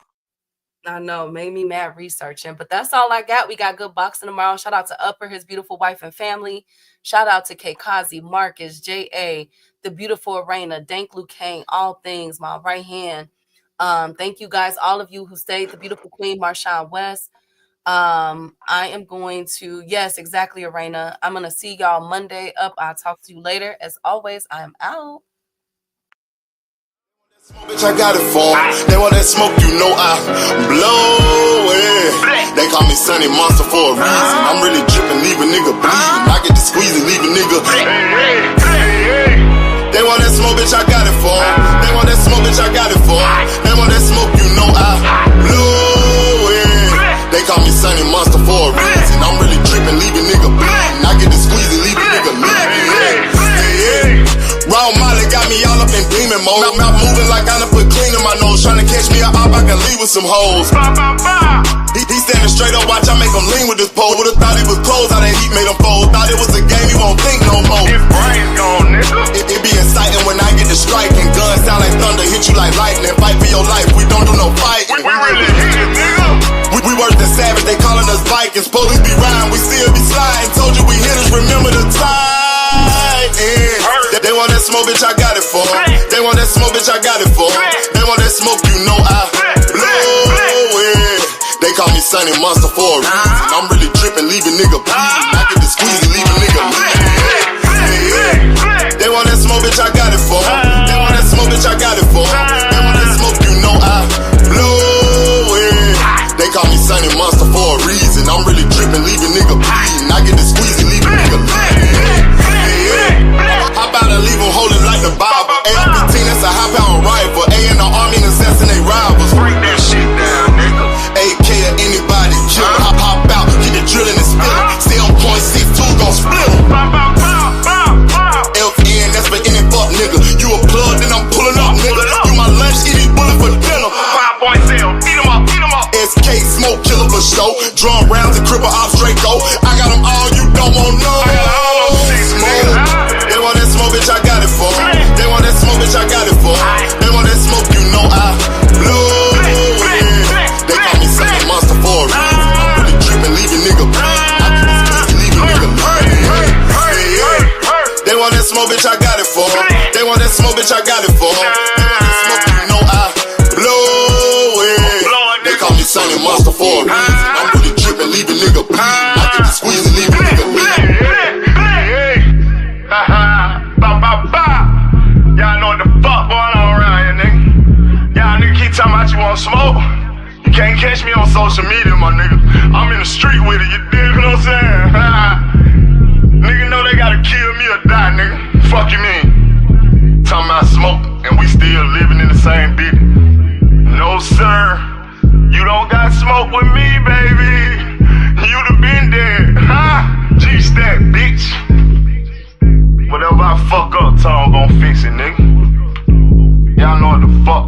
I know, made me mad researching, but that's all I got. We got good boxing tomorrow. Shout out to Upper, his beautiful wife and family. Shout out to Kazi, Marcus, J.A., the beautiful Arena, Dank Lucane, all things, my right hand. Thank you guys, all of you who stayed, the beautiful Queen Marshawn West. I am going to, yes, exactly, Arena. I'm going to see y'all Monday. Up. I'll talk to you later. As always, I am out. Bitch, I got it for 'em. They want that smoke, you know I blow it. They call me Sunny Monster for a reason. I'm really dripping, leave a nigga bleeding. I get to squeeze and leave a nigga. They want that smoke, bitch, I got it for 'em. They want that smoke, bitch, I got it for 'em. They want that smoke, you know I blow it. They call me Sunny Monster for a reason. I'm really dripping, leave a nigga bleeding. I get to squeeze and leave a nigga bleeding. Raw Molly got me all up in demon mode. Mouth moving like I done put clean in my nose. Tryna catch me a op, I can leave with some hoes. He standing straight up, watch I make him lean with this pole. Would've thought he was closed, how that heat made him fold. Thought it was a game, he won't think no more. His brain's gone, nigga. It be exciting when I get the strike. And guns sound like thunder, hit you like lightning. Fight for your life, we don't do no fighting. We really hit it, nigga. We worse than savage, they calling us Vikings. Police be riding, we still be sliding. Told you we hitters, remember the time. They want that smoke, bitch, I got it for 'em. They want that smoke, bitch, I got it for 'em. They want that smoke, you know I blow it. They call me Sunny Monster for a reason. I'm really dripping, leave a nigga bleeding. I get to squeeze and leave a nigga bleeding. They want that smoke, bitch, I got it for 'em. They want that smoke, bitch, I got it for 'em. They want that smoke, you know I blow it. They call me Sunny Monster for a reason. I'm really dripping, leave a nigga bleeding. I get to squeeze and leave a nigga bleeding. How about I leave them holding like the Bible? AR-15, that's a high-power rifle. A in the army and assassinate rivals. Break that shit down, nigga. AK to anybody, kill him. Hop out, get the drilling and spilling. Stay on point, 6-2, gon' split him. FN, that's for any fuck nigga. You a plug, then I'm pulling up, nigga. You my lunch, eat these bullets for dinner. 5.0, eat them up, eat them up. SK, smoke killer for show. Drum rounds and cripple ops, Draco. I got them all, you don't want no. I got all those six, nigga. They want that smoke, bitch, I got it for 'em. They want that smoke, bitch, I got it for 'em. They want that smoke, you know I blow it. They call me Sunny Monster for a reason. I'm really dripping, leave a nigga bleeding. I get this pussy, leave a nigga bleeding. They want that smoke, bitch, I got it for 'em. They want that smoke, bitch, I got it for 'em. They want that smoke, you know I blow it. They call me Sunny Monster for a reason. I'm really dripping, leave a nigga bleeding. I get to squeeze and leave a nigga bleeding. Y'all know what the fuck going on around here, nigga. Y'all nigga keep talking about you want smoke. You can't catch me on social media, my nigga. I'm in the street with it, you dig what I'm saying? Nigga know they gotta kill me or die, nigga. Fuck you mean? Talking about smoke and we still living in the same bitch. No sir, you don't got smoke with me, baby. You'd have been dead, huh? G-Stack, bitch. Whatever I fuck up, Tom gon' fix it, nigga. Y'all know what the fuck